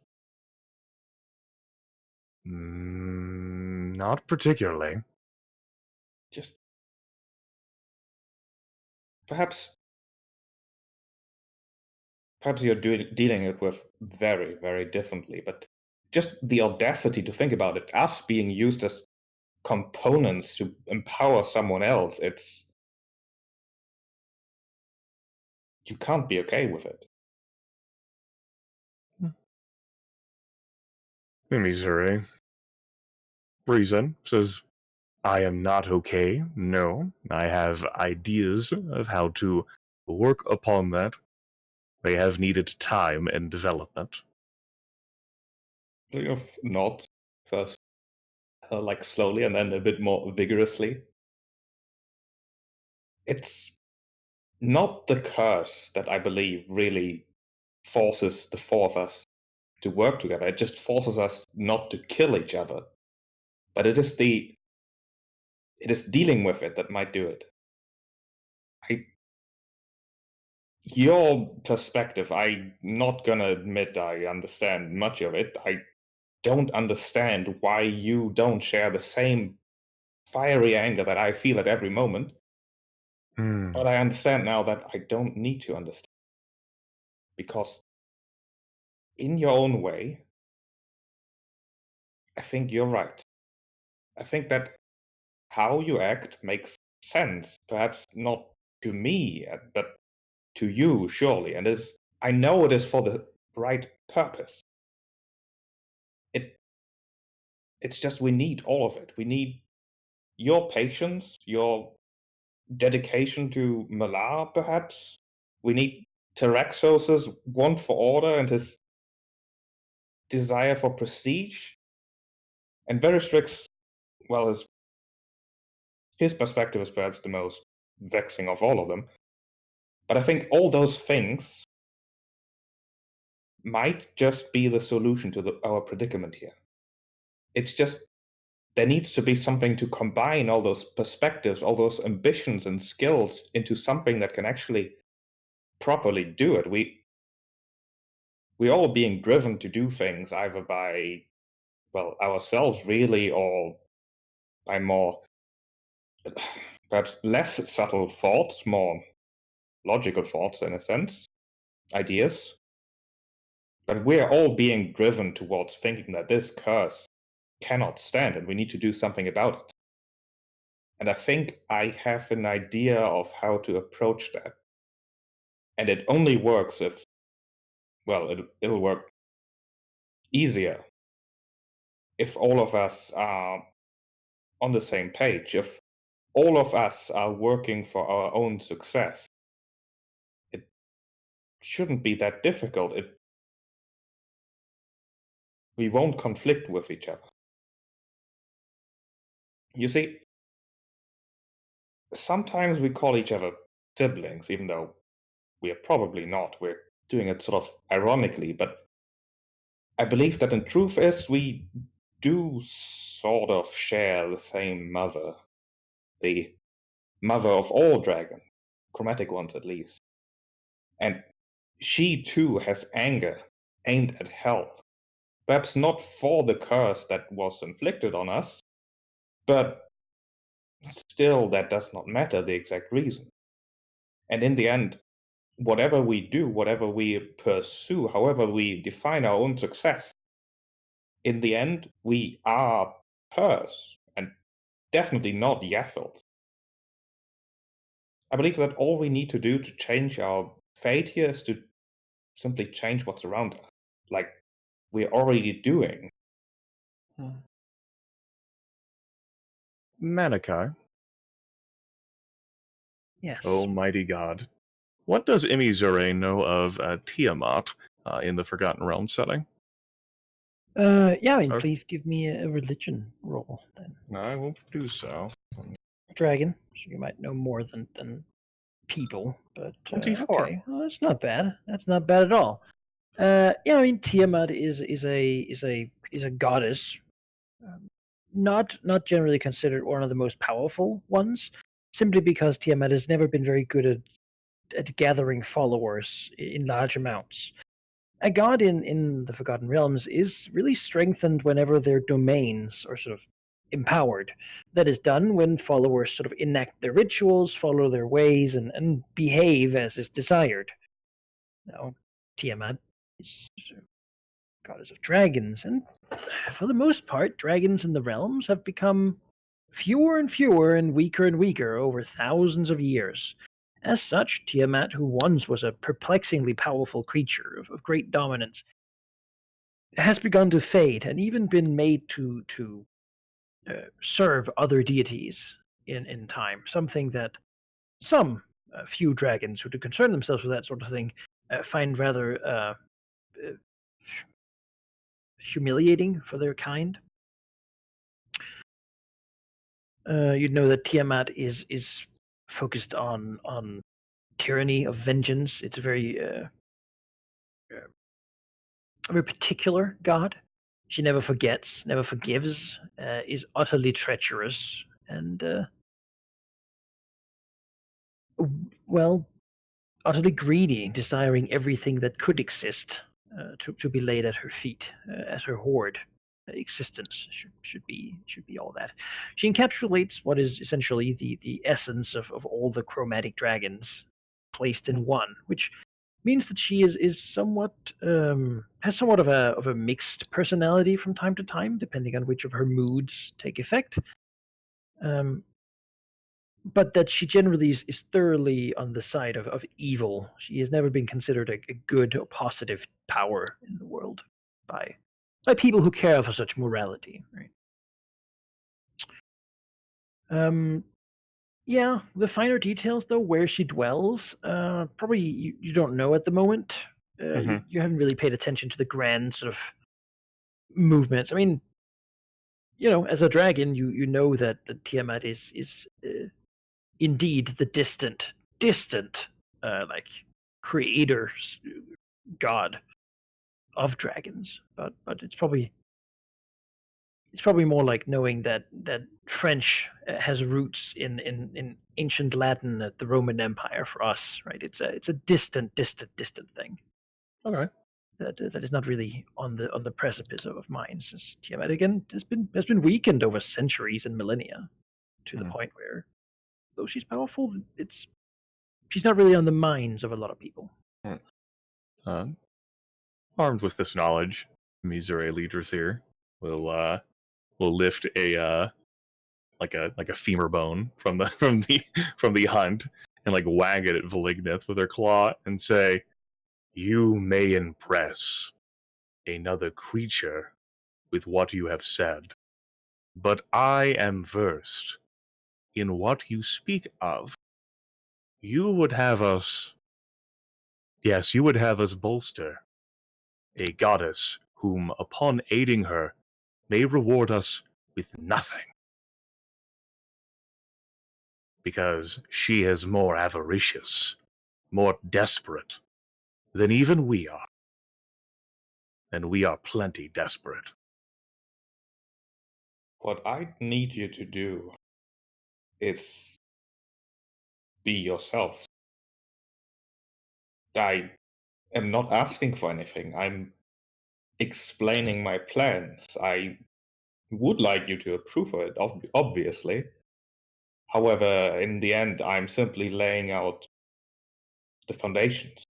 not particularly. Just perhaps you're dealing it with very, very differently, but just the audacity to think about it, us being used as components to empower someone else, you can't be okay with it. Missouri. Reason says, I am not okay. No, I have ideas of how to work upon that. They have needed time and development. Sort of not first, slowly, and then a bit more vigorously. It's not the curse that I believe really forces the four of us to work together. It just forces us not to kill each other. But it is dealing with it that might do it. Your perspective, I'm not gonna admit I understand much of it. I don't understand why you don't share the same fiery anger that I feel at every moment. But I understand now that I don't need to understand. Because in your own way, I think you're right. I think that how you act makes sense. Perhaps not to me, but to you, surely. And I know it is for the right purpose. It's just we need all of it. We need your patience, your dedication to Malar, perhaps. We need Taraxos's want for order and his desire for prestige. And Veristrix, well, his perspective is perhaps the most vexing of all of them. But I think all those things might just be the solution to our predicament here. It's just there needs to be something to combine all those perspectives, all those ambitions and skills into something that can actually properly do it. We're all being driven to do things either by, well, ourselves really, or by more, perhaps less subtle thoughts, more logical thoughts in a sense, ideas. But we're all being driven towards thinking that this curse cannot stand and we need to do something about it. And I think I have an idea of how to approach that. And it only works if, well, it'll work easier if all of us are on the same page, if all of us are working for our own success. It shouldn't be that difficult. We won't conflict with each other. You see, sometimes we call each other siblings, even though we are probably not. We're doing it sort of ironically, but I believe that in truth is we do sort of share the same mother, the mother of all dragons, chromatic ones at least. And she too has anger aimed at help. Perhaps not for the curse that was inflicted on us, but still that does not matter the exact reason. And in the end, whatever we do, whatever we pursue, however we define our own success, in the end, we are hers, and definitely not Yaffel's. I believe that all we need to do to change our fate here is to simply change what's around us, like we're already doing. Manikai, Yes. almighty god, what does Imizure know of Tiamat in the Forgotten Realms setting? Yeah, I mean, Or- please give me a religion roll then. I will do so. Dragon, so you might know more than people, but 24. okay, well, that's not bad. That's not bad at all. Yeah, I mean, Tiamat is a goddess, not generally considered one of the most powerful ones, simply because Tiamat has never been very good at gathering followers in large amounts. A god in the Forgotten Realms is really strengthened whenever their domains are sort of empowered. That is done when followers sort of enact their rituals, follow their ways, and behave as is desired. Now, Tiamat is a goddess of dragons, and for the most part, dragons in the realms have become fewer and weaker over thousands of years. As such, Tiamat, who once was a perplexingly powerful creature of great dominance, has begun to fade and even been made to serve other deities in time. Something that some few dragons who do concern themselves with that sort of thing find rather humiliating for their kind. You'd know that Tiamat is focused on tyranny of vengeance. It's a very particular god. She never forgets, never forgives, is utterly treacherous, and well, utterly greedy, desiring everything that could exist to be laid at her feet as her hoard. Existence should be all that. She encapsulates what is essentially the essence of all the chromatic dragons placed in one, which means that she is somewhat has somewhat of a mixed personality from time to time, depending on which of her moods take effect. Um, but that she generally is thoroughly on the side of evil. She has never been considered a good or positive power in the world by people who care for such morality. Right. Yeah, the finer details though, where she dwells, probably you don't know at the moment. You haven't really paid attention to the grand sort of movements. I mean, as a dragon, you know that the Tiamat is indeed the distant, like creator god of dragons. But it's probably more like knowing that French has roots in ancient Latin at the Roman Empire for us, right? It's a distant thing Okay. that is not really on the precipice of minds. As Tiamat again has been weakened over centuries and millennia to the point where, though she's powerful, she's not really on the minds of a lot of people. Armed with this knowledge, Missouri leaders here will lift a like a femur bone from the from the hunt and like wag it at Valignith with her claw and say, "You may impress another creature with what you have said, but I am versed in what you speak of. You would have us, yes, you would have us bolster a goddess whom, upon aiding her, may reward us with nothing. Because she is more avaricious, more desperate than even we are. And we are plenty desperate." What I need you to do is be yourself. I am not asking for anything. I'm explaining my plans. I would like you to approve of it, obviously. However, in the end, I'm simply laying out the foundations.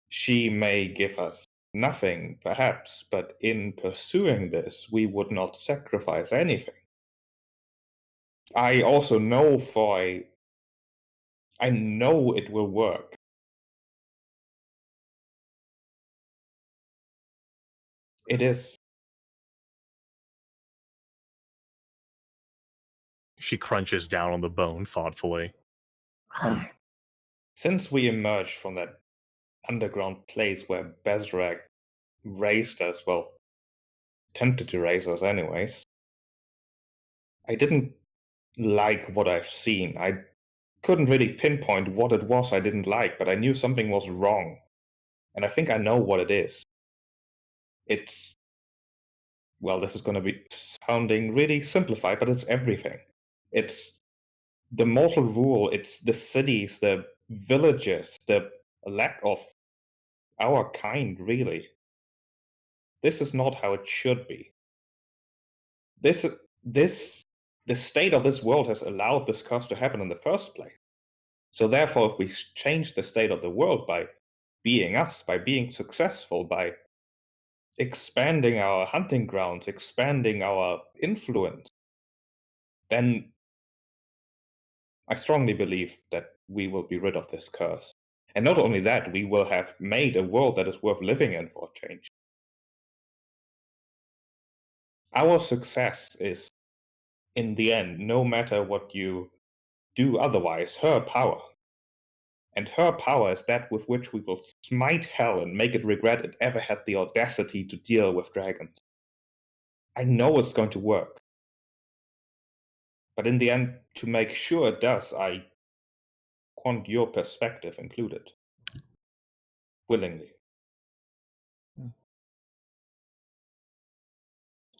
She may give us nothing, perhaps, but in pursuing this, we would not sacrifice anything. I also know I know it will work. It is. She crunches down on the bone thoughtfully. Since we emerged from that underground place where Bezrak raised us, well, attempted to raise us anyways, I didn't like what I've seen. I couldn't really pinpoint what it was I didn't like, but I knew something was wrong. And I think I know what it is. It's, well, this is going to be sounding really simplified, but it's everything. It's the mortal rule, it's the cities, the villages, the lack of our kind, really. This is not how it should be. The state of this world has allowed this curse to happen in the first place. So therefore, if we change the state of the world by being us, by being successful, by expanding our hunting grounds, expanding our influence, then I strongly believe that we will be rid of this curse. And not only that, we will have made a world that is worth living in for a change. Our success is, in the end, no matter what you do otherwise, her power. And her power is that with which we will smite hell and make it regret it ever had the audacity to deal with dragons. I know it's going to work. But in the end, to make sure it does, I want your perspective included. Willingly.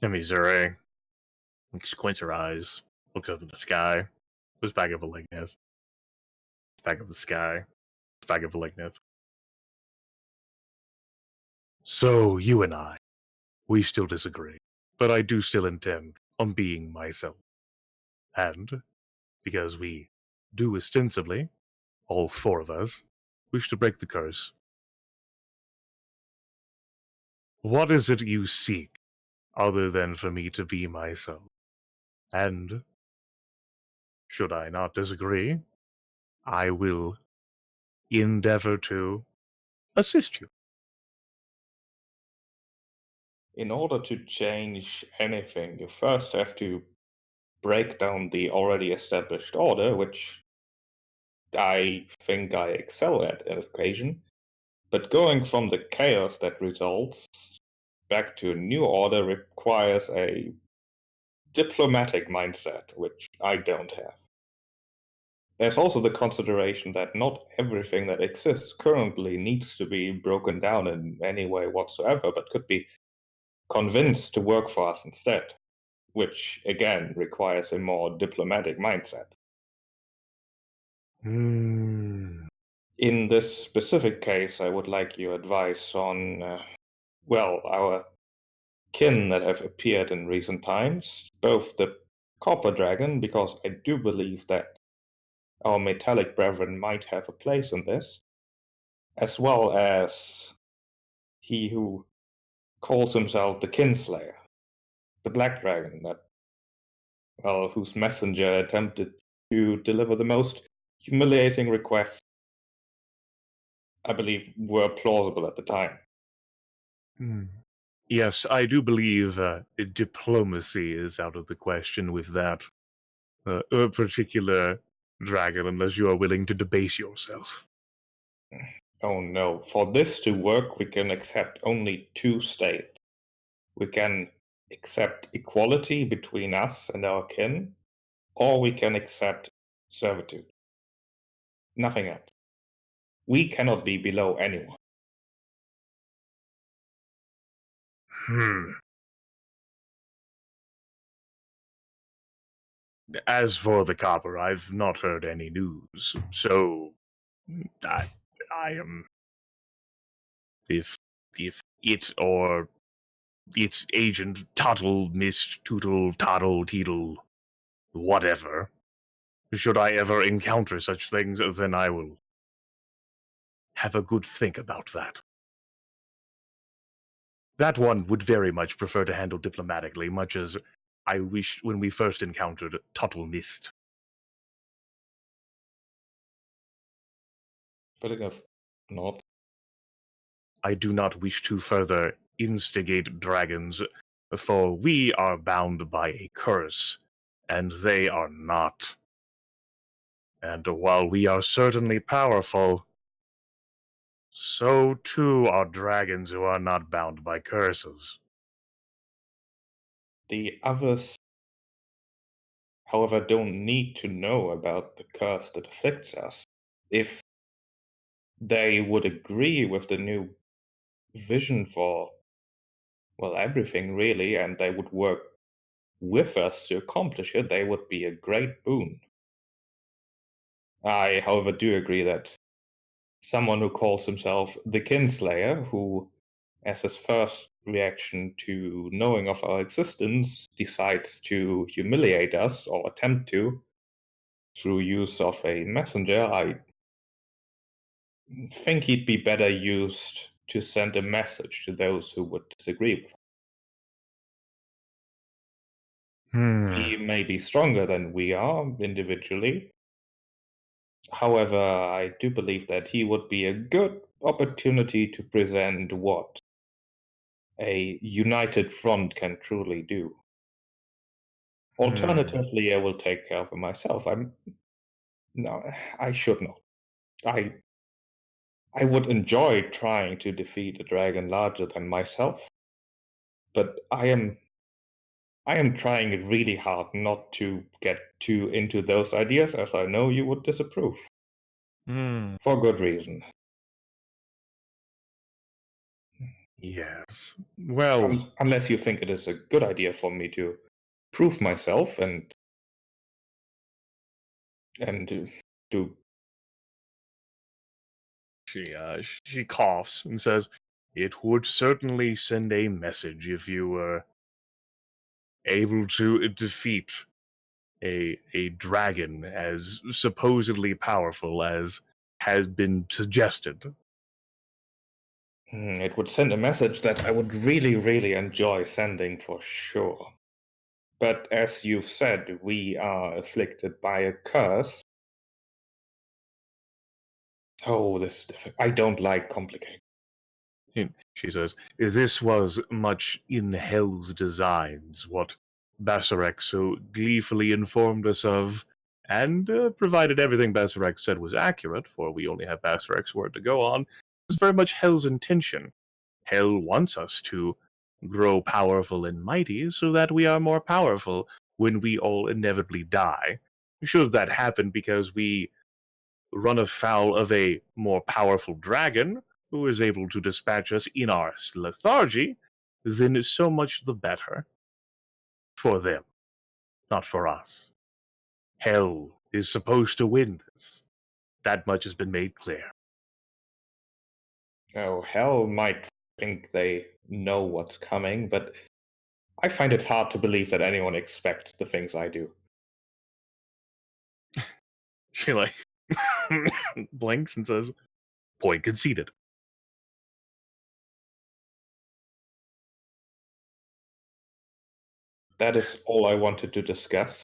Mizure squints her eyes, looks up at the sky, looks back at Malignus, back at the sky, back at Malignus. So, you and I, we still disagree, but I do still intend on being myself. And, because we do ostensibly, all four of us, wish to break the curse. What is it you seek, other than for me to be myself? And, should I not disagree, I will endeavor to assist you. In order to change anything, you first have to break down the already established order, which I think I excel at occasion. But going from the chaos that results back to a new order requires a diplomatic mindset, which I don't have. There's also the consideration that not everything that exists currently needs to be broken down in any way whatsoever, but could be convinced to work for us instead, which again requires a more diplomatic mindset. In this specific case, I would like your advice on, our kin that have appeared in recent times, both the Copper Dragon, because I do believe that our metallic brethren might have a place in this, as well as he who calls himself the Kinslayer, the Black Dragon, that, well, whose messenger attempted to deliver the most humiliating requests I believe were plausible at the time. Yes, I do believe diplomacy is out of the question with that particular dragon, unless you are willing to debase yourself. Oh no, for this to work, we can accept only two states. We can accept equality between us and our kin, or we can accept servitude. Nothing else. We cannot be below anyone. As for the copper, I've not heard any news, so I am. If it or its agent Tuttle, Mist, Tootle, Toddle, Teetle, whatever, should I ever encounter such things, then I will have a good think about that. That one would very much prefer to handle diplomatically, much as I wished when we first encountered Tuttle Mist. Putting of north. I do not wish to further instigate dragons, for we are bound by a curse, and they are not. And while we are certainly powerful, so too are dragons who are not bound by curses. The others, however, don't need to know about the curse that afflicts us. If they would agree with the new vision for, well, everything really, and they would work with us to accomplish it, they would be a great boon. I, however, do agree that someone who calls himself the Kinslayer, who, as his first reaction to knowing of our existence, decides to humiliate us or attempt to through use of a messenger, I think he'd be better used to send a message to those who would disagree with him. He may be stronger than we are individually. However, I do believe that he would be a good opportunity to present what a united front can truly do. Alternatively, I will take care of it myself. No, I should not. I would enjoy trying to defeat a dragon larger than myself, but I am trying really hard not to get too into those ideas, as I know you would disapprove. For good reason. Yes. Well, unless you think it is a good idea for me to prove myself and do. She coughs and says, "It would certainly send a message if you were able to defeat a dragon as supposedly powerful as has been suggested." It would send a message that I would really, really enjoy sending for sure. But as you've said, we are afflicted by a curse. Oh, this is difficult. I don't like complicated. She says, "This was much in Hell's designs, what Basarek so gleefully informed us of, and provided everything Basarek said was accurate, for we only have Basarek's word to go on, was very much Hell's intention. Hell wants us to grow powerful and mighty so that we are more powerful when we all inevitably die. Should that happen because we run afoul of a more powerful dragon who is able to dispatch us in our lethargy, then so much the better. For them, not for us. Hell is supposed to win this. That much has been made clear." Oh, Hell might think they know what's coming, but I find it hard to believe that anyone expects the things I do. She blinks and says, "Point conceded." That is all I wanted to discuss.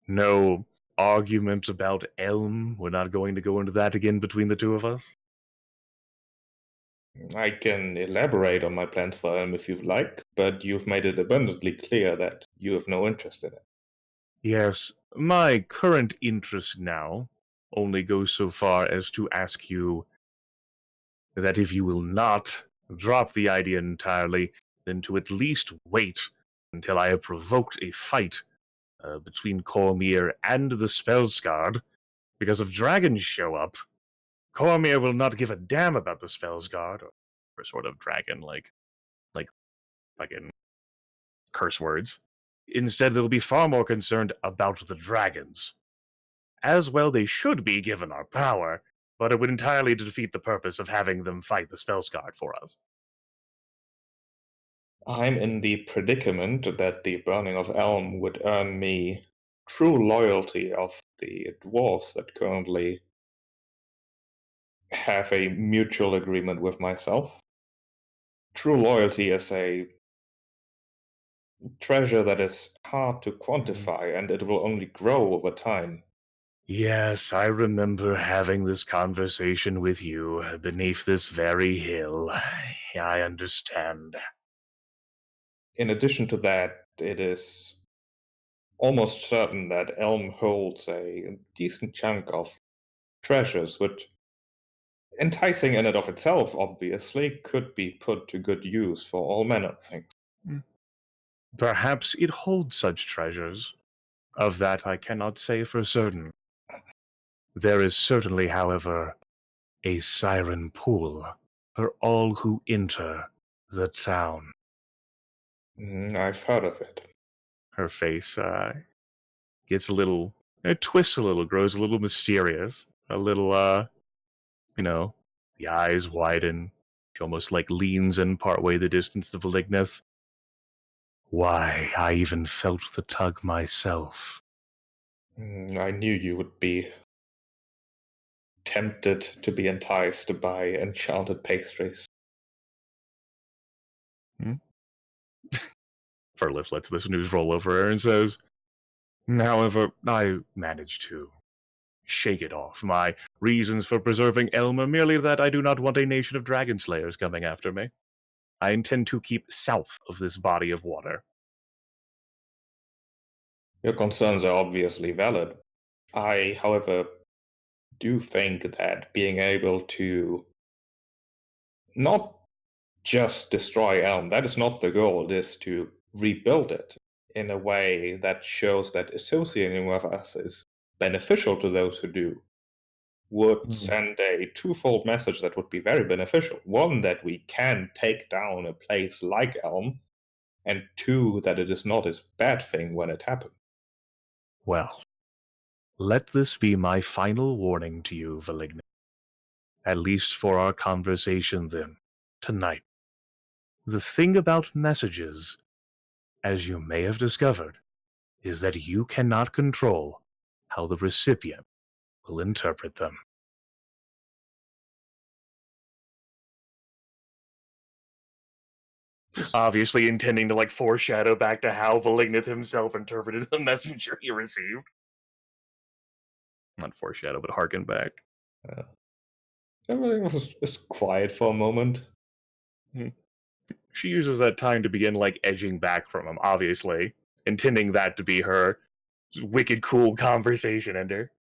No argument about Elm? We're not going to go into that again between the two of us? I can elaborate on my plans for Elm if you'd like, but you've made it abundantly clear that you have no interest in it. Yes, my current interest now only goes so far as to ask you that if you will not drop the idea entirely, then to at least wait until I have provoked a fight between Cormyr and the Spellsguard, because if dragons show up, Cormyr will not give a damn about the Spellsguard, or sort of dragon, like fucking curse words. Instead, they'll be far more concerned about the dragons. as well they should be given our power, but it would entirely defeat the purpose of having them fight the Spellsguard for us. I'm in the predicament that the burning of Elm would earn me true loyalty of the dwarves that currently have a mutual agreement with myself. True loyalty is a treasure that is hard to quantify, and it will only grow over time. Yes, I remember having this conversation with you beneath this very hill. I understand. In addition to that, it is almost certain that Elm holds a decent chunk of treasures, which, enticing in and of itself, obviously, could be put to good use for all manner of things. Perhaps it holds such treasures. Of that I cannot say for certain. There is certainly, however, a siren pool for all who enter the town. I've heard of it. Her face gets a little, it twists a little, grows a little mysterious, a little, the eyes widen. She almost like leans in partway the distance to Valignith. Why, I even felt the tug myself. I knew you would be tempted to be enticed by enchanted pastries. Furlith lets this news roll over her and says, however, I managed to shake it off. My reasons for preserving Elm are merely that I do not want a nation of dragon slayers coming after me. I intend to keep south of this body of water. Your concerns are obviously valid. I, however, do think that being able to not just destroy Elm, that is not the goal, it is to rebuild it in a way that shows that associating with us is beneficial to those who do, would send a twofold message that would be very beneficial. One, that we can take down a place like Elm, and two, that it is not a bad thing when it happens. Well, let this be my final warning to you, Valignant. At least for our conversation then, tonight. The thing about messages, as you may have discovered, is that you cannot control how the recipient will interpret them. Obviously intending to foreshadow back to how Valignant himself interpreted the messenger he received. Not foreshadow, but harken back. Everything was quiet for a moment. She uses that time to begin edging back from him, obviously, intending that to be her wicked cool conversation ender.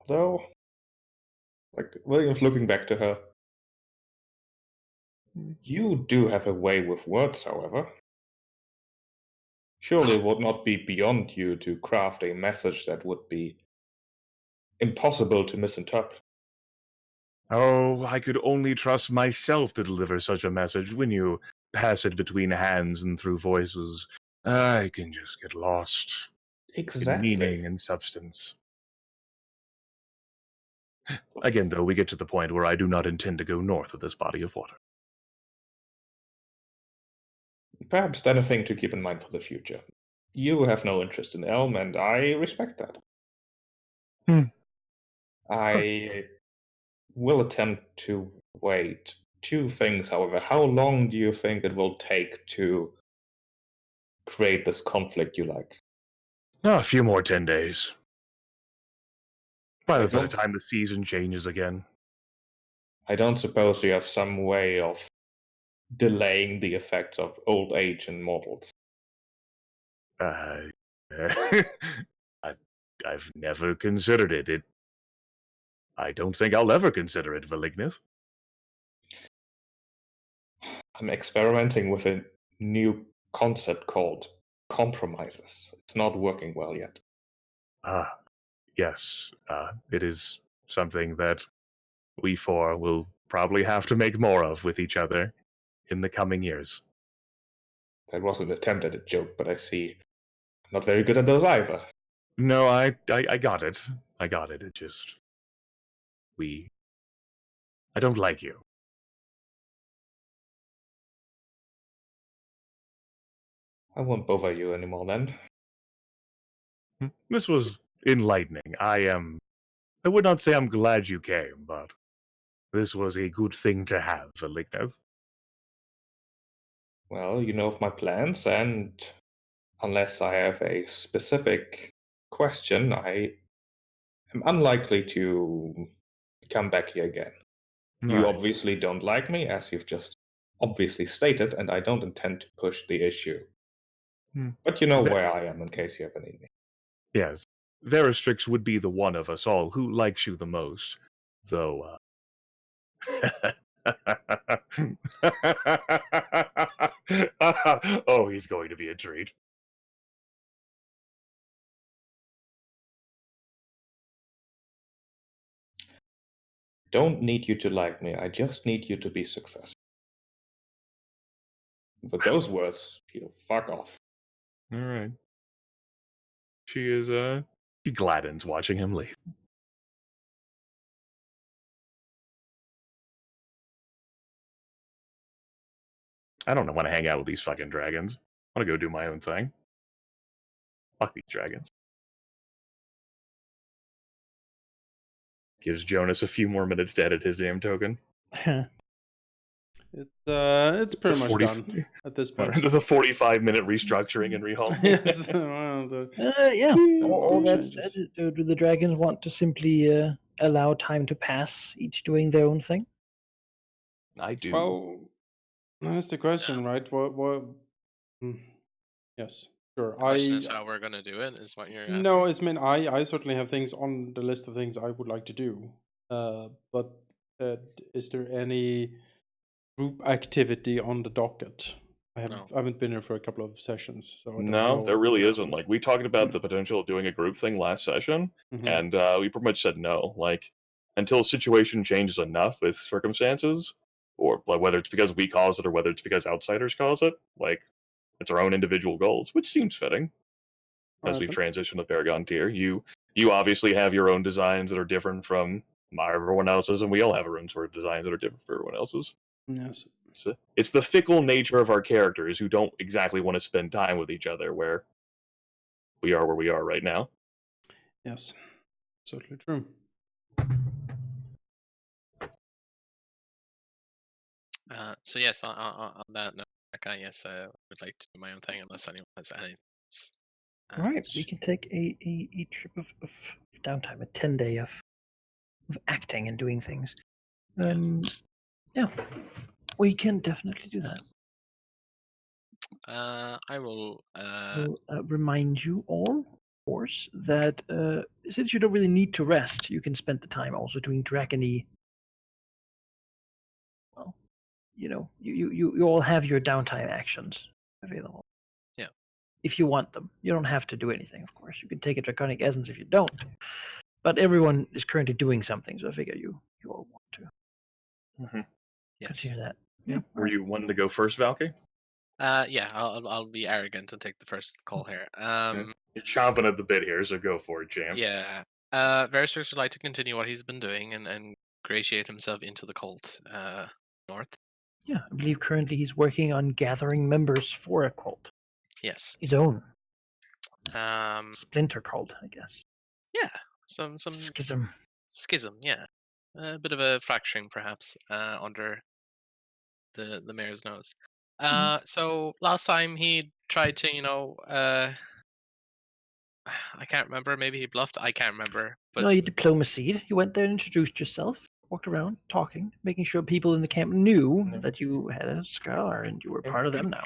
Though, William's looking back to her. You do have a way with words, however. Surely it would not be beyond you to craft a message that would be impossible to misinterpret. Oh, I could only trust myself to deliver such a message. When you pass it between hands and through voices, I can just get lost in meaning and substance. Again, though, we get to the point where I do not intend to go north of this body of water. Perhaps then a thing to keep in mind for the future. You have no interest in Elm, and I respect that. I will attempt to wait. Two things, however. How long do you think it will take to create this conflict you like? A few more 10 days. By the don't- time the season changes again. I don't suppose you have some way of delaying the effects of old age in mortals. I've never considered it. I don't think I'll ever consider it, Valignith. I'm experimenting with a new concept called compromises. It's not working well yet. Yes. It is something that we four will probably have to make more of with each other in the coming years. That was an attempt at a joke, but I see I'm not very good at those either. No, I got it. I got it. It just I don't like you. I won't bother you anymore then. This was enlightening. I would not say I'm glad you came, but this was a good thing to have, Alignev. Well, you know of my plans, and unless I have a specific question, I am unlikely to come back here again. You Right. obviously don't like me, as you've just obviously stated, and I don't intend to push the issue. But you know where I am in case you ever need me. Yes. Veristrix would be the one of us all who likes you the most, though, oh, he's going to be a treat. Don't need you to like me, I just need you to be successful. With those words, he'll fuck off. All right. She is, she gladdens watching him leave. I don't want to hang out with these fucking dragons. I want to go do my own thing. Fuck these dragons. Gives Jonas a few more minutes to edit his damn token. It's pretty much 40 done at this point. The 45-minute restructuring and rehaul. Yes. Yeah. All that changes. said, do the dragons want to simply allow time to pass, each doing their own thing? I do. Well, that's the question, right? What? Yes, sure. The question is how we're gonna do it. Is what you're asking. No, it's mean I certainly have things on the list of things I would like to do. But is there any group activity on the docket? I haven't been here for a couple of sessions, so I don't know there really the isn't. answer. Like, we talked about the potential of doing a group thing last session, and we pretty much said no. Like, until a situation changes enough with circumstances, or like, whether it's because we cause it or whether it's because outsiders cause it, like, it's our own individual goals, which seems fitting as Alright we've then. transitioned to Paragon tier. You obviously have your own designs that are different from everyone else's, and we all have our own sort of designs that are different from everyone else's. Yes. It's the fickle nature of our characters who don't exactly want to spend time with each other, where we are where we are right now. Yes, certainly true. So yes, on that note, yes, I would like to do my own thing unless anyone has anything else. All right, we can take a trip of downtime, a 10-day of acting and doing things. Yeah, we can definitely do that. I will remind you all, of course, that since you don't really need to rest, you can spend the time also doing dragony. Well, you all have your downtime actions available. Yeah. If you want them, you don't have to do anything. Of course, you can take a draconic essence if you don't. But everyone is currently doing something, so I figure you all want to consider that. Yeah. Were you wanting to go first, Valky? Yeah, I'll be arrogant and take the first call here. You're chomping at the bit here, so go for it, champ. Yeah. Veristrix would like to continue what he's been doing and ingratiate himself into the cult north. Yeah, I believe currently he's working on gathering members for a cult. Yes. His own. Splinter cult, I guess. Yeah. Some schism. Schism, yeah. A bit of a fracturing perhaps under the mayor's nose. So last time he tried to, I can't remember. Maybe he bluffed. I can't remember. But no, you diplomacied. You went there and introduced yourself, walked around, talking, making sure people in the camp knew that you had a scar and you were part of them now.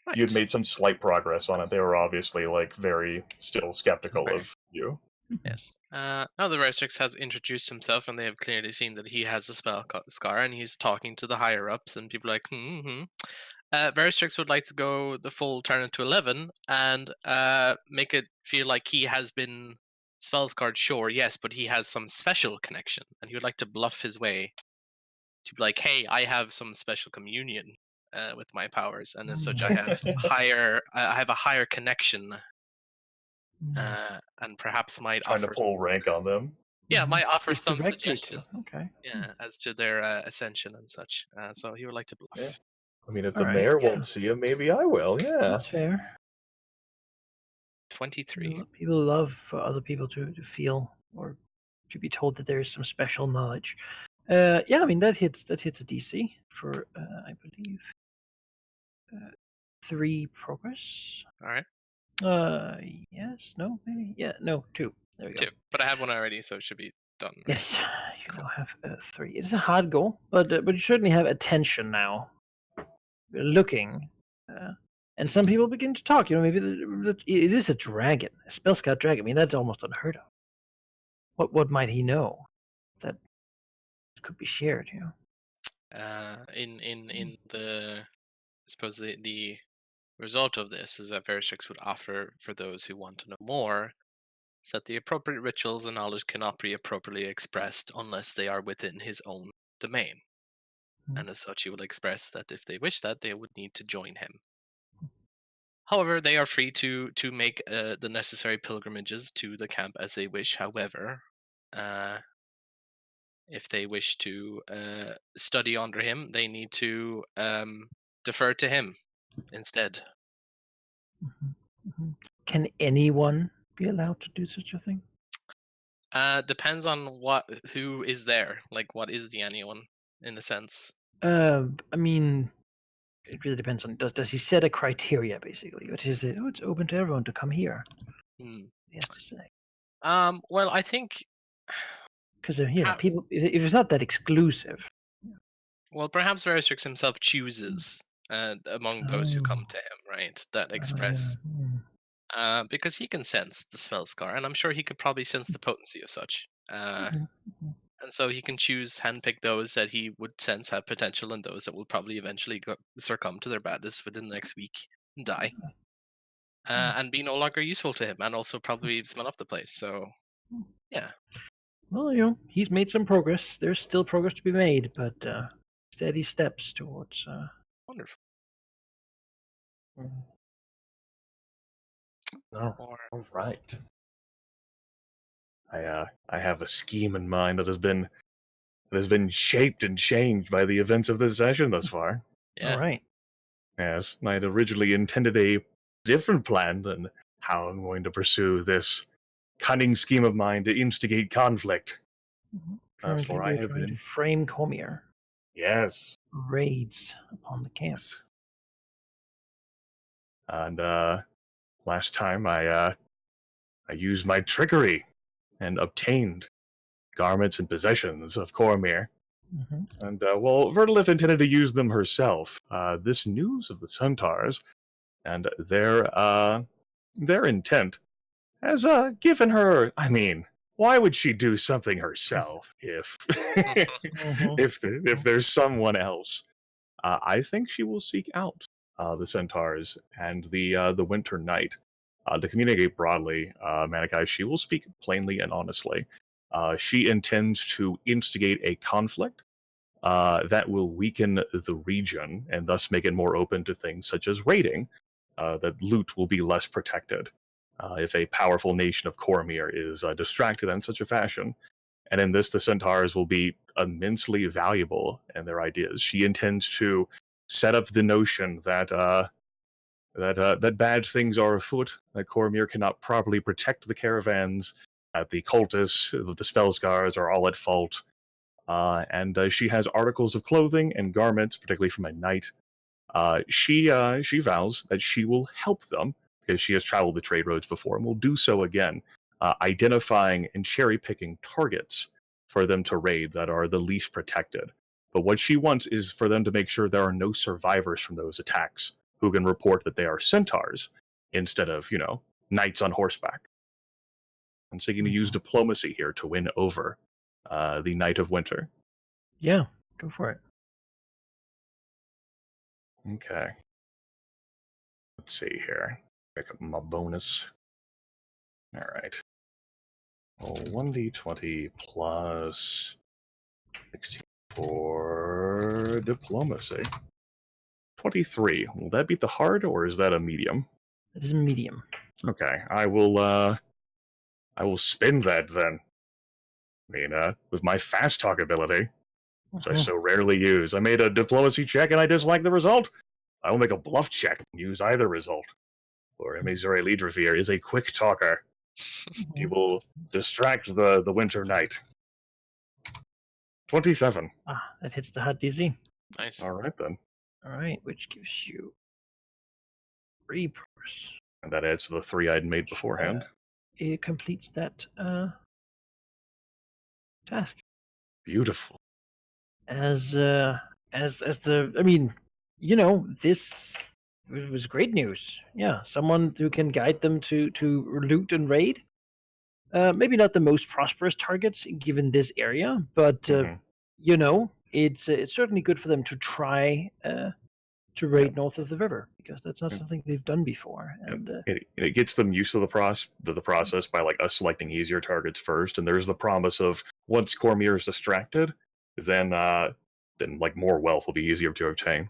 Right. You had made some slight progress on it. They were obviously very still skeptical of you. Yes. Now the Veristrix has introduced himself, and they have clearly seen that he has a spell scar, and he's talking to the higher ups, and people are like, Veristrix would like to go the full turn into 11 and make it feel like he has been spell scarred, sure, yes, but he has some special connection, and he would like to bluff his way to be like, hey, I have some special communion with my powers, and as such, I have I have a higher connection, and perhaps might Trying to offer. pull rank on them. Yeah, might offer Just some direct you suggestion. to. Okay. Yeah, as to their ascension and such. So he would like to bluff. Yeah. I mean, if All the right, mayor yeah. won't see him, maybe I will. Yeah. That's fair. 23. People love for other people to feel or to be told that there is some special knowledge. Yeah, I mean that hits a DC for I believe 3 progress. All right. Yes, no, maybe, yeah, no, 2. There we go. 2. But I have one already, so it should be done. Right? Yes, you now have 3. It's a hard goal, but you certainly have attention now. You're looking, and some people begin to talk. You know, maybe it is a dragon, a spell scout dragon. I mean, that's almost unheard of. What might he know that could be shared? You know. In the, I suppose the result of this is that Veristix would offer for those who want to know more, is that the appropriate rituals and knowledge cannot be appropriately expressed unless they are within his own domain. And as such, he will express that if they wish that, they would need to join him. However, they are free to make the necessary pilgrimages to the camp as they wish. However, if they wish to study under him, they need to defer to him instead. Can anyone be allowed to do such a thing? Depends on who is there. Like, what is the anyone, in a sense? I mean, it really depends on does he set a criteria basically? What is it? Oh, it's open to everyone to come here. He has to say. Well, I think because you know people. If it's not that exclusive. Well, perhaps Veristrix himself chooses among those who come to him, right? That express. Because he can sense the spell scar, and I'm sure he could probably sense the potency of such. And so he can choose, handpick those that he would sense have potential, and those that will probably eventually succumb to their badness within the next week and die, and be no longer useful to him, and also probably smell up the place. So, yeah. Well, you know, he's made some progress. There's still progress to be made, but steady steps towards. Wonderful. Oh, all right. I have a scheme in mind that has been shaped and changed by the events of this session thus far. Yeah. All right. Yes, I had originally intended a different plan than how I'm going to pursue this cunning scheme of mine to instigate conflict. For I have been to frame Cormier. Yes. Raids upon the camp. Yes. And last time I used my trickery and obtained garments and possessions of Cormier. And well, Vertilif intended to use them herself. This news of the Centaurs and their intent has given her. I mean, why would she do something herself if if there's someone else? I think she will seek out the Centaurs and the Winter Knight to communicate broadly. Manikai, she will speak plainly and honestly. She intends to instigate a conflict that will weaken the region and thus make it more open to things such as raiding. That loot will be less protected if a powerful nation of Cormier is distracted in such a fashion. And in this, the Centaurs will be immensely valuable in their ideas. She intends to set up the notion that that bad things are afoot, that Cormier cannot properly protect the caravans, that the cultists, the spellscars are all at fault, and she has articles of clothing and garments, particularly from a knight. She vows that she will help them because she has traveled the trade roads before and will do so again, identifying and cherry picking targets for them to raid that are the least protected. But what she wants is for them to make sure there are no survivors from those attacks who can report that they are centaurs instead of, knights on horseback. I'm seeking to use diplomacy here to win over the Knight of Winter. Yeah, go for it. Okay. Let's see here. Pick up my bonus. All right. Well, 1d20 plus 16 for diplomacy. 23. Will that beat the hard, or is that a medium? It is a medium. Okay, I will spin that then. I mean, with my fast talk ability, which I so rarely use, I made a diplomacy check and I dislike the result. I will make a bluff check and use either result. For Emizure Lidravir is a quick talker. He will distract the winter night. 27. That hits the hot DC. Nice. All right then. All right, which gives you 3 progress. And that adds to the 3 I'd made beforehand. It completes that task. Beautiful. As the, I mean, this was great news. Yeah, someone who can guide them to loot and raid. Maybe not the most prosperous targets given this area, but it's certainly good for them to try to raid north of the river, because that's not something they've done before. And it gets them used to the process by like us selecting easier targets first, and there's the promise of once Cormier is distracted, then like more wealth will be easier to obtain.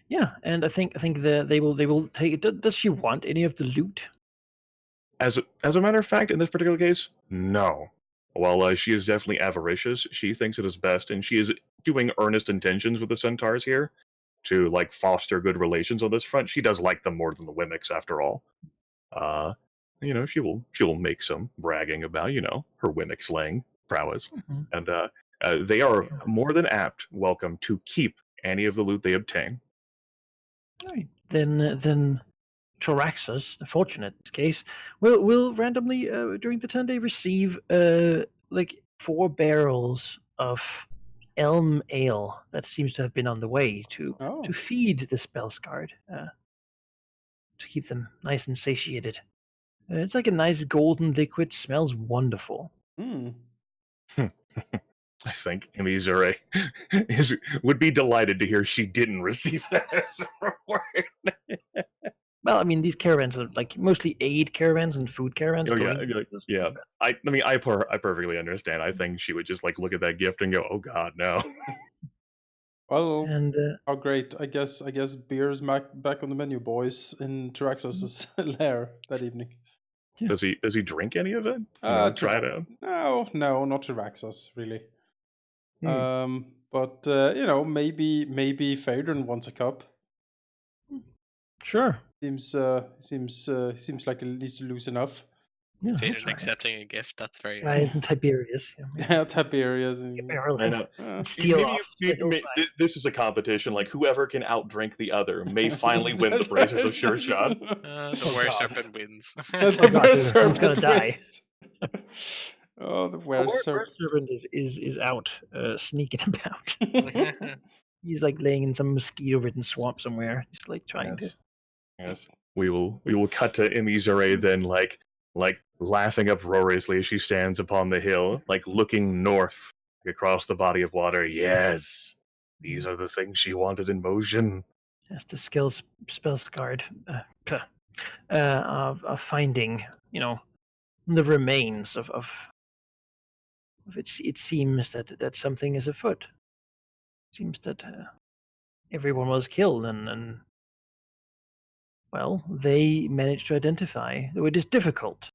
Yeah, and I think they will take it. Does she want any of the loot? As a matter of fact, in this particular case, no. While she is definitely avaricious, she thinks it is best, and she is doing earnest intentions with the centaurs here to like foster good relations on this front. She does like them more than the Wimics, after all. She will make some bragging about her Wimic slaying prowess, and they are more than apt welcome to keep any of the loot they obtain. All right. Then Taraxus, the fortunate case, will randomly during the 10-day receive like 4 barrels of elm ale that seems to have been on the way to feed the Spellsguard, to keep them nice and satiated. It's like a nice golden liquid, smells wonderful. I think Emizure would be delighted to hear she didn't receive that as a reward. Well, I mean, these caravans are like mostly aid caravans and food caravans. Oh yeah. I mean, I perfectly understand. I think she would just like look at that gift and go, "Oh God, no." Well, and how great! I guess beer's back on the menu, boys, in Taraxos' lair that evening. Yeah. Does he drink any of it? Try it out. No, not Taraxos, really. But maybe Phaedron wants a cup. Sure. Seems like it needs to loosen enough. Yeah, Phaedron accepting a gift, that's very nice. And Tiberius. Yeah, Tiberius. I know. Steal off. This is a competition. Like whoever can outdrink the other may finally win the Bracers of Sure Shot. The Were Serpent wins. The Were Serpent gonna die. Oh, the Were Serpent is out sneaking about. He's like laying in some mosquito-ridden swamp somewhere, just like trying to. Yes, we will cut to Emizure then, like laughing uproariously as she stands upon the hill, like looking north across the body of water. Yes, these are the things she wanted in motion. Yes, the Spellsguard of finding, the remains of it seems that something is afoot. It seems that everyone was killed, and well, they managed to identify, though it is difficult,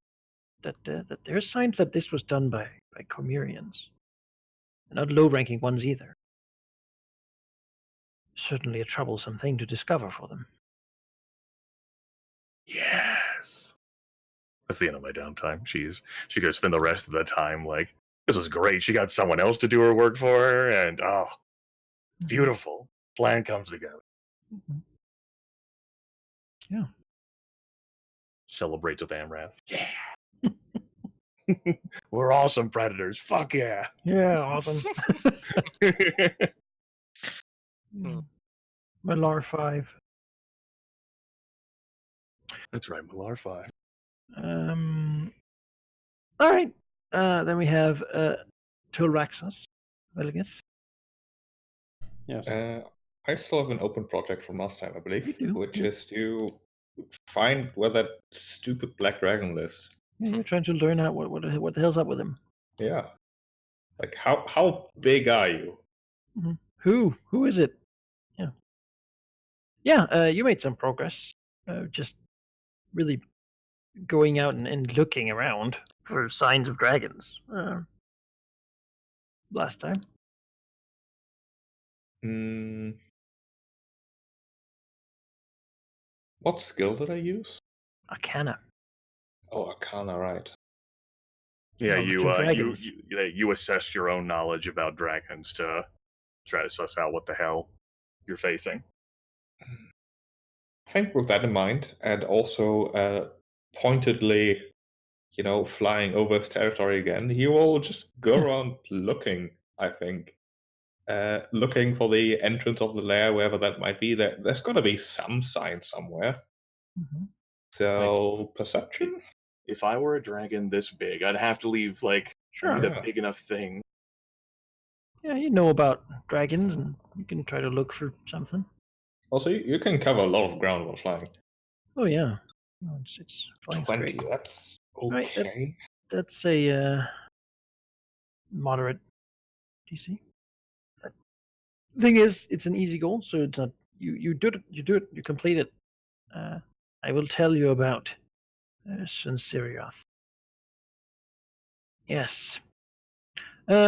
that there are signs that this was done by Cormyrians, and not low-ranking ones either. Certainly a troublesome thing to discover for them. Yes. That's the end of my downtime. She could spend the rest of the time like, this was great. She got someone else to do her work for her, and beautiful. Plan comes together. Yeah. Celebrates with Amrath. Yeah. We're awesome predators. Fuck yeah. Yeah, awesome. Malar 5. That's right, Malar 5. All right. Then we have Tulraxos. Veligus. Yes. I still have an open project from last time, I believe, which yeah. is to find where that stupid black dragon lives. Yeah, you're trying to learn out what the hell's up with him. Yeah. Like, how big are you? Mm-hmm. Who is it? Yeah. Yeah, you made some progress. Just really going out and looking around for signs of dragons. Last time. Hmm. What skill did I use? Arcana. Oh, Arcana, right. Yeah, Knowledge of dragons. you assess your own knowledge about dragons to try to suss out what the hell you're facing. I think with that in mind, and also pointedly, flying over his territory again, he will just go around looking, I think. Looking for the entrance of the lair, wherever that might be. There's got to be some sign somewhere. Mhm. So, perception? If I were a dragon this big, I'd have to leave I Sure. need a Yeah. big enough thing. Yeah, you know about dragons, and you can try to look for something. Also, you can cover a lot of ground while flying. Oh yeah, no, it's flying's 20, great. that's Right, okay. That's a moderate DC. Thing is, it's an easy goal, so it's not you do it, you complete it. I will tell you about Sincerioth. Yes,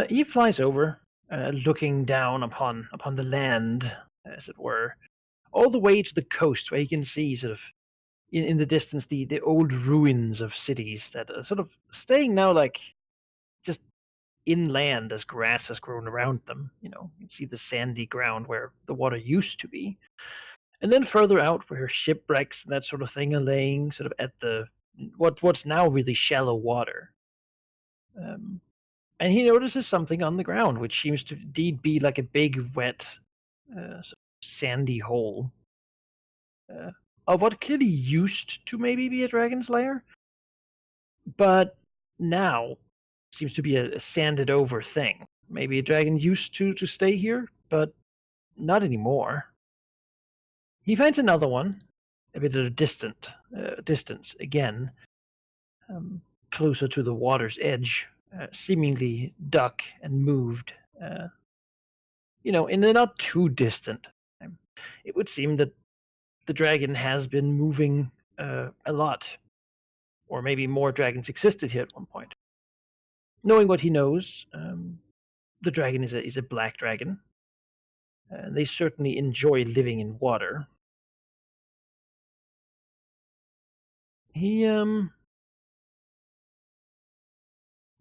he flies over, looking down upon the land, as it were, all the way to the coast, where you can see sort of in the distance the old ruins of cities that are sort of staying now just inland as grass has grown around them. You can see the sandy ground where the water used to be. And then further out where shipwrecks and that sort of thing are laying sort of at the what's now really shallow water. Um, and he notices something on the ground, which seems to indeed be like a big, wet, sort of sandy hole of what clearly used to maybe be a dragon's lair, but now seems to be a sanded over thing. Maybe a dragon used to stay here, but not anymore. He finds another one, a bit at a distance again, closer to the water's edge, seemingly duck and moved. In the not too distant time. It would seem that the dragon has been moving a lot, or maybe more dragons existed here at one point. Knowing what he knows, the dragon is a black dragon. They certainly enjoy living in water. He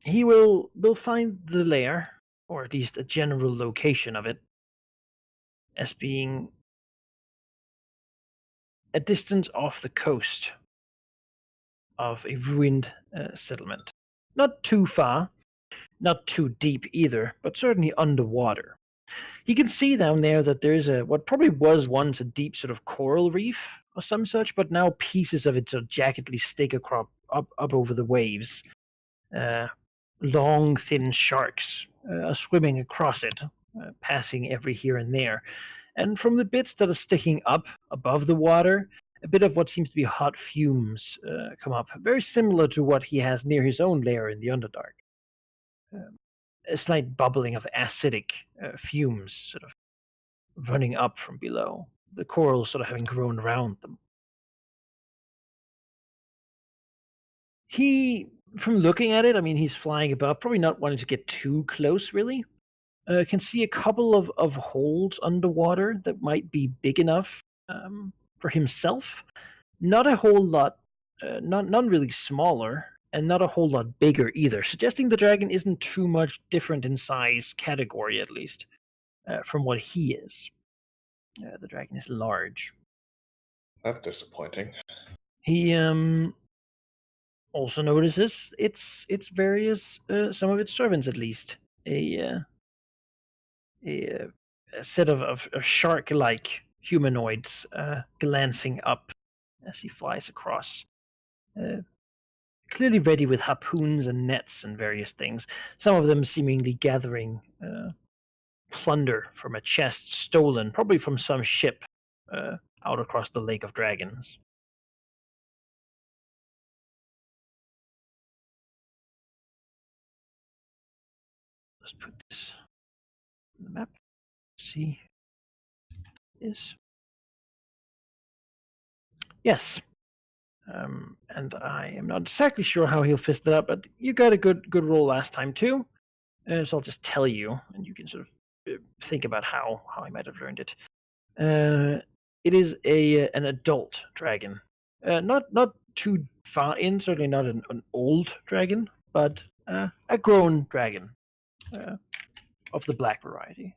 he will find the lair, or at least a general location of it, as being a distance off the coast of a ruined settlement. Not too far, not too deep either, but certainly underwater. You can see down there that there's what probably was once a deep sort of coral reef or some such, but now pieces of it sort of jaggedly stick up over the waves. Uh, Long, thin sharks are swimming across it, passing every here and there. And from the bits that are sticking up above the water, a bit of what seems to be hot fumes come up, very similar to what he has near his own lair in the Underdark. A slight bubbling of acidic fumes sort of running up from below, the coral sort of having grown around them. From looking at it, I mean, he's flying above, probably not wanting to get too close, really. Can see a couple of holes underwater that might be big enough for himself. Not a whole lot, none really smaller, and not a whole lot bigger either, suggesting the dragon isn't too much different in size category, at least, from what he is. The dragon is large. That's disappointing. He also notices its various some of its servants at least a, a set of shark-like humanoids glancing up as he flies across. Uh, Clearly ready with harpoons and nets and various things. Some of them seemingly gathering plunder from a chest stolen, probably from some ship out across the Lake of Dragons. Let's put this on the map. See this. Yes. And I am not exactly sure how he'll fist it up, but you got a good roll last time too. So I'll just tell you, and you can sort of think about how he might have learned it. It is an adult dragon, not too far in, certainly not an old dragon, but a grown dragon of the black variety.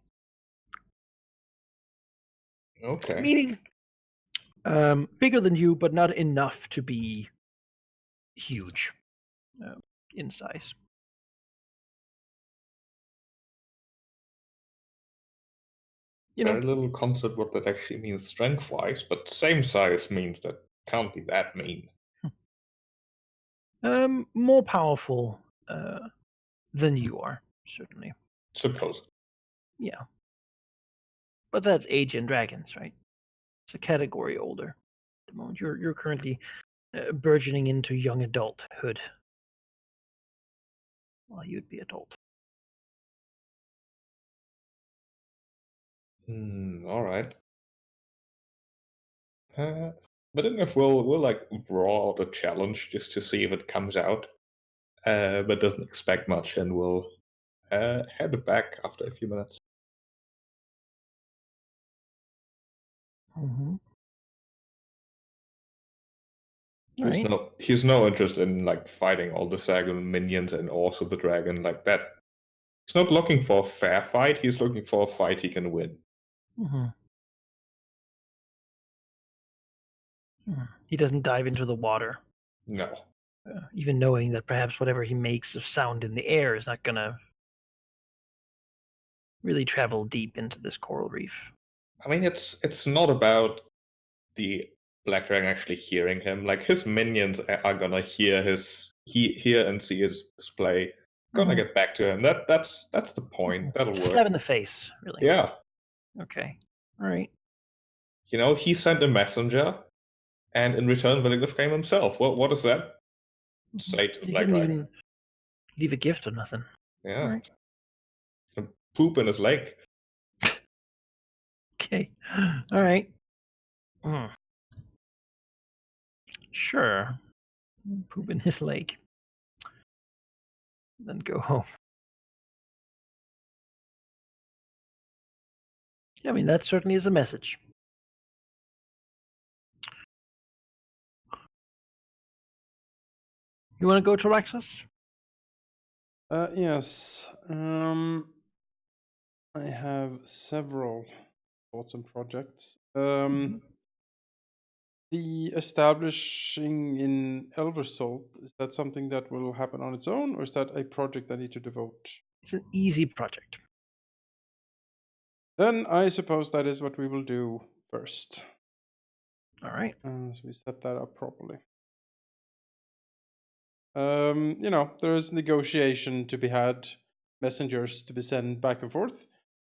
Okay. Meaning bigger than you, but not enough to be huge in size. Very little concept what that actually means strength-wise, but same size means that can't be that mean. More powerful than you are, certainly. Suppose. Yeah. But that's age in dragons, right? It's a category older. At the moment, you're currently burgeoning into young adulthood. Well, you'd be adult. All right. But then if we'll like draw out a challenge just to see if it comes out, but doesn't expect much, and we'll head back after a few minutes. Mm-hmm. He's no interest in like fighting all the Sagan minions and also the dragon like that. He's not looking for a fair fight. He's looking for a fight he can win. Mm-hmm. He doesn't dive into the water. No. Even knowing that perhaps whatever he makes of sound in the air is not going to really travel deep into this coral reef. I mean, it's not about the Black Dragon actually hearing him. Like his minions are gonna hear and see his display. Gonna get back to him. That's the point. That'll work. Slap in the face, really. Yeah. Okay. All right. You know, he sent a messenger, and in return, Villeneuve came himself. What does that say to the Black Didn't Dragon? even leave a gift or nothing. Yeah. Right. Poop in his lake. Okay. All right. Sure. Poop in his lake. Then go home. I mean, that certainly is a message. You want to go to Raxus? Yes. I have several thoughts and projects. The establishing in Elversalt, is that something that will happen on its own, or is that a project I need to devote? It's an easy project. Then I suppose that is what we will do first. All right. So we set that up properly. You know, there is negotiation to be had, messengers to be sent back and forth.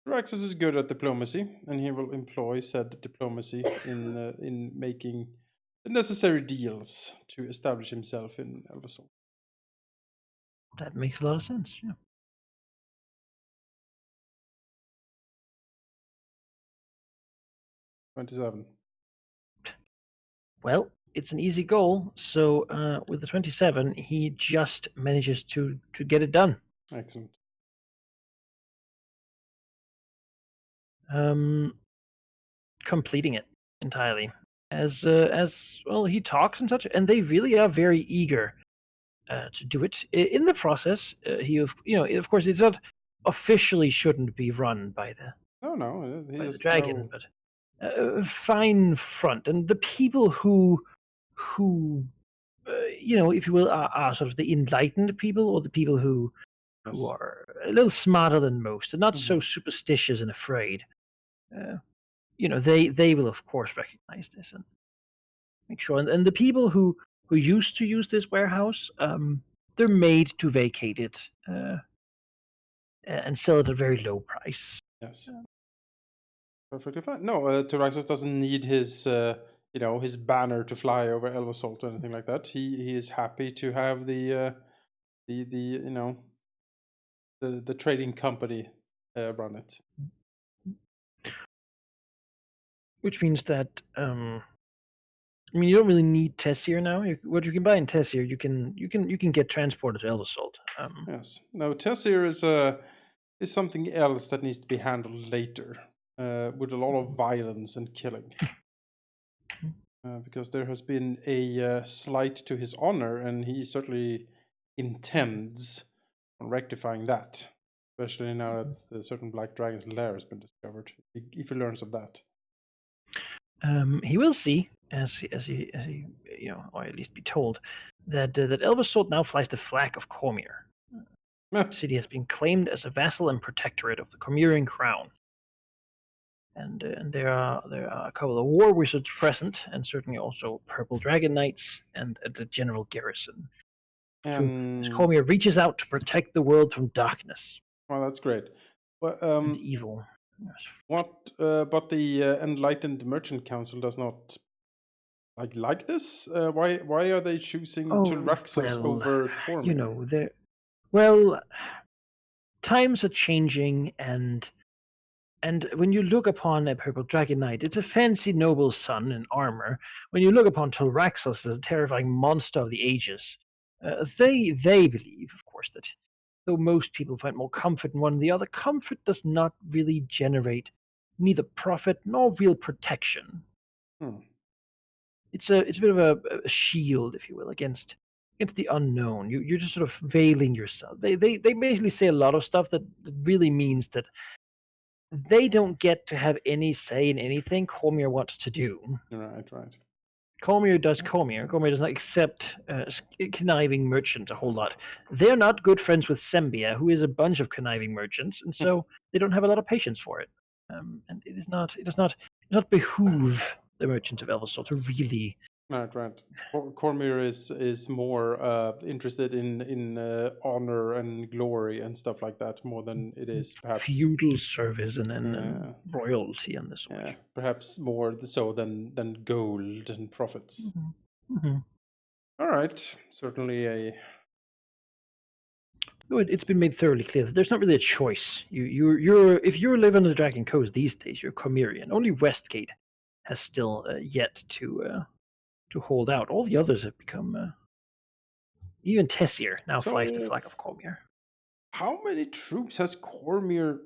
Raxus is good at diplomacy, and he will employ said diplomacy in making the necessary deals to establish himself in Elversol. That makes a lot of sense. Yeah. $27. Well, it's an easy goal. So with the 27, he just manages to get it done. Excellent. Completing it entirely. As well, he talks and such, and they really are very eager to do it. In the process, of course, it's not officially shouldn't be run by the by the dragon, but fine front, and the people who if you will, are sort of the enlightened people, or the people who are a little smarter than most and not so superstitious and afraid. They will of course recognize this and make sure. And the people who used to use this warehouse, they're made to vacate it and sell it at a very low price. Yes. Perfectly fine. No, Tyraxus doesn't need his his banner to fly over Elversalt or anything like that. He is happy to have the trading company run it. Which means that I mean, you don't really need Tessir now. What you can buy in Tessir, you can get transported to Elversalt. Yes. No, Tessir is something else that needs to be handled later, with a lot of violence and killing. Because there has been a slight to his honor, and he certainly intends on rectifying that. Especially now that the certain Black Dragon's lair has been discovered, if he learns of that. He will see, as he or at least be told, that Elversalt now flies the flag of Cormyr. The city has been claimed as a vassal and protectorate of the Cormyrian crown. And there are a couple of war wizards present, and certainly also purple dragon knights and the general garrison. Cormyr reaches out to protect the world from darkness. Well, that's great. But and evil. Yes. But the Enlightened Merchant Council does not like this. Why are they choosing Tulraxos over Cormyr? Times are changing, and when you look upon a purple dragon knight, it's a fancy noble son in armor. When you look upon Tulraxos as a terrifying monster of the ages, they believe, of course, that though most people find more comfort in one or the other, comfort does not really generate neither profit nor real protection. It's a bit of a shield, if you will, against the unknown. You're just sort of veiling yourself. They basically say a lot of stuff that really means that they don't get to have any say in anything Cormyr wants to do. Right. Cormyr does Cormyr. Cormyr does not accept conniving merchants a whole lot. They're not good friends with Sembia, who is a bunch of conniving merchants, and so they don't have a lot of patience for it. And it does not behoove the merchants of Elversalt to really. Right. Cormyr is more interested in honor and glory and stuff like that more than it is perhaps feudal service and royalty and this. Yeah, perhaps more so than gold and profits. All right, certainly a. It's been made thoroughly clear that there's not really a choice. You're if you're living on the Dragon Coast these days, you're Cormyrian. Only Westgate has still yet to hold out. All the others have become. Even Tessir now flies the flag of Cormyr. How many troops has Cormyr?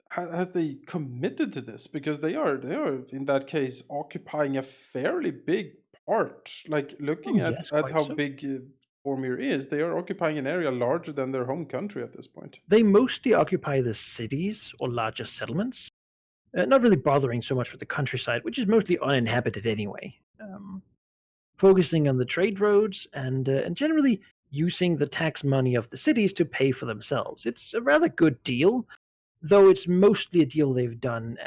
Has they committed to this? Because they are in that case occupying a fairly big part. Like looking at how big Cormyr is, they are occupying an area larger than their home country at this point. They mostly occupy the cities or larger settlements, not really bothering so much with the countryside, which is mostly uninhabited anyway. Focusing on the trade roads and generally using the tax money of the cities to pay for themselves. It's a rather good deal, though it's mostly a deal they've done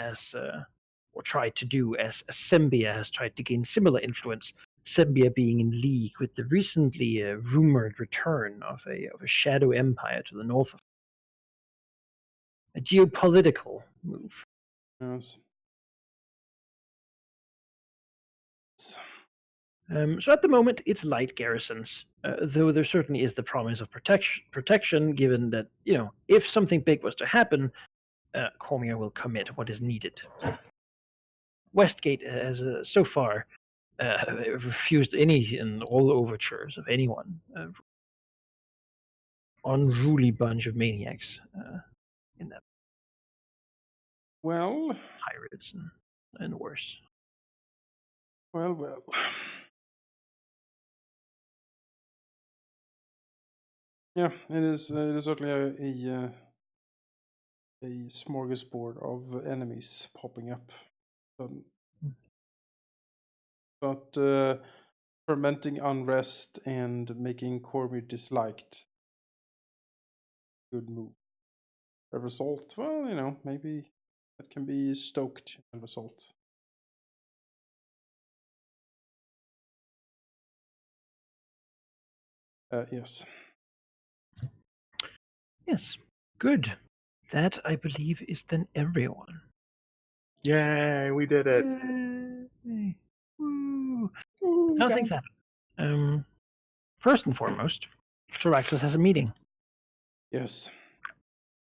or tried to do as Sembia has tried to gain similar influence. Sembia being in league with the recently rumored return of a shadow empire to the north of a geopolitical move. Yes. So at the moment, it's light garrisons, though there certainly is the promise of protection, given that, if something big was to happen, Cormyr will commit what is needed. Westgate has so far refused any and all overtures of anyone. Unruly bunch of maniacs in that. Well, pirates and worse. Well. Yeah, it is certainly a smorgasbord of enemies popping up. But fermenting unrest and making Cormyr disliked. Good move. Result, well, maybe that can be stoked in result. Yes. Yes, good. That, I believe, is then everyone. Yay, we did it. Yay. Woo. How things happen. First and foremost, Tulraxos has a meeting. Yes.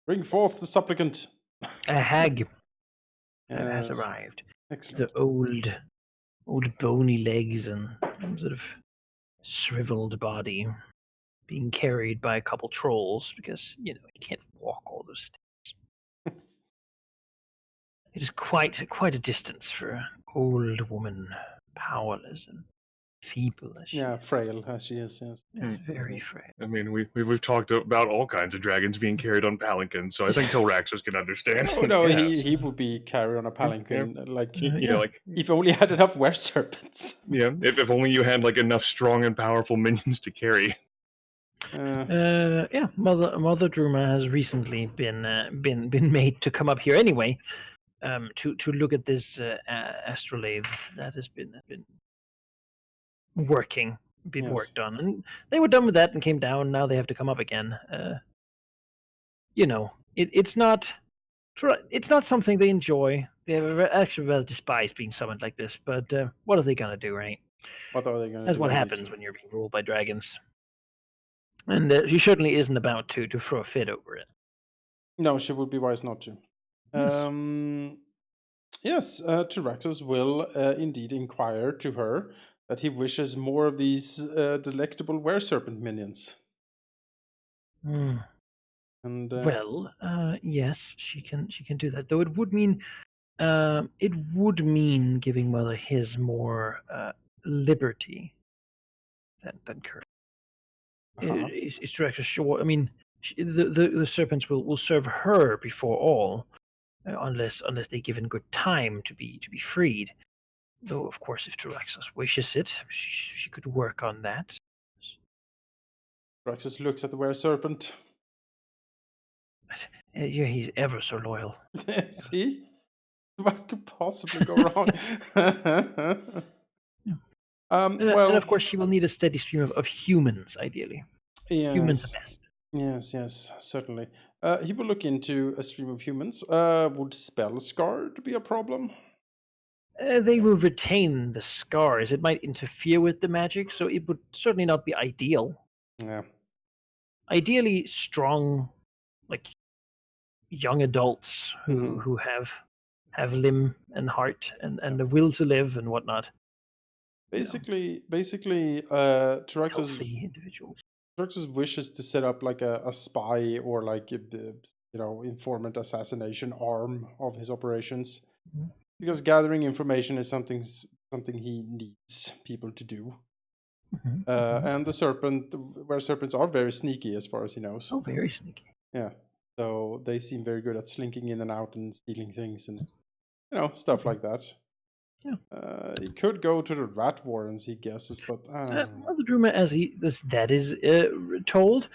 Bring forth the supplicant. A hag has arrived. Excellent. The old old bony legs and sort of shriveled body, being carried by a couple trolls because he can't walk all those steps. It is quite a distance for an old woman, powerless and feeble as she Yeah, frail as she is. Yes. is, very frail. I mean, we've talked about all kinds of dragons being carried on palanquins, so I think Tilraxus can understand. Oh no, Yes. he would be carried on a palanquin. Like Yeah. Like if only had enough were serpents. if only you had like enough strong and powerful minions to carry. Yeah, Mother Druma has recently been made to come up here anyway, to look at this astrolabe that has been working, Yes. worked on, and they were done with that and came down. Now they have to come up again. It's not something they enjoy. They actually rather despise being summoned like this. But what are they gonna do, right? What are they going to do? That's what happens when you're being ruled by dragons. And she certainly isn't about to throw a fit over it. No, she would be wise not to. Yes, Tyraxus will indeed inquire to her that he wishes more of these delectable were-serpent minions. And Well, yes, she can do that. Though it would mean giving Mother his more liberty than current. Is Tyraxus sure? I mean, the serpents will serve her before all, unless they're given good time to be freed. Though, of course, if Tyraxus wishes it, she could work on that. Tyraxus looks at the were-serpent. Yeah, he's ever so loyal. See? What could possibly go wrong? And of course, she will need a steady stream of humans, ideally. Yes. Humans are best. Yes, certainly. He will look into a stream of humans. Would spell scarred be a problem? They will retain the scars. It might interfere with the magic, so it would certainly not be ideal. Yeah. Ideally, strong, like young adults who have limb and heart and the will to live and whatnot. Basically, Healthy individuals. Tyraxus wishes to set up like a spy or like informant assassination arm of his operations, because gathering information is something he needs people to do. And where serpents are very sneaky as far as he knows. Oh, very sneaky. Yeah, so they seem very good at slinking in and out and stealing things and stuff like that. Yeah. He could go to the rat warrens, he guesses, but Mother Druma, as that is told,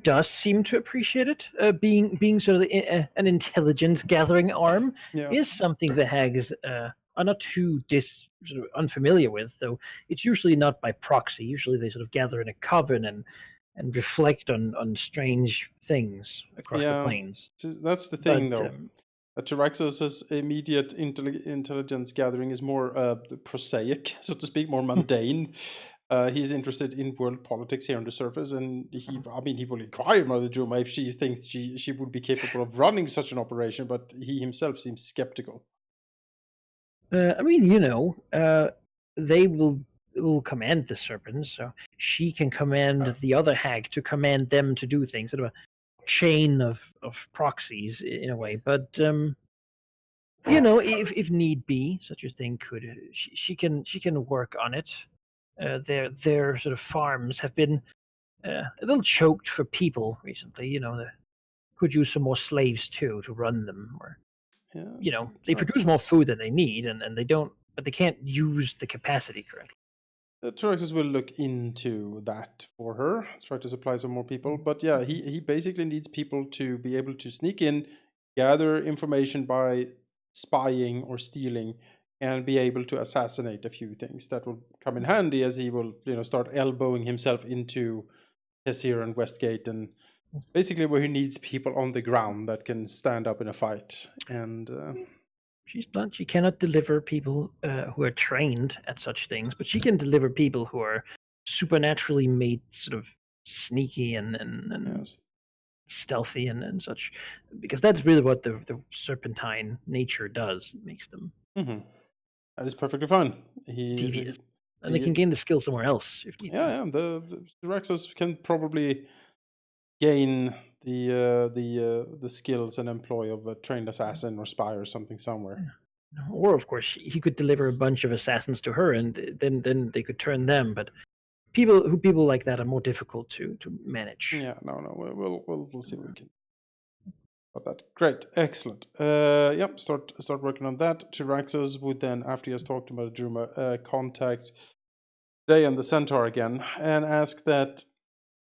does seem to appreciate it. Being sort of an intelligence gathering arm is something the hags are not too sort of unfamiliar with. Though it's usually not by proxy. Usually they sort of gather in a coven and reflect on strange things across the plains. That's the thing, though. Tyraxus's immediate intelligence gathering is more prosaic, so to speak, more mundane. He's interested in world politics here on the surface, and he will inquire Mother Druma if she thinks she would be capable of running such an operation, but he himself seems skeptical. They will command the serpents, so she can command the other hag to command them to do things, sort of a chain of proxies in a way. But if need be, such a thing could she can work on it. Their sort of farms have been a little choked for people recently. They could use some more slaves too to run them, or they produce more food than they need, and they don't, but they can't use the capacity correctly. Tyraxus will look into that for her, try to supply some more people. But yeah, he basically needs people to be able to sneak in, gather information by spying or stealing, and be able to assassinate a few things. That will come in handy as he will, start elbowing himself into Tessir and Westgate, and basically where he needs people on the ground that can stand up in a fight. And she's blunt. She cannot deliver people who are trained at such things, but she can deliver people who are supernaturally made sort of sneaky and stealthy and such, because that's really what the serpentine nature does. It makes them That is perfectly fine. Devious. And they can gain the skill somewhere else if need be. Yeah, the Rexos can probably gain the skills and employ of a trained assassin or spy or something somewhere. Or of course he could deliver a bunch of assassins to her, and then they could turn them. But people like that are more difficult to manage. Yeah, no, we'll see what we can. About that. Great, excellent. Yep, start working on that. Tyraxos would then, after he has talked about Juma, contact Day and the Centaur again and ask that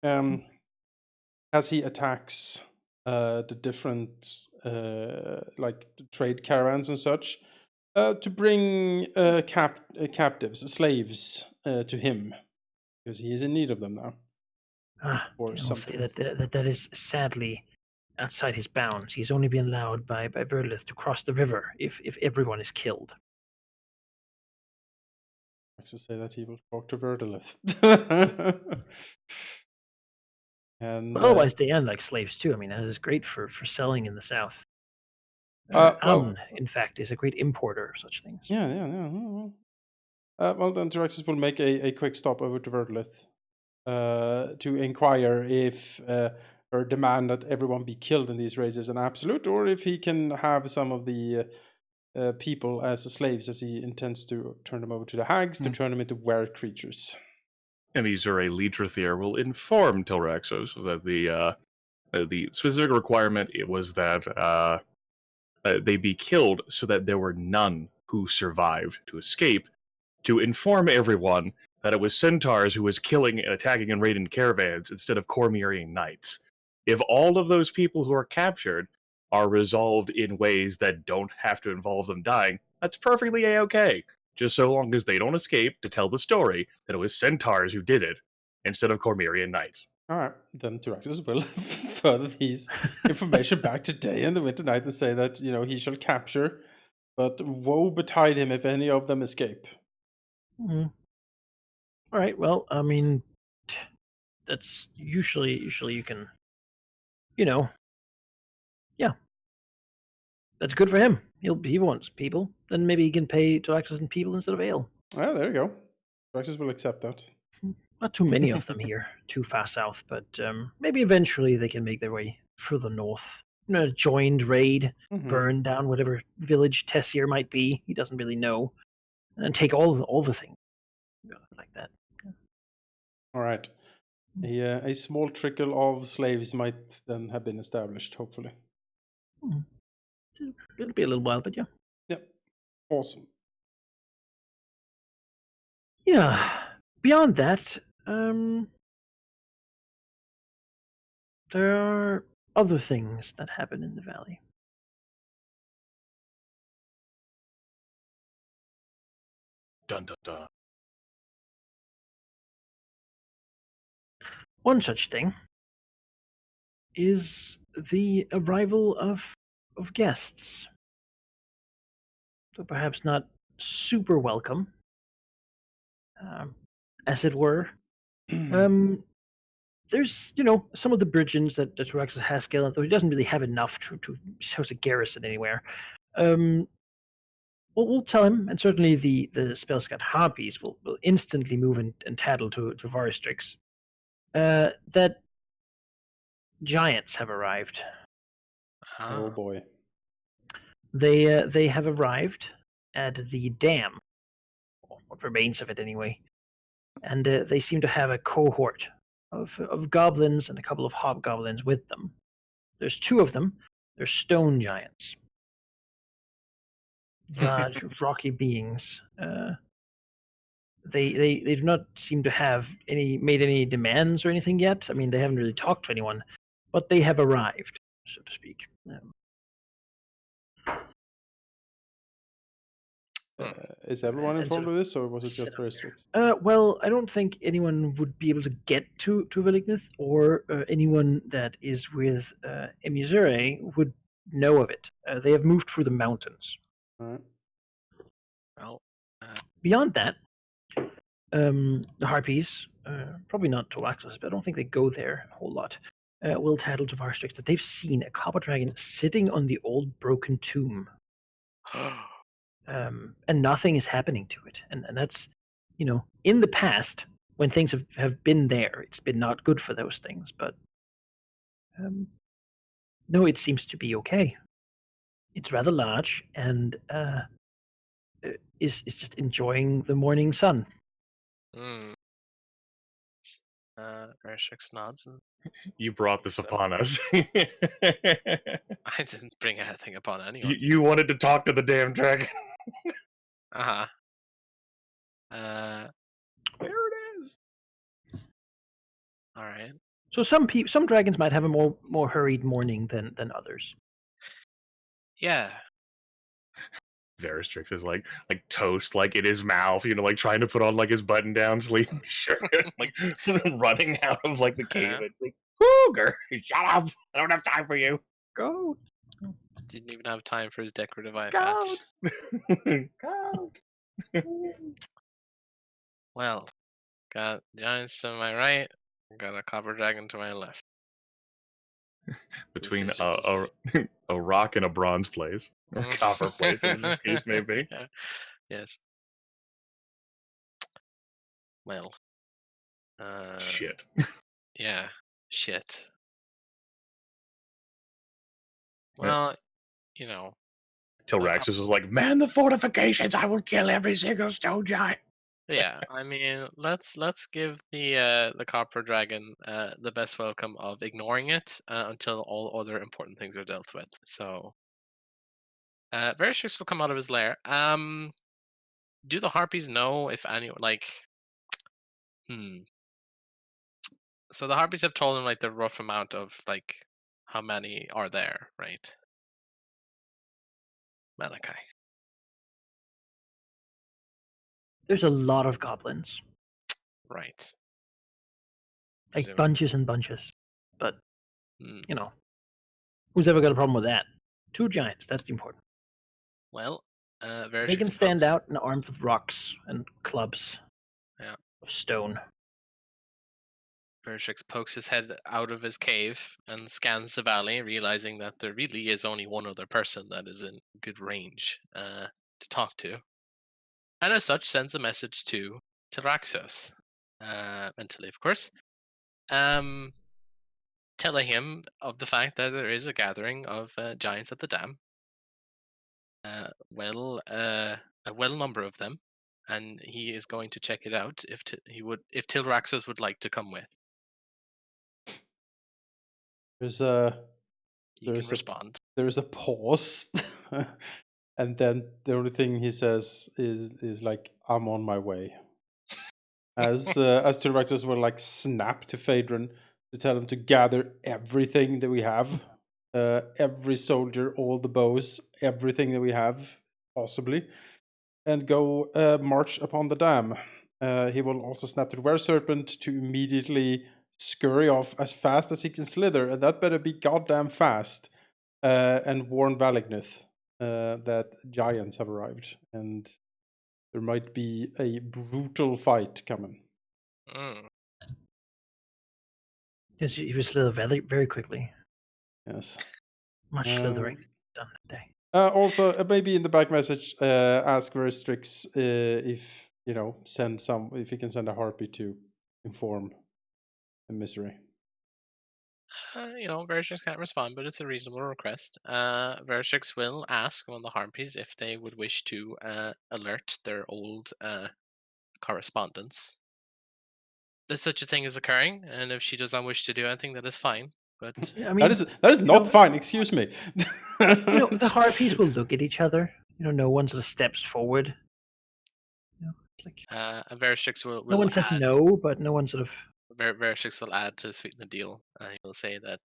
as he attacks the different like trade caravans and such, to bring captives, slaves to him, because he is in need of them now. Or I'll something. say that is sadly outside his bounds. He's only been allowed by Verlith to cross the river if everyone is killed. I should say that he will talk to Verdolith. And But otherwise, they end like slaves too. I mean, that is great for selling in the south. well, in fact, is a great importer of such things. Yeah. Well, then Tyraxis will make a quick stop over to Verdolith to inquire if her demand that everyone be killed in these raids is an absolute, or if he can have some of the people as slaves, as he intends to turn them over to the hags to turn them into were creatures. And Missouri Litrathier will inform Tilraxos that the specific requirement was that they be killed so that there were none who survived to escape, to inform everyone that it was centaurs who was killing, attacking, and raiding caravans instead of Cormyrian knights. If all of those people who are captured are resolved in ways that don't have to involve them dying, that's perfectly a-okay. Just so long as they don't escape to tell the story that it was centaurs who did it instead of Cormyrian knights. All right, then Tyraxis will further these information back to Day and the Winter Knight and say that, he shall capture, but woe betide him if any of them escape. Mm-hmm. All right. Well, I mean, that's usually you can, yeah. That's good for him. He wants people. Then maybe he can pay to access in people instead of ale. Well, there you go. Tyraxis will accept that. Not too many of them here, too far south, but maybe eventually they can make their way further north. Joined raid, burn down whatever village Tessier might be. He doesn't really know, and take all the things like that. Yeah. All right. A small trickle of slaves might then have been established, hopefully. It'll be a little while, but yeah. Yep. Awesome. Yeah. Beyond that, there are other things that happen in the valley. Dun dun dun. One such thing is the arrival of guests. So perhaps not super welcome, as it were. There's, some of the Bridgens that Tyraxis has scaled, though he doesn't really have enough to house a garrison anywhere. We'll tell him, and certainly the Spellscott Harpies will instantly move and tattle to Varistrix, that giants have arrived. Oh boy. They have arrived at the dam, or what remains of it anyway, and they seem to have a cohort of goblins and a couple of hobgoblins with them. There's two of them. They're stone giants, large, rocky beings. They do not seem to have made any demands or anything yet. I mean, they haven't really talked to anyone, but they have arrived, so to speak. Is everyone informed of this, or was it just Varistrix? Well, I don't think anyone would be able to get to Velignith, or anyone that is with Emisure would know of it. They have moved through the mountains. All right. Well, Beyond that, the Harpies, probably not to access, but I don't think they go there a whole lot, will tattle to Varistrix that they've seen a copper dragon sitting on the old broken tomb. and nothing is happening to it. And that's, in the past, when things have been there, it's been not good for those things. But no, it seems to be okay. It's rather large and is just enjoying the morning sun. Mm. Vershix nods. And You brought this So- upon us. I didn't bring anything upon anyone. You wanted to talk to the damn dragon. Uh-huh. There it is. All right. So some dragons might have a more hurried morning than others. Yeah. Veristrix is like toast, like in his mouth, like trying to put on like his button-down sleeve shirt, like running out of like the cave. Yeah. And, like, Cougar, shut up! I don't have time for you. Go. Didn't even have time for his decorative eye Goat. patch. Goat. Well, got giants to my right, got a copper dragon to my left. Between This is just a rock and a bronze place, or copper place, as the case may be. Yeah. Yes. Well. Shit. Yeah. Shit. Yeah. Well, Tilraxis was like, "Man the fortifications! I will kill every single stone giant." yeah. I mean, let's give the copper dragon the best welcome of ignoring it until all other important things are dealt with. So, Verishix will come out of his lair. Do the harpies know if anyone So the harpies have told him like the rough amount of like how many are there, right? Malachi. There's a lot of goblins, Right. like Presume- bunches and bunches. But Hmm. who's ever got a problem with that? 2 giants. That's the important. Well, They Verishix can stand pokes- out and armed with rocks and clubs. Yeah. Of stone. Verishix pokes his head out of his cave and scans the valley, realizing that there really is only one other person that is in good range to talk to. And as such, sends a message to Raxos, mentally, of course, telling him of the fact that there is a gathering of giants at the dam. A number of them, and he is going to check it out if Tilraxos would like to come with. There's He can There's a- respond. a pause, and then the only thing he says is like, "I'm on my way." As Tyrannosaurus will like snap to Phaedron to tell him to gather everything that we have, every soldier, all the bows, everything that we have, possibly, and go march upon the dam. He will also snap to the Were-Serpent to immediately scurry off as fast as he can slither, and that better be goddamn fast, and warn Valignuth that giants have arrived, and there might be a brutal fight coming. Mm. Yes, he was slither very, very quickly. Yes. Much slithering done that day. Also, maybe in the back message, ask Veristrix if if he can send a harpy to inform the misery. Verishix can't respond, but it's a reasonable request. Verishix will ask one of the harpies if they would wish to alert their old correspondents that such a thing is occurring, and if she does not wish to do anything, that is fine. But I mean, that is not fine. Excuse me. the harpies will look at each other. No one sort of steps forward. It's like Verishix will no one says add, no, but no one sort of. Verishix will add to sweeten the deal. He will say that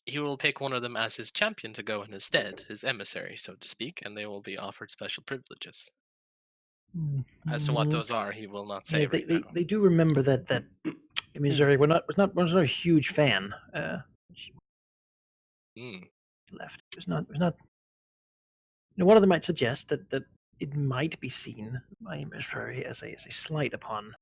he will pick one of them as his champion to go in his stead, his emissary, so to speak, and they will be offered special privileges. As to what those are, he will not say Yes, right now. they do remember that in Missouri was not a huge fan. Left. It was not. One of them might suggest that it might be seen by Missouri as a slight upon.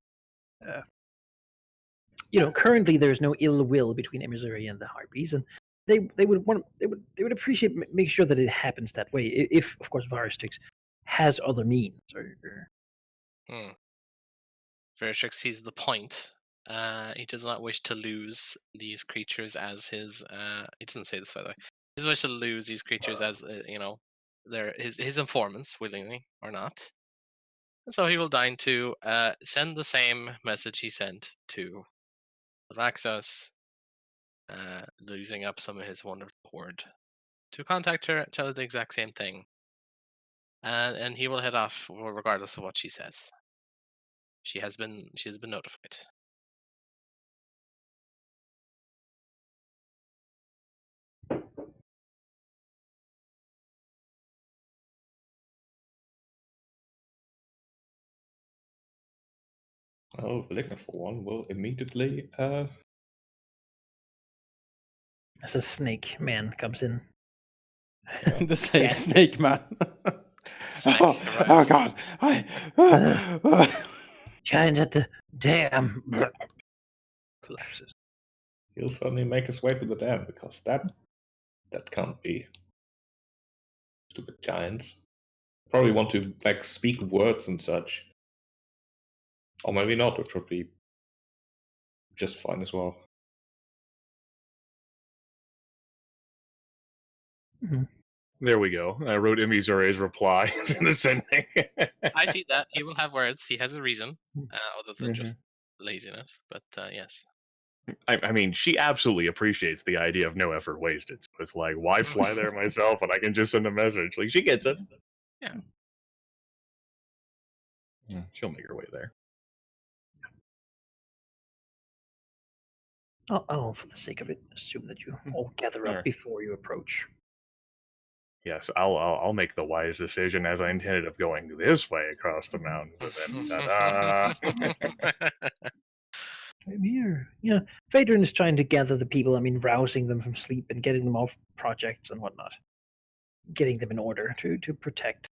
Currently there is no ill will between Missouri and the Harpies, and they would appreciate making sure that it happens that way. If of course Varistix has other means. Verishik sees the point. He does not wish to lose these creatures as his. He doesn't say this, by the way. He doesn't wish to lose these creatures as they're his informants, willingly or not. And so he will deign to send the same message he sent to Raxos, losing up some of his wonderful horde, to contact her, tell her the exact same thing, and he will head off regardless of what she says. She has been notified. Oh, Veligna for one will immediately As a snake man comes in. The same Yeah. snake man. Snake oh arrives. God! Shines at the dam. Collapses. he'll suddenly make his way to the dam because that can't be. Stupid giants. Probably want to like speak words and such. Or maybe not, which would be just fine as well. There we go. I wrote Imizure's reply in the sending. I see that he will have words. He has a reason, other than just laziness. But yes, I mean, she absolutely appreciates the idea of no effort wasted. So it's like, why fly there myself when I can just send a message? Like, she gets it. Yeah. She'll make her way there. I'll, for the sake of it, assume that you all gather up Alright. before you approach. Yes, I'll make the wise decision as I intended of going this way across the mountains. And then, ta-da! I'm here. Yeah, Phaedron is trying to gather the people. I mean, rousing them from sleep and getting them off projects and whatnot, getting them in order to protect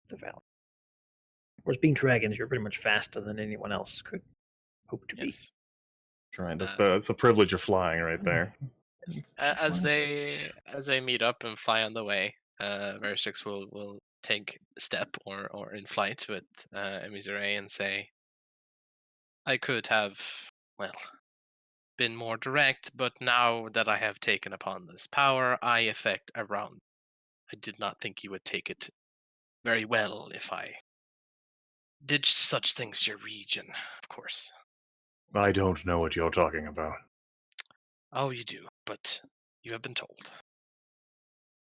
the valley. Of course, being dragons, you're pretty much faster than anyone else could hope to yes. Right, that's the privilege of flying right there. Yes. As they meet up and fly on the way, Veristix will take a step or in flight with Emizure and say, I could have, been more direct, but now that I have taken upon this power, I affect around. I did not think you would take it very well if I did such things to your region, of course. I don't know what you're talking about. Oh, you do, but you have been told.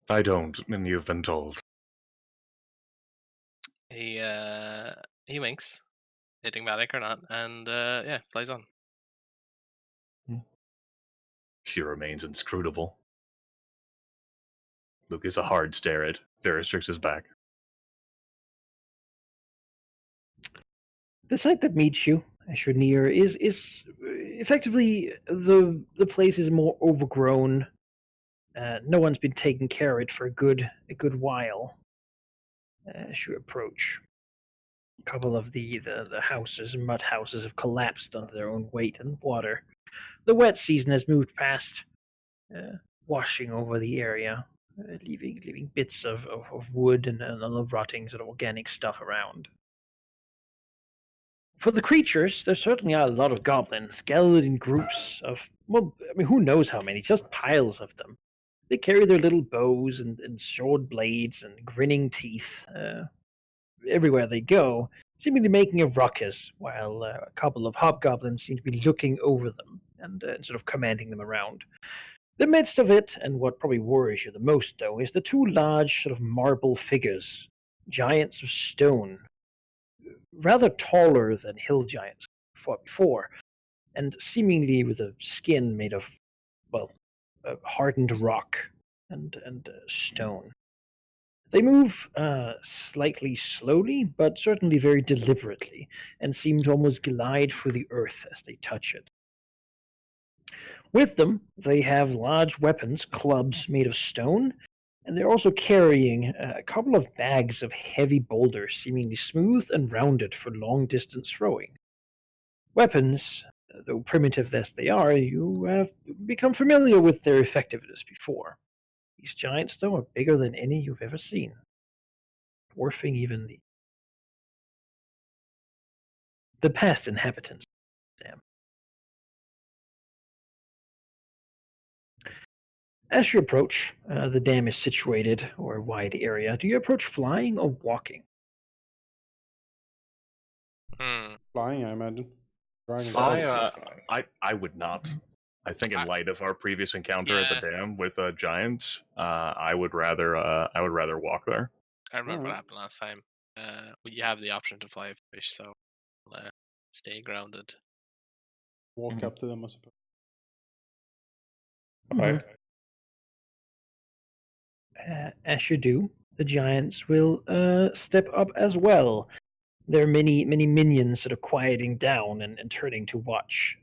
I don't, and you've been told. He winks, enigmatic or not, and flies on. She remains inscrutable. Luke is a hard stare at Veristrix's back. The site that meets you as you're near is effectively the place is more overgrown. No one's been taking care of it for a good while. As you approach, a couple of the houses, mud houses, have collapsed under their own weight and water. The wet season has moved past, washing over the area, leaving bits of wood and other rotting sort of organic stuff around. For the creatures, there certainly are a lot of goblins, gathered in groups of, who knows how many, just piles of them. They carry their little bows and sword blades and grinning teeth everywhere they go, seemingly making a ruckus, while a couple of hobgoblins seem to be looking over them and sort of commanding them around. The midst of it, and what probably worries you the most, though, is the two large sort of marble figures, giants of stone, rather taller than hill giants fought before, and seemingly with a skin made of, hardened rock and stone. They move slightly slowly, but certainly very deliberately, and seem to almost glide through the earth as they touch it. With them, they have large weapons, clubs made of stone, and they're also carrying a couple of bags of heavy boulders, seemingly smooth and rounded for long-distance throwing. Weapons Though primitive as they are, you have become familiar with their effectiveness before. These giants, though, are bigger than any you've ever seen, dwarfing even the past inhabitants. Damn. As you approach, the dam is situated over a wide area. Do you approach flying or walking? Flying, I imagine. Dragons. I would not. I think in light of our previous encounter at the dam with giants, I would rather walk there. I remember what happened last time. You have the option to fly a fish, so stay grounded. Walk up to them, I suppose. Alright. As you do, the giants will step up as well. There are many minions sort of quieting down and turning to watch.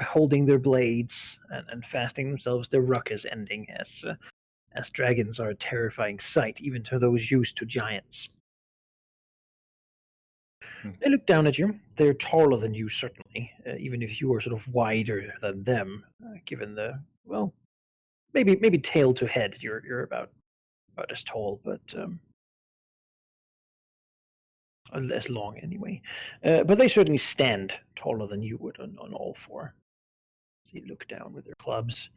Holding their blades and fastening themselves. Their ruckus ending, as dragons are a terrifying sight, even to those used to giants. They look down at you. They're taller than you, certainly, even if you are sort of wider than them, given the, well, maybe tail to head. You're about as tall, but less long anyway. But they certainly stand taller than you would on all four. They look down with their clubs.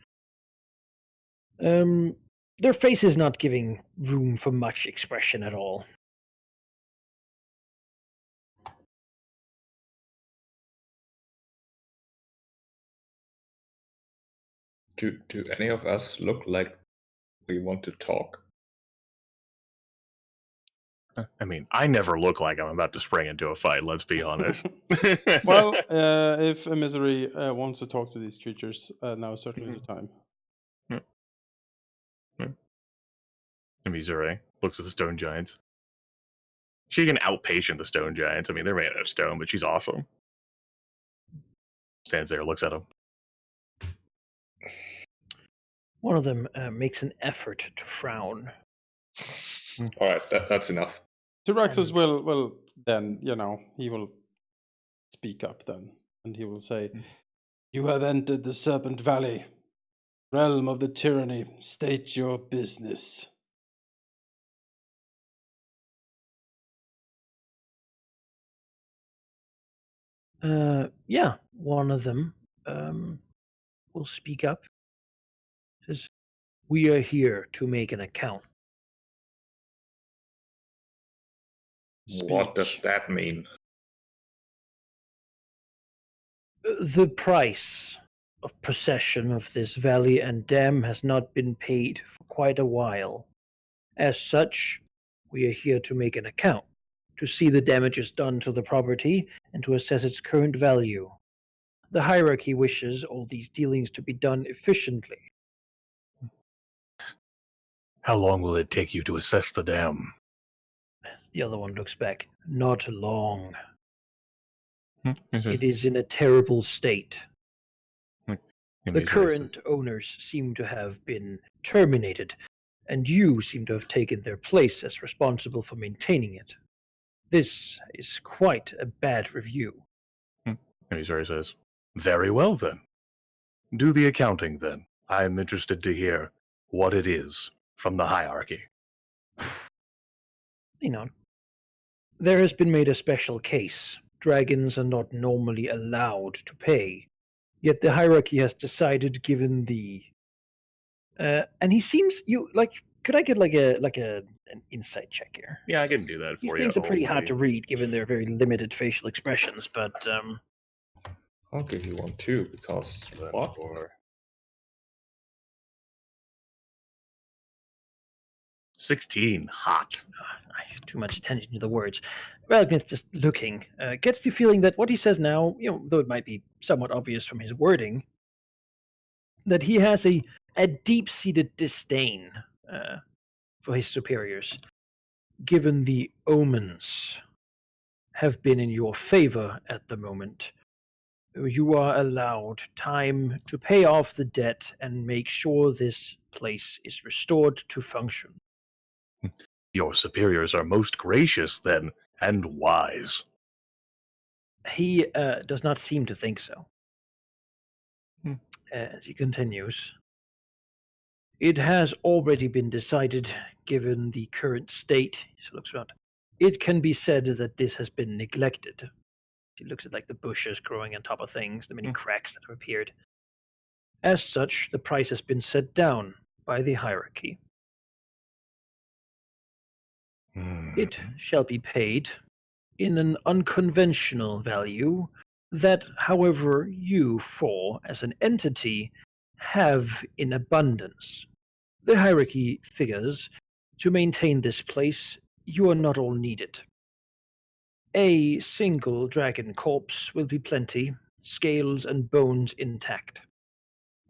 Their face is not giving room for much expression at all. Do any of us look like we want to talk? I mean, I never look like I'm about to spring into a fight, let's be honest. Well, if a misery wants to talk to these creatures, now is certainly the time. Misery looks at the stone giants. She can outpatient the stone giants. I mean, they're made out of stone, but she's awesome. Stands there, looks at them. One of them makes an effort to frown. Alright, that's enough. Tyraxus will then, he will speak up then, and he will say, "You have entered the Serpent Valley, realm of the tyranny. State your business." Yeah, one of them will speak up. Says, "We are here to make an account." What does that mean? The price of possession of this valley and dam has not been paid for quite a while. As such, we are here to make an account, to see the damages done to the property, and to assess its current value. The hierarchy wishes all these dealings to be done efficiently. How long will it take you to assess the dam? The other one looks back. Not long. It It is in a terrible state. The Misery current owners seem to have been terminated, and you seem to have taken their place as responsible for maintaining it. This is quite a bad review. Misery says, "Very well then. Do the accounting then. I am interested to hear what it is from the hierarchy." There has been made a special case. Dragons are not normally allowed to pay, yet the hierarchy has decided, given the and he seems could I get an insight check here? Yeah, I can do that These for you. things are pretty hard to read given their very limited facial expressions, but I'll give you one too, because what? 16, hot. Too much attention to the words. Ragnar, just looking, gets the feeling that what he says now, though it might be somewhat obvious from his wording, that he has a deep-seated disdain for his superiors, given the omens have been in your favor at the moment. You are allowed time to pay off the debt and make sure this place is restored to function. Your superiors are most gracious then, and wise. He does not seem to think so. Hmm. As he continues, it has already been decided, given the current state. He looks around. It can be said that this has been neglected. He looks at like the bushes growing on top of things, the many Hmm. cracks that have appeared. As such, the price has been set down by the hierarchy. It shall be paid in an unconventional value that, however, you four as an entity have in abundance. The hierarchy figures to maintain this place, you are not all needed. A single dragon corpse will be plenty, scales and bones intact.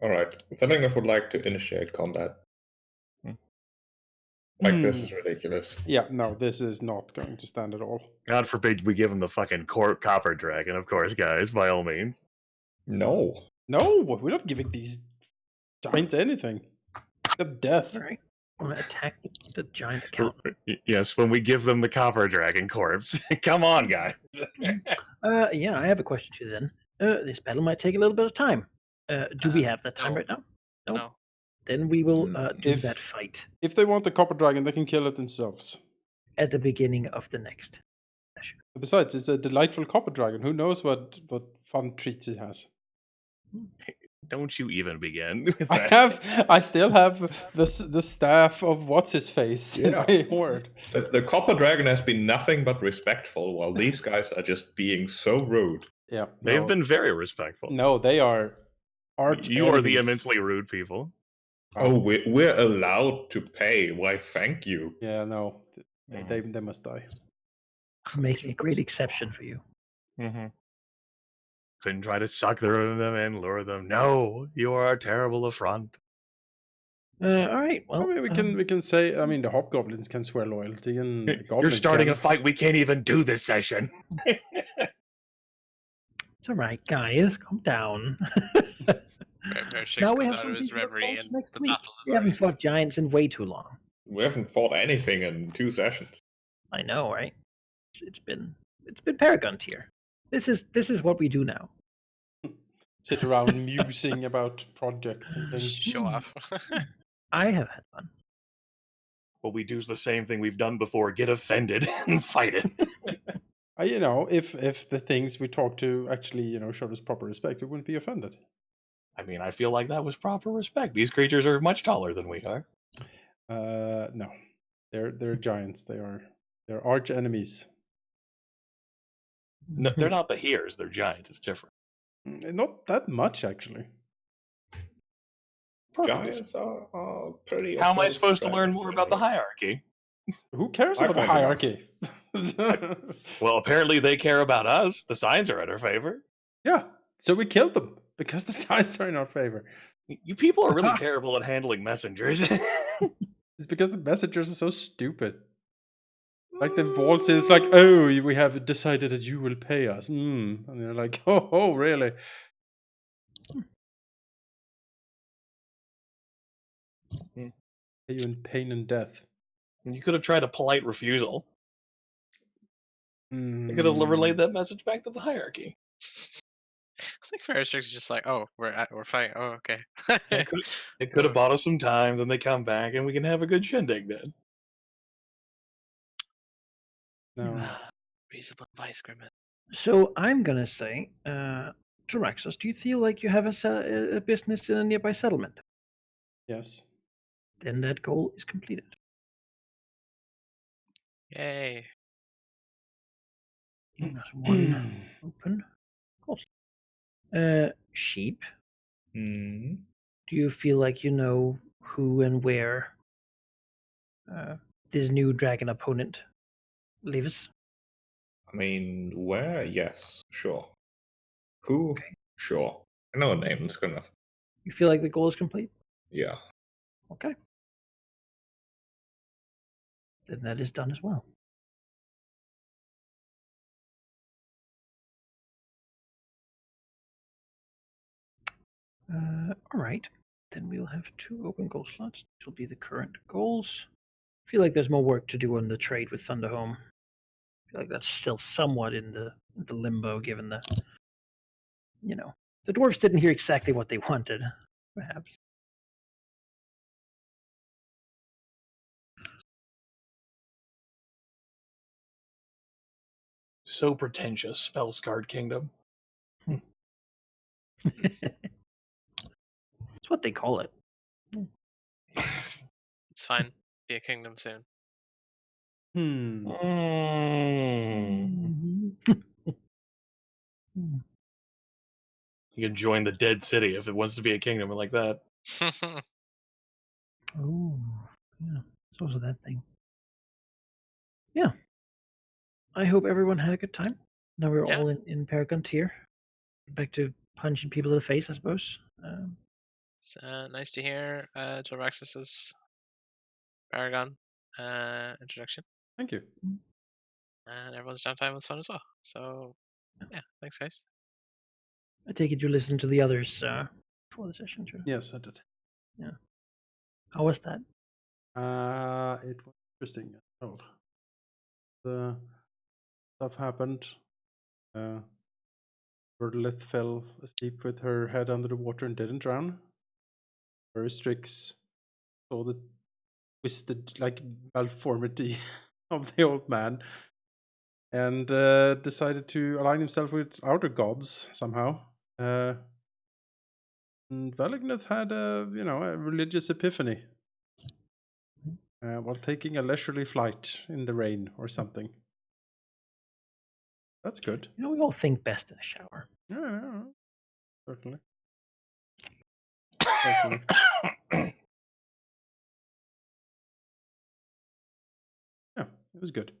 Alright, Villingers would like to initiate combat. Hmm. Like, this is ridiculous. Yeah, no, this is not going to stand at all. God forbid we give him the fucking copper dragon, of course, guys, by all means. No. No, we're not giving these giants anything. Except death. All right. Want to attack the giant account? Yes, when we give them the copper dragon corpse. Come on, guys. Yeah, I have a question to you then. This battle might take a little bit of time. Do we have that time no. right now? Nope. No. Then we will do If- that fight If they want the copper dragon, they can kill it themselves. at the beginning of the next session. Besides, it's a delightful copper dragon. Who knows what fun treats he has? Don't you even begin with I that. I still have the staff of what's his face in Yeah. my hoard. The copper dragon has been nothing but respectful, while these guys are just being so rude. Yeah, They've no, been very respectful. no, they are arch You are the enemies. immensely rude people. Oh, we're allowed to pay. Why, thank you. Yeah, no, they must die. I'm making a great exception for you. Mm-hmm. Couldn't try to suck them in, lure them. No, you are a terrible affront. All right. Well, I mean, we can say. I mean, the hobgoblins can swear loyalty, and the You're goblins starting can. a fight we can't even do this session. it's all right, guys. Calm down. Bearstrix now we comes have out some of his people reverie next and next the week. battle is We haven't already. fought giants in way too long. We haven't fought anything in 2 sessions. I know, right? It's been Paragon tier. This is what we do now. Sit around musing about projects and things. Show off. I have had fun. What we do is the same thing we've done before: get offended and fight it. You know, if the things we talk to actually, showed us proper respect, we wouldn't be offended. I mean, I feel like that was proper respect. These creatures are much taller than we are. No, they're giants. They're arch enemies. No, they're not the hears. They're giants. It's different. Not that much, actually. Giants are pretty. How am I opposed supposed to learn dragons, more about the generally. hierarchy? Who cares I about the find enough. hierarchy? Well, apparently they care about us. The signs are in our favor. Yeah, so we killed them because the signs are in our favor. You people are really terrible at handling messengers. It's because the messengers are so stupid. Like the vault says, like, "Oh, we have decided that you will pay us." And they're like, "Oh, really?" Pay you in pain and death. You could have tried a polite refusal. You could have Mm. relayed that message back to the hierarchy. I think Bearstrix is just like, oh, we're fighting. Oh, okay. It could have bought us some time. Then they come back, and we can have a good shindig. Then No. Reasonable advice, Grimmett. So I'm gonna say, Jaraxos, do you feel like you have a business in a nearby settlement? Yes. Then that goal is completed. Yay. There's one open. Of course. Sheep. Hmm. Do you feel like you know who and where this new dragon opponent lives? I mean, where? Yes, sure. Who? Okay. Sure. I know a name. That's good enough. You feel like the goal is complete? Yeah. Okay. Then that is done as well. All right. Then we'll have 2 open goal slots. This will be the current goals. I feel like there's more work to do on the trade with Thunderhome. feel like that's still somewhat in the limbo, given the the dwarves didn't hear exactly what they wanted, perhaps. So pretentious, spell-scarred kingdom. That's what they call it. It's fine. Be a kingdom soon. Hmm. You can join the dead city if it wants to be a kingdom like that. Oh, yeah. So was that thing. Yeah. I hope everyone had a good time. Now we're Yeah. all in Paragon tier. Back to punching people in the face, I suppose. It's nice to hear Jilraxus's Paragon introduction. Thank you. And everyone's downtime with Sun as well. So, yeah, thanks, guys. I take it you listened to the others before the session, too. Yes, I did. Yeah. How was that? It was interesting. Oh, the stuff happened. Berlith fell asleep with her head under the water and didn't drown. Strix saw the twisted, like, malformity of the old man and decided to align himself with outer gods somehow. And Valigneth had a religious epiphany while taking a leisurely flight in the rain or something. That's good. We all think best in a shower. Yeah, certainly. Certainly. Yeah, it was good.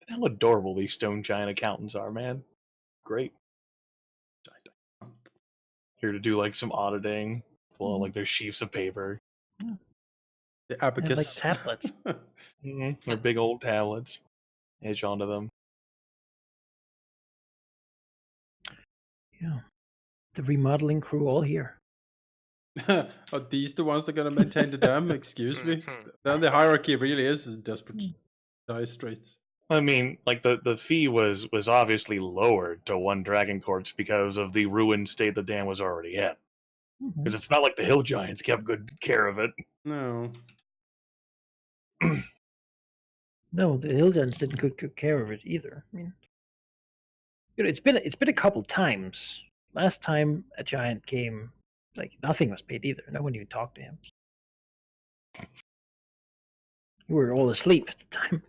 How adorable these stone giant accountants are, man. Great. Here to do like some auditing, pull out like their sheafs of paper. The abacus. Like tablets. Their big old tablets. Edge onto them. Yeah. The remodeling crew all here. Are these the ones that are going to maintain the dam? Excuse me? Then the hierarchy really is desperate dire straits. I mean, like the fee was obviously lowered to one dragon corpse because of the ruined state the dam was already in. Because it's not like the hill giants kept good care of it. No. No, the Hildens didn't take good care of it either. I mean, it's been a couple times. Last time a giant came, like nothing was paid either. No one even talked to him. We were all asleep at the time.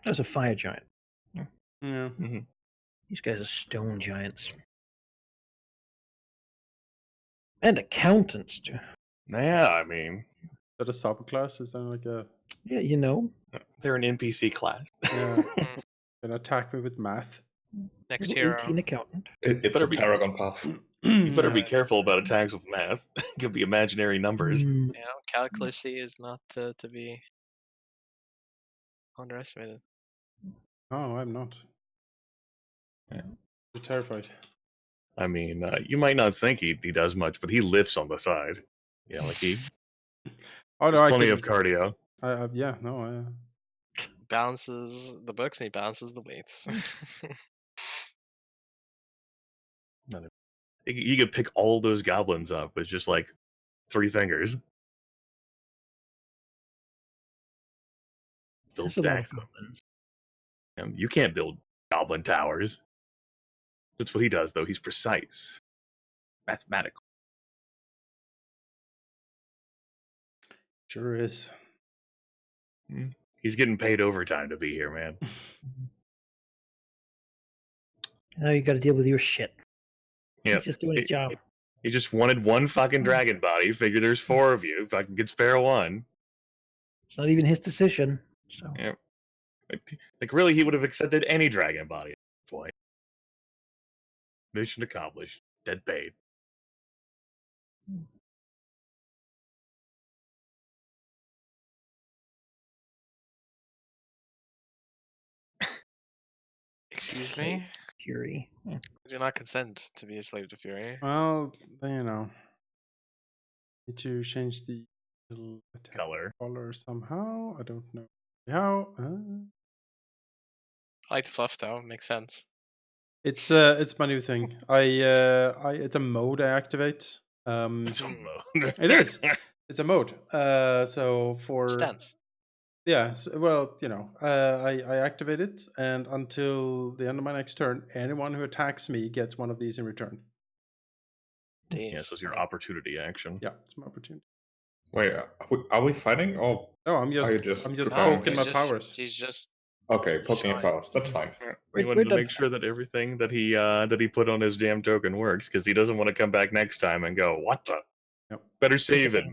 That was a fire giant. Yeah. Mm-hmm. These guys are stone giants. And accountants, too. Yeah, I mean, Is that a subclass? Is that like a... Yeah, they're an NPC class. Yeah. Gonna attack me with math. Next Level hero. 18 accountant. It's better a be- Paragon path. You better be careful about attacks with math. It could be imaginary numbers. Calculacy is not to be underestimated. Oh, I'm not. Yeah. You're terrified. I mean, you might not think he does much, but he lifts on the side. Yeah, like he. Oh, no, There's plenty of cardio. Yeah, no. Balances the books and he balances the weights. You could pick all those goblins up with just like 3 fingers. Build stacks. You can't build goblin towers. That's what he does, though. He's precise, mathematical. Sure is. He's getting paid overtime to be here, man. Now you got to deal with your shit. Yeah, He's just doing his job. He just wanted one fucking dragon body. Figured there's 4 of you. If I can get spare one. It's not even his decision. So. Yeah. Like really, he would have accepted any dragon body at this point. Mission accomplished. Dead paid. Excuse me? Fury. I do not consent to be a slave to fury. Well, you know, need to change the little attack color somehow. I don't know how. I like the fluff though. Makes sense. It's my new thing. It's a mode I activate. It's a mode. It is. It's a mode. So for Stance. yeah, well, you know, I activate it, and until the end of my next turn, anyone who attacks me gets one of these in return. Yeah, so it's your opportunity action. Yeah, it's my opportunity. Wait, are we fighting or? No, I'm just poking my powers. He's just Okay, poking your powers. That's fine. We wanted to make sure that everything that he put on his jam token works, because he doesn't want to come back next time and go, what the? Yep. Better save it.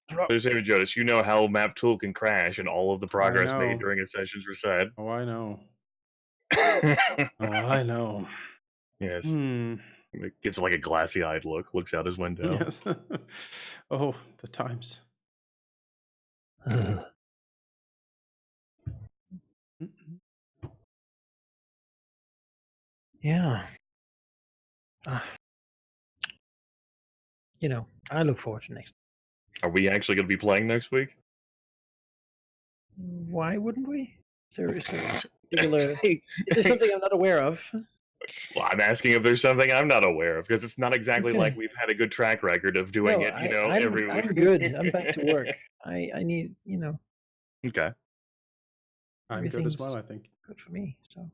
Better save it, Jonas. You know how map tool can crash and all of the progress made during a session's reset. Oh, I know. Oh, I know. Yes. It gets like a glassy-eyed look, looks out his window. Yes. Oh, the times. Yeah. You know, I look forward to next. Are we actually going to be playing next week? Why wouldn't we? Is there something I'm not aware of? Well, I'm asking if there's something I'm not aware of, because it's not exactly like we've had a good track record of doing it, every week. I'm good. I'm back to work. I need, Okay. I'm good as well, I think. Good for me. So.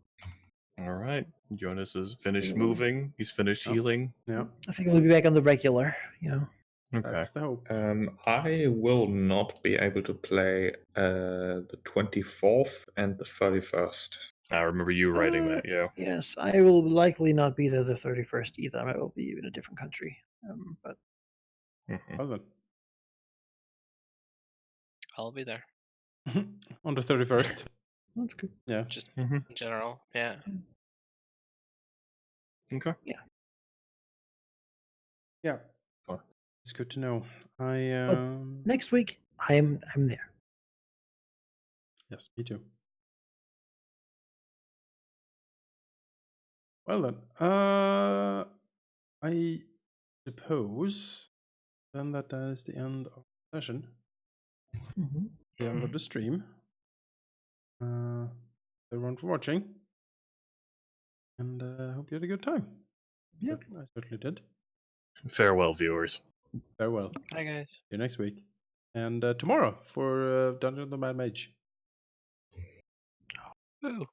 All right. Jonas is finished moving. He's finished healing. Yeah. I think we'll be back on the regular, Okay. That's the hope. I will not be able to play the 24th and the 31st. I remember you writing that, yeah. Yes, I will likely not be there the 31st either. I will be in a different country. But I'll be there. On the 31st. That's good. Yeah. Just in general, yeah. Okay. Yeah. Yeah. It's good to know. Next week I'm there. Yes, me too. Well then, I suppose then that is the end of the session. The end of the stream. Everyone for watching, and I hope you had a good time. Yeah, I certainly did. Farewell, viewers. Farewell. Hi guys. See you next week, and tomorrow for Dungeon of the Mad Mage. Ooh.